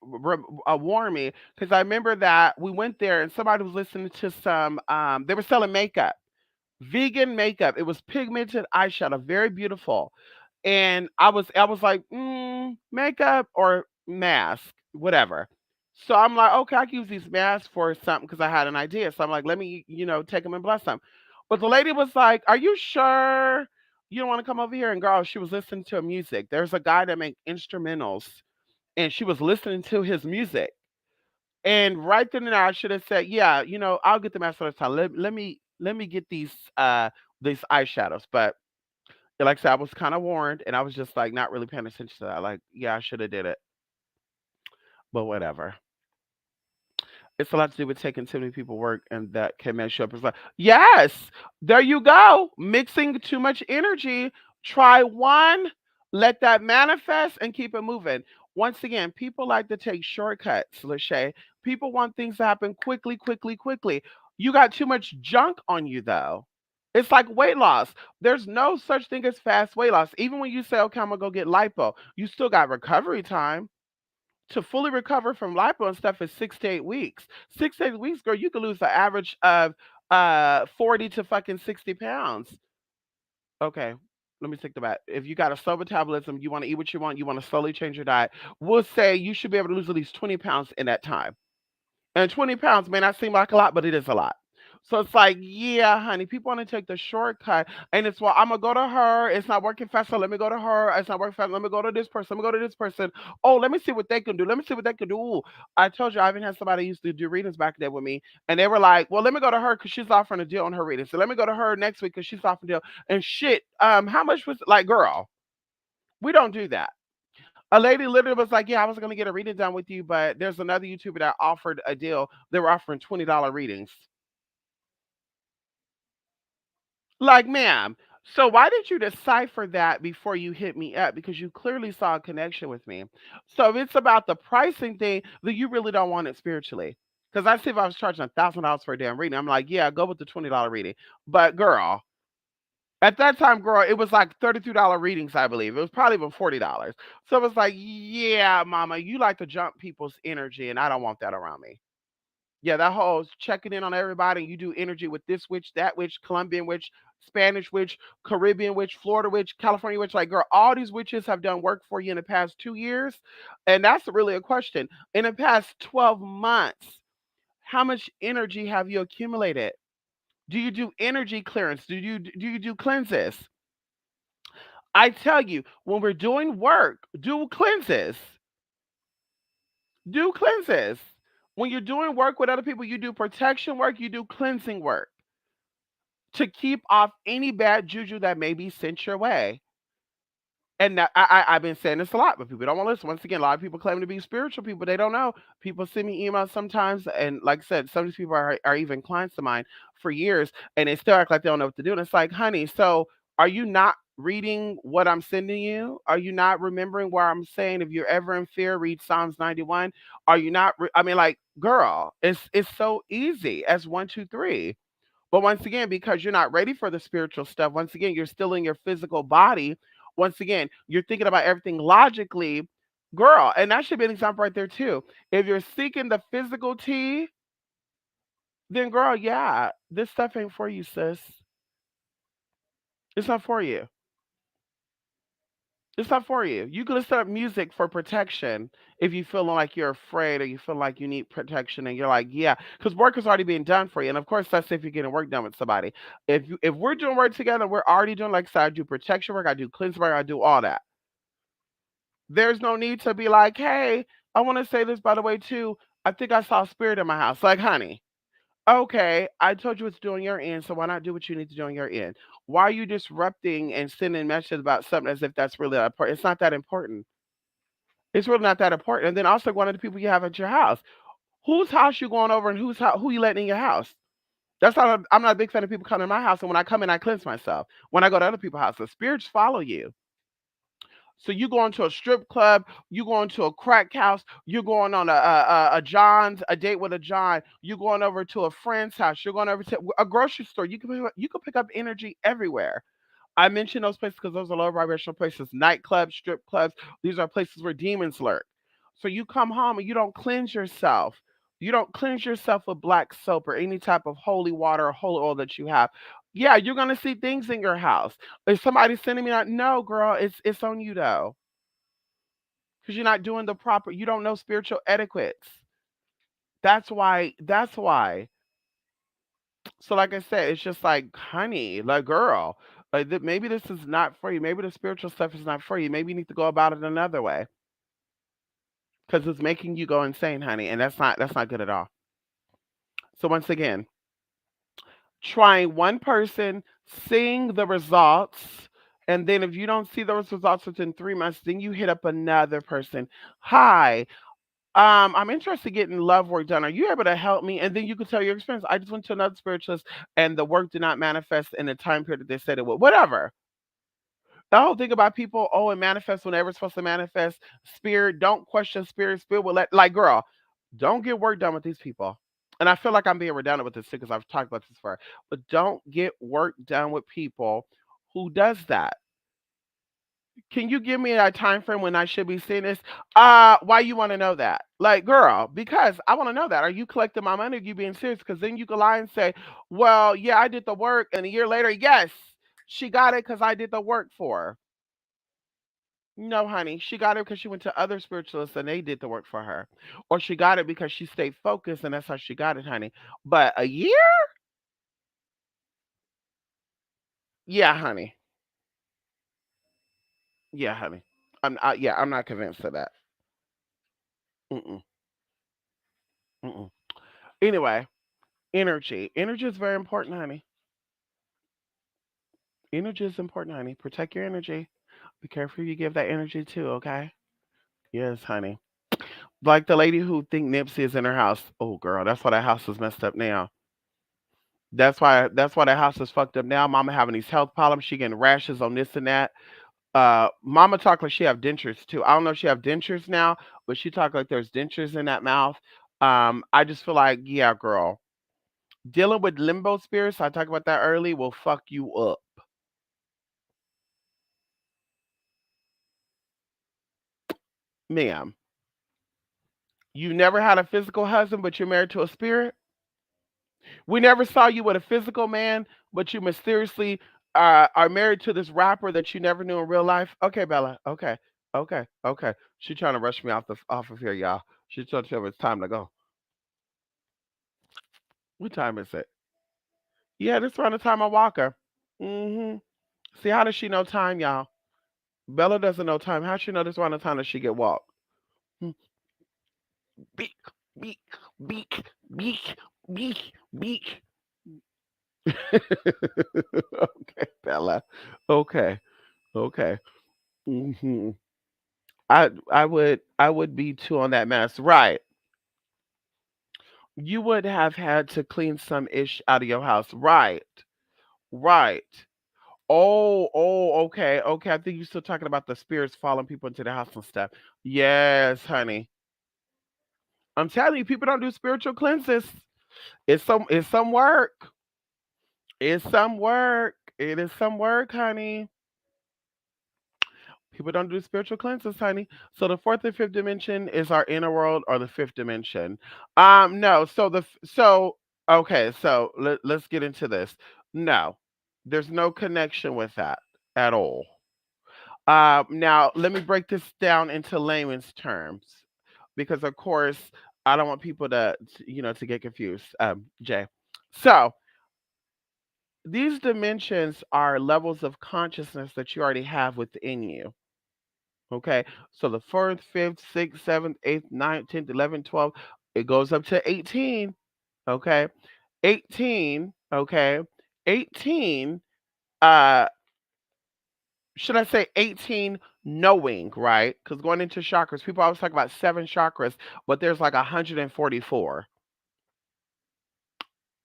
warn me because I remember that we went there and somebody was listening to some. They were selling makeup, vegan makeup. It was pigmented eyeshadow, very beautiful. And I was like, makeup or mask, whatever. So I'm like, okay, I can use these masks for something because I had an idea. So I'm like, let me, take them and bless them. But the lady was like, are you sure you don't want to come over here? And girl, she was listening to music. There's a guy that makes instrumentals, and she was listening to his music. And right then and there, I should have said, yeah, I'll get the mask for this time. Let me get these eyeshadows. But like I said, I was kind of warned, and I was just like not really paying attention to that. Like, yeah, I should have did it, but whatever. It's a lot to do with taking too many people work, and that can mess you up. It's like, yes, there you go. Mixing too much energy. Try one, let that manifest, and keep it moving. Once again, people like to take shortcuts, Lachey. People want things to happen quickly, quickly, quickly. You got too much junk on you, though. It's like weight loss. There's no such thing as fast weight loss. Even when you say, okay, I'm gonna go get lipo, you still got recovery time. To fully recover from lipo and stuff is 6 to 8 weeks. 6 to 8 weeks, girl, you could lose an average of 40 to fucking 60 pounds. Okay. Let me think about it. If you got a slow metabolism, you want to eat what you want to slowly change your diet. We'll say you should be able to lose at least 20 pounds in that time. And 20 pounds may not seem like a lot, but it is a lot. So it's like, yeah, honey, people want to take the shortcut. And it's, well, I'm going to go to her. It's not working fast. So let me go to her. It's not working fast. Let me go to this person. Let me go to this person. Oh, let me see what they can do. Let me see what they can do. Ooh, I told you, I even had somebody used to do readings back there with me. And they were like, well, let me go to her because she's offering a deal on her reading. So let me go to her next week because she's offering a deal. And shit, how much was, like, girl, we don't do that. A lady literally was like, "Yeah, I was gonna get a reading done with you, but there's another YouTuber that offered a deal. They were offering $20 readings." Like, ma'am, so why did you decipher that before you hit me up? Because you clearly saw a connection with me. So if it's about the pricing thing, then you really don't want it spiritually. Because I see if I was charging $1,000 for a damn reading, I'm like, yeah, go with the $20 reading. But girl, at that time, girl, it was like $32 readings, I believe. It was probably even $40. So it was like, yeah, mama, you like to jump people's energy, and I don't want that around me. Yeah, that whole checking in on everybody. You do energy with this witch, that witch, Colombian witch, Spanish witch, Caribbean witch, Florida witch, California witch. Like, girl, all these witches have done work for you in the past 2 years. And that's really a question. In the past 12 months, how much energy have you accumulated? Do you do energy clearance? Do you do cleanses? I tell you, when we're doing work, do cleanses. Do cleanses. When you're doing work with other people, you do protection work, you do cleansing work to keep off any bad juju that may be sent your way. And I've been saying this a lot, but people don't want to listen. Once again, a lot of people claim to be spiritual people. They don't know. People send me emails sometimes, and like I said, some of these people are even clients of mine for years, and they still act like they don't know what to do. And it's like, honey, so are you not reading what I'm sending you? Are you not remembering where I'm saying if you're ever in fear, read Psalms 91? Are you not? I mean, like, girl, it's so easy as one, two, three. But once again, because you're not ready for the spiritual stuff, once again, you're still in your physical body. Once again, you're thinking about everything logically, girl. And that should be an example right there, too. If you're seeking the physical tea, then, girl, yeah, this stuff ain't for you, sis. It's not for you. It's not for you. You can listen up music for protection if you feeling like you're afraid or you feel like you need protection and you're like, yeah, because work is already being done for you. And of course, that's if you're getting work done with somebody. If we're doing work together, we're already doing, like I said, I do protection work, I do cleansing work, I do all that. There's no need to be like, hey, I want to say this by the way too. I think I saw a spirit in my house. Like, honey, okay, I told you what to do on your end, so why not do what you need to do on your end? Why are you disrupting and sending messages about something as if that's really that important? It's not that important. It's really not that important. And then also one of the people you have at your house. Whose house you going over and who you letting in your house? That's not. I'm not a big fan of people coming to my house. And when I come in, I cleanse myself. When I go to other people's houses, spirits follow you. So you going to a strip club, you going to a crack house, you going on a John's, a date with a John, you going over to a friend's house, you're going over to a grocery store. You can pick up energy everywhere. I mention those places because those are low vibrational places. Nightclubs, strip clubs, these are places where demons lurk. So you come home and you don't cleanse yourself. You don't cleanse yourself with black soap or any type of holy water or holy oil that you have. Yeah, you're gonna see things in your house. If somebody's sending me that, no, girl, it's on you though, because you're not doing the proper. You don't know spiritual etiquettes. That's why. That's why. So like I said, it's just like, honey, like, girl, like, maybe this is not for you. Maybe the spiritual stuff is not for you. Maybe you need to go about it another way because it's making you go insane, honey, and that's not good at all. So once again, trying one person, seeing the results, and then if you don't see those results within 3 months, then you hit up another person. Hi, I'm interested in getting love work done. Are you able to help me? And then you could tell your experience. I just went to another spiritualist and the work did not manifest in the time period that they said it would. Whatever. The whole thing about people, oh, it manifests whenever it's supposed to manifest. Spirit, don't question spirit. Spirit will let, like, girl, don't get work done with these people. And I feel like I'm being redundant with this too because I've talked about this before. But don't get work done with people who does that. Can you give me a time frame when I should be seeing this? Why you want to know that? Like, girl, because I want to know that. Are you collecting my money? Or are you being serious? Because then you can lie and say, well, yeah, I did the work, and a year later, yes, she got it because I did the work for her. No, honey, she got it because she went to other spiritualists and they did the work for her, or she got it because she stayed focused and that's how she got it, honey. But a year? Yeah, honey. Yeah, honey. Yeah, I'm not convinced of that. Mm-mm, mm-mm. Anyway, energy. Energy is very important, honey. Energy is important, honey. Protect your energy. Be careful who you give that energy to, okay? Yes, honey. Like the lady who think Nipsey is in her house. Oh, girl, that's why that house is messed up now. That's why that house is fucked up now. Mama having these health problems. She getting rashes on this and that. Mama talk like she have dentures too. I don't know if she have dentures now, but she talk like there's dentures in that mouth. I just feel like, yeah, girl, dealing with limbo spirits, I talked about that early, will fuck you up, ma'am. You never had a physical husband, but you're married to a spirit. We never saw you with a physical man, but you mysteriously are married to this rapper that you never knew in real life. Okay, Bella. Okay, okay, okay. She trying to rush me off of here, y'all. She trying to tell me it's time to go. What time is it? Yeah, this around the time I walk her. Hmm. See, how does she know time, y'all? Bella doesn't know time. How she know this around the time that she get walked? Hmm. Beak, beak, beak, beak, beak, beak. Okay, Bella. Okay, okay. Hmm. I would be too on that mess. Right. You would have had to clean some ish out of your house. Right. Right. Okay, okay. I think you're still talking about the spirits following people into the house and stuff. Yes, honey. I'm telling you, people don't do spiritual cleanses. It's some work. It's some work. It is some work, honey. People don't do spiritual cleanses, honey. So the fourth and fifth dimension is our inner world or the fifth dimension. No. So okay. So let's get into this. No, there's no connection with that at all. Now let me break this down into layman's terms, because of course I don't want people to get confused. Jay. So these dimensions are levels of consciousness that you already have within you. Okay. So the fourth, fifth, sixth, seventh, eighth, ninth, 10th, 11th, 12th, it goes up to 18. Okay. 18. Okay. 18. Uh, should I say 18 knowing, right? Because going into chakras, people always talk about seven chakras, but there's like 144.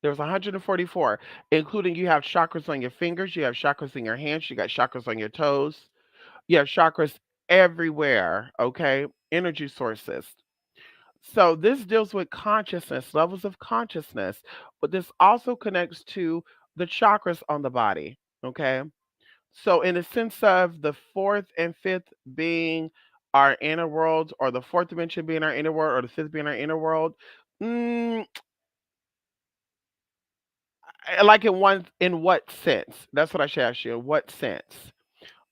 There's 144, including you have chakras on your fingers, you have chakras in your hands, you got chakras on your toes, you have chakras everywhere, okay? Energy sources. So this deals with consciousness, levels of consciousness, but this also connects to the chakras on the body. Okay. So in the sense of the fourth and fifth being our inner world, or the fourth dimension being our inner world, or the fifth being our inner world, mm, like in what sense? That's what I should ask you. In what sense?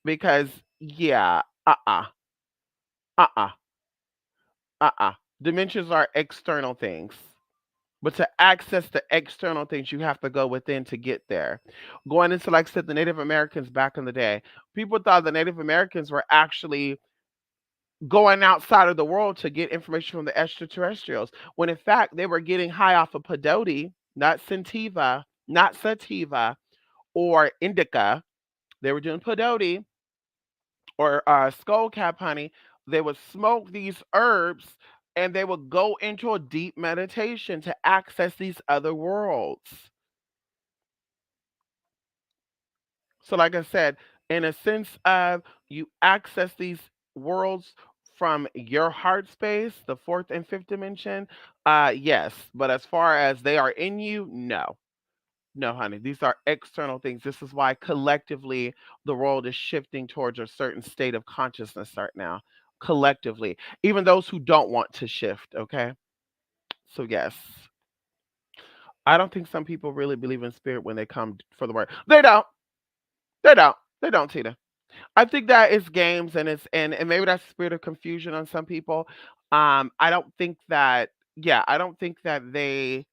Because yeah, uh uh, dimensions are external things. But to access the external things, you have to go within to get there. Going into, like I said, the Native Americans back in the day, people thought the Native Americans were actually going outside of the world to get information from the extraterrestrials, when in fact they were getting high off of peyote, not sativa, or indica. They were doing peyote or skull cap honey. They would smoke these herbs and they would go into a deep meditation to access these other worlds. So, like I said, in a sense of you access these worlds from your heart space, the fourth and fifth dimension, yes. But as far as they are in you, no. No, honey, these are external things. This is why collectively the world is shifting towards a certain state of consciousness right now. Collectively, even those who don't want to shift, okay? So, yes, I don't think some people really believe in spirit when they come for the word. They don't. They don't. They don't, Tina. I think that is games and and maybe that's spirit of confusion on some people. I don't think that, yeah, I don't think that they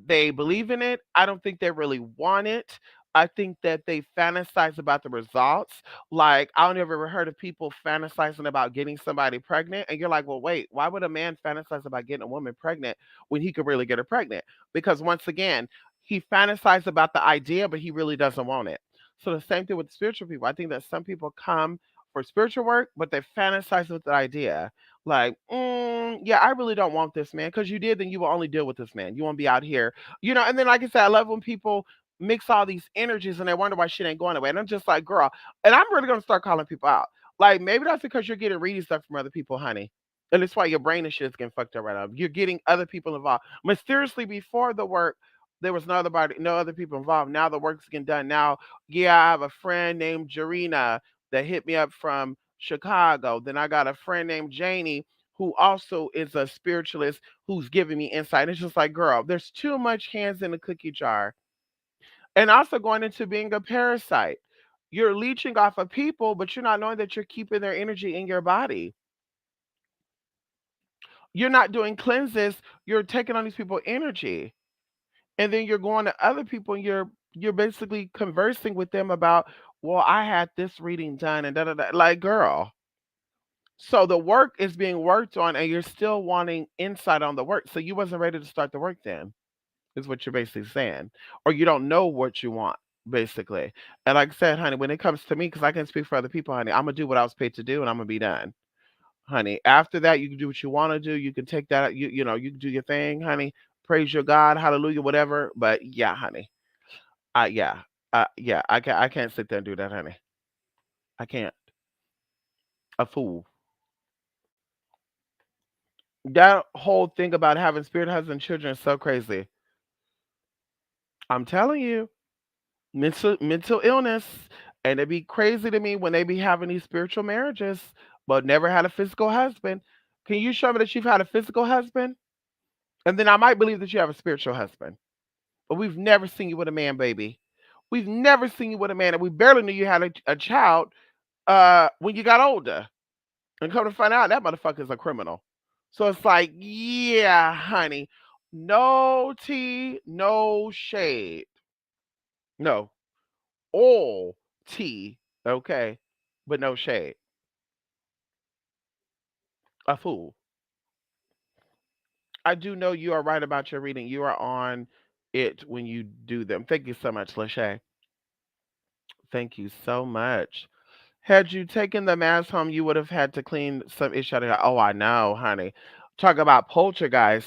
believe in it. I don't think they really want it. I think that they fantasize about the results. Like, I don't ever heard of people fantasizing about getting somebody pregnant. And you're like, well, wait, why would a man fantasize about getting a woman pregnant when he could really get her pregnant? Because once again, he fantasized about the idea, but he really doesn't want it. So the same thing with spiritual people. I think that some people come for spiritual work, but they fantasize with the idea. Like, yeah, I really don't want this man. Because you did, then you will only deal with this man. You won't be out here, and then like I said, I love when people mix all these energies and they wonder why shit ain't going away. And I'm just like, girl, and I'm really gonna start calling people out. Like maybe that's because you're getting reading stuff from other people, honey. And it's why your brain and shit is getting fucked up right now. You're getting other people involved. Mysteriously before the work, there was no other people involved. Now the work's getting done. Now, yeah, I have a friend named Jarena that hit me up from Chicago. Then I got a friend named Janie who also is a spiritualist who's giving me insight. It's just like, girl, there's too much hands in the cookie jar. And also going into being a parasite. You're leeching off of people, but you're not knowing that you're keeping their energy in your body. You're not doing cleanses, you're taking on these people's energy. And then you're going to other people and you're basically conversing with them about, well, I had this reading done and da da da. Like, girl. So the work is being worked on and you're still wanting insight on the work. So you wasn't ready to start the work then, is what you're basically saying. Or you don't know what you want, basically. And like I said, honey, when it comes to me, because I can speak for other people, honey, I'm gonna do what I was paid to do and I'm gonna be done. Honey. After that, you can do what you want to do. You can take that, you can do your thing, honey. Praise your God, hallelujah, whatever. But yeah, honey. Yeah. Yeah, I can't sit there and do that, honey. I can't. A fool. That whole thing about having spirit husband children is so crazy. I'm telling you, mental illness, and it'd be crazy to me when they be having these spiritual marriages, but never had a physical husband. Can you show me that you've had a physical husband? And then I might believe that you have a spiritual husband. But we've never seen you with a man, baby. We've never seen you with a man, and we barely knew you had a child when you got older. And come to find out, that motherfucker's a criminal. So it's like, yeah, honey, no tea, no shade. No, all tea, okay, but no shade. A fool. I do know you are right about your reading. You are on it when you do them. Thank you so much, Lachey. Thank you so much. Had you taken the mask home, you would have had to clean some issue out of it. Oh, I know, honey. Talk about poltergeist.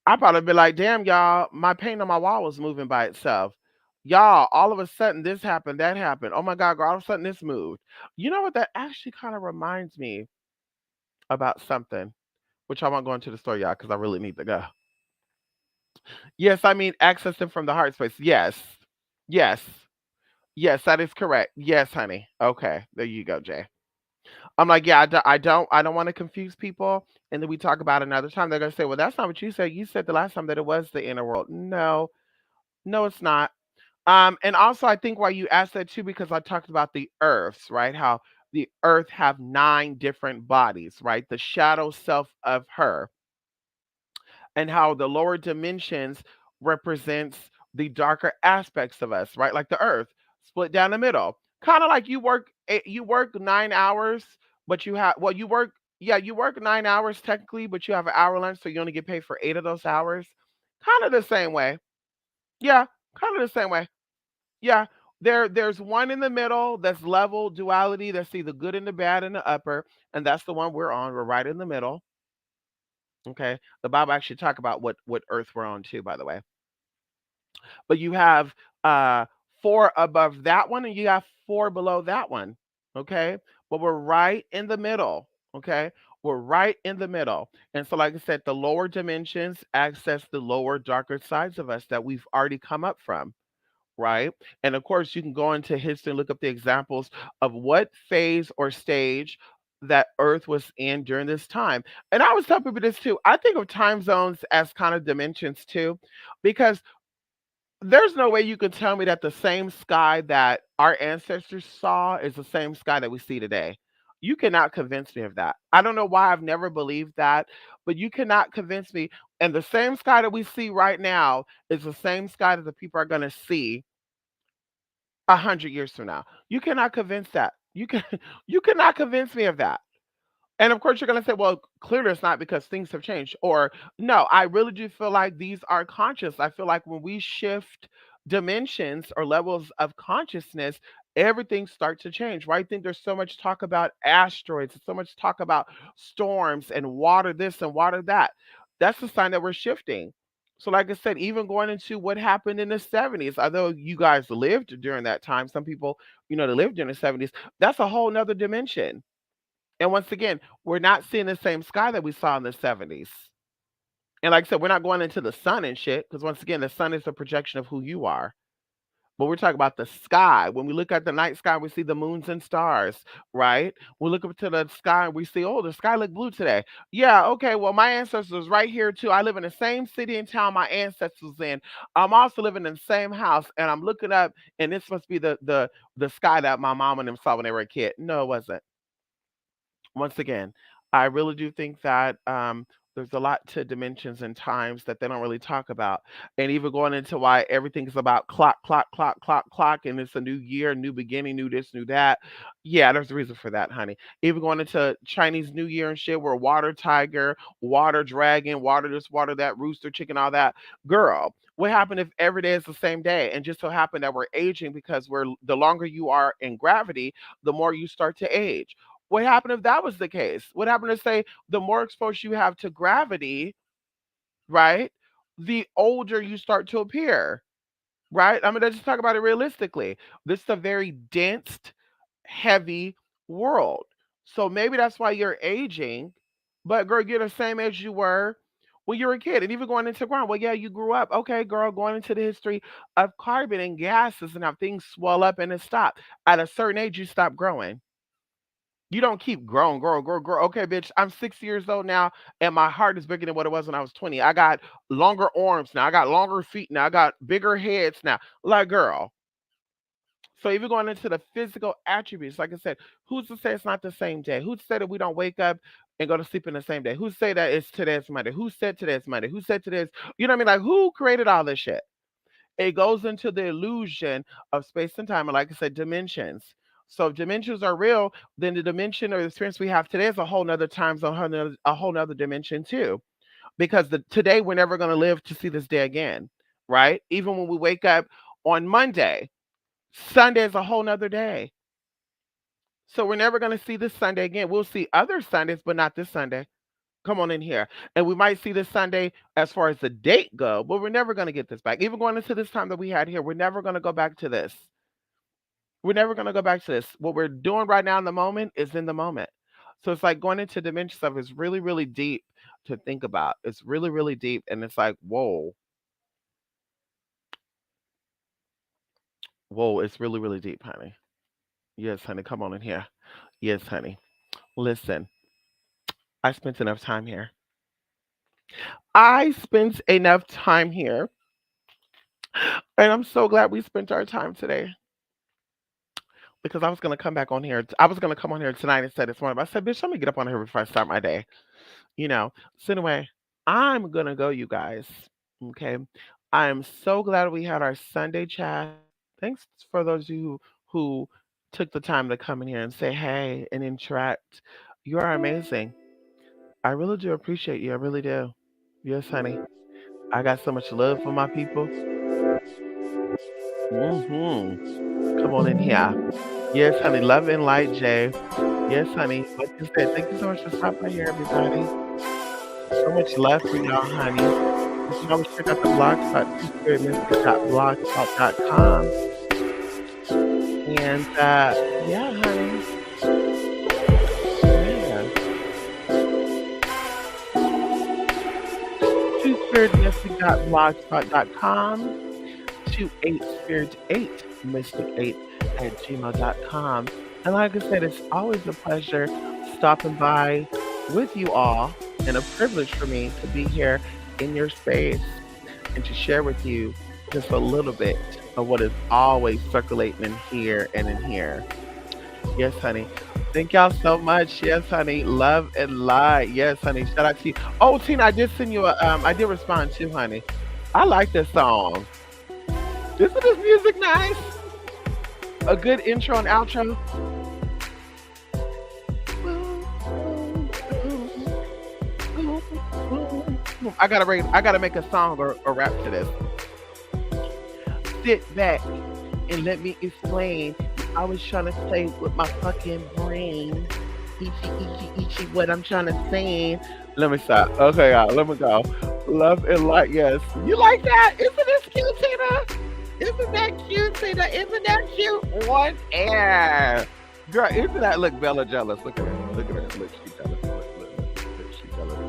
I probably be like, damn, y'all, my paint on my wall was moving by itself. Y'all, all of a sudden this happened, that happened. Oh my God, girl, all of a sudden this moved. You know what? That actually kind of reminds me about something, which I won't go into the story, y'all, because I really need to go. Yes, I mean accessing from the heart space. Yes. Yes. Yes, that is correct. Yes, honey. Okay. There you go, Jay. I'm like, yeah, I don't want to confuse people. And then we talk about it another time. They're gonna say, well, that's not what you said. You said the last time that it was the inner world. No, no, it's not. And also I think why you asked that too, because I talked about the earths, right? How the earth have 9 different bodies, right? The shadow self of her, and how the lower dimensions represents the darker aspects of us, right? Like the earth split down the middle. Kind of like you work 9 hours, but you have well you work yeah, you work 9 hours technically, but you have an hour lunch so you only get paid for 8 of those hours. Kind of the same way. Yeah, kind of the same way. Yeah. There's one in the middle that's level duality that's see the good and the bad and the upper, and that's the one we're on. We're right in the middle. Okay. The Bible actually talk about what earth we're on too, by the way. But you have uh 4 above that one and you have 4 below that one. Okay? But we're right in the middle. Okay. We're right in the middle. And so, like I said, the lower dimensions access the lower, darker sides of us that we've already come up from. Right. And of course, you can go into history and look up the examples of what phase or stage that Earth was in during this time. And I always tell people this too. I think of time zones as kind of dimensions too, because there's no way you can tell me that the same sky that our ancestors saw is the same sky that we see today. You cannot convince me of that. I don't know why I've never believed that, but you cannot convince me. And the same sky that we see right now is the same sky that the people are going to see 100 years from now. You cannot convince that. You can you cannot convince me of that. And of course, you're going to say, well, clearly it's not because things have changed. Or, no, I really do feel like these are conscious. I feel like when we shift dimensions or levels of consciousness, everything starts to change, right? I think there's so much talk about asteroids, so much talk about storms and water this and water that. That's a sign that we're shifting. So, like I said, even going into what happened in the 70s, although you guys lived during that time, some people, that lived during the 70s, that's a whole nother dimension. And once again, we're not seeing the same sky that we saw in the 70s. And like I said, we're not going into the sun and shit, because once again, the sun is a projection of who you are. But we're talking about the sky. When we look at the night sky, we see the moons and stars, right? We look up to the sky and we see, oh, the sky looked blue today. Yeah, okay. Well, my ancestors was right here too. I live in the same city and town my ancestors was in. I'm also living in the same house, and I'm looking up, and this must be the sky that my mom and them saw when they were a kid. No, it wasn't. Once again, I really do think that there's a lot to dimensions and times that they don't really talk about. And even going into why everything's about clock, clock, clock, clock, clock, and it's a new year, new beginning, new this, new that. Yeah, there's a reason for that, honey. Even going into Chinese New Year and shit, where water tiger, water dragon, water this, water that, rooster chicken, all that. Girl, what happened if every day is the same day? And just so happened that we're aging because we're the longer you are in gravity, the more you start to age. What happened if that was the case? What happened to say the more exposure you have to gravity, right? The older you start to appear, right? I mean, let's just talk about it realistically. This is a very dense, heavy world. So maybe that's why you're aging, but girl, you're the same age you were when you were a kid. And even going into ground, well, yeah, you grew up. Okay, girl, going into the history of carbon and gases and how things swell up and then stop. At a certain age, you stop growing. You don't keep growing, grow, grow, grow. Okay, bitch, I'm 60 years old now, and my heart is bigger than what it was when I was 20. I got longer arms now. I got longer feet now. I got bigger heads now. Like, girl. So even going into the physical attributes, like I said, who's to say it's not the same day? Who's to say that we don't wake up and go to sleep in the same day? Who's to say that it's today's Monday? Who said today's Monday? Who said today's, you know what I mean? Like, who created all this shit? It goes into the illusion of space and time, and like I said, dimensions. So if dimensions are real, then the dimension or the experience we have today is a whole nother time zone, a whole nother dimension too. Because today we're never going to live to see this day again, right? Even when we wake up on Monday, Sunday is a whole nother day. So we're never going to see this Sunday again. We'll see other Sundays, but not this Sunday. Come on in here. And we might see this Sunday as far as the date go, but we're never going to get this back. Even going into this time that we had here, we're never going to go back to this. We're never going to go back to this. What we're doing right now in the moment is in the moment. So it's like going into dimension stuff is really, really deep to think about. It's really, really deep. And it's like, whoa, whoa, it's really, really deep, honey. Yes, honey. Come on in here. Yes, honey. Listen, I spent enough time here. I spent enough time here. And I'm so glad we spent our time today. Because I was gonna come back on here. I was gonna come on here tonight and say this morning. But I said, bitch, let me get up on here before I start my day. You know. So anyway, I'm gonna go, you guys. Okay. I am so glad we had our Sunday chat. Thanks for those of you who took the time to come in here and say hey and interact. You are amazing. I really do appreciate you. I really do. Yes, honey. I got so much love for my people. Hmm. Come on in here. Yes, honey. Love and light, Jay. Yes, honey. Like you said, thank you so much for stopping by here, everybody. So much love for y'all, honey. You can always check out the blog spot, blogspot.com. And yeah, honey. Yeah. mystic.blogspot.com to 8spirit8 mystic8 at gmail.com. And like I said, it's always a pleasure stopping by with you all and a privilege for me to be here in your space and to share with you just a little bit of what is always circulating in here and in here. Yes, honey. Thank y'all so much. Yes, honey. Love and light. Yes, honey. Shout out to you. Oh, Tina, I did send you a I did respond too, honey. I like this song. Isn't this music nice? A good intro and outro. I gotta make a song or rap to this. Sit back and let me explain. I was trying to play with my fucking brain. Ichi, what I'm trying to say. Let me stop. Okay, y'all, let me go. Love and light, yes. You like that? Isn't this cute, Tina? Isn't that cute, Tina? Isn't that cute? What air? Girl, isn't that, look, Bella jealous. Look at her. Look at her. Look, she jealous. Look, she jealous.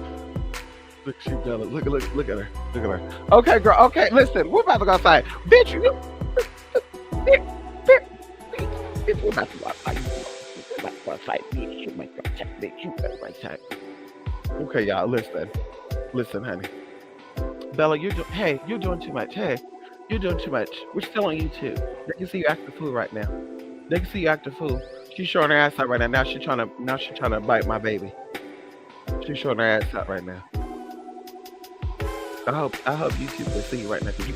Look, she jealous. Look at her. Look at her. Okay, girl, okay, listen, we're about to go outside. Bitch, you we're about to go outside. We're about to go outside. Bitch, you make my time. Bitch, you make my time. Okay, y'all, listen. Listen, honey. Bella, you're doing too much. Hey, you're doing too much. We're still on YouTube. They can see you acting fool right now. They can see you acting fool. She's showing her ass out right now. Now she's trying to bite my baby. She's showing her ass out right now. I hope YouTube will see you right now. Cause you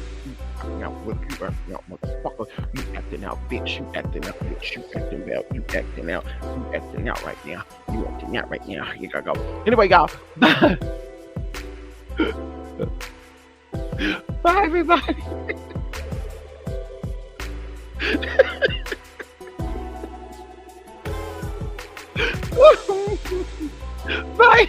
acting out, bitch. You acting out, bitch. You acting out. You acting out. You acting out right now. You acting out right now. You gotta go. Anyway, y'all. Bye, everybody. Bye.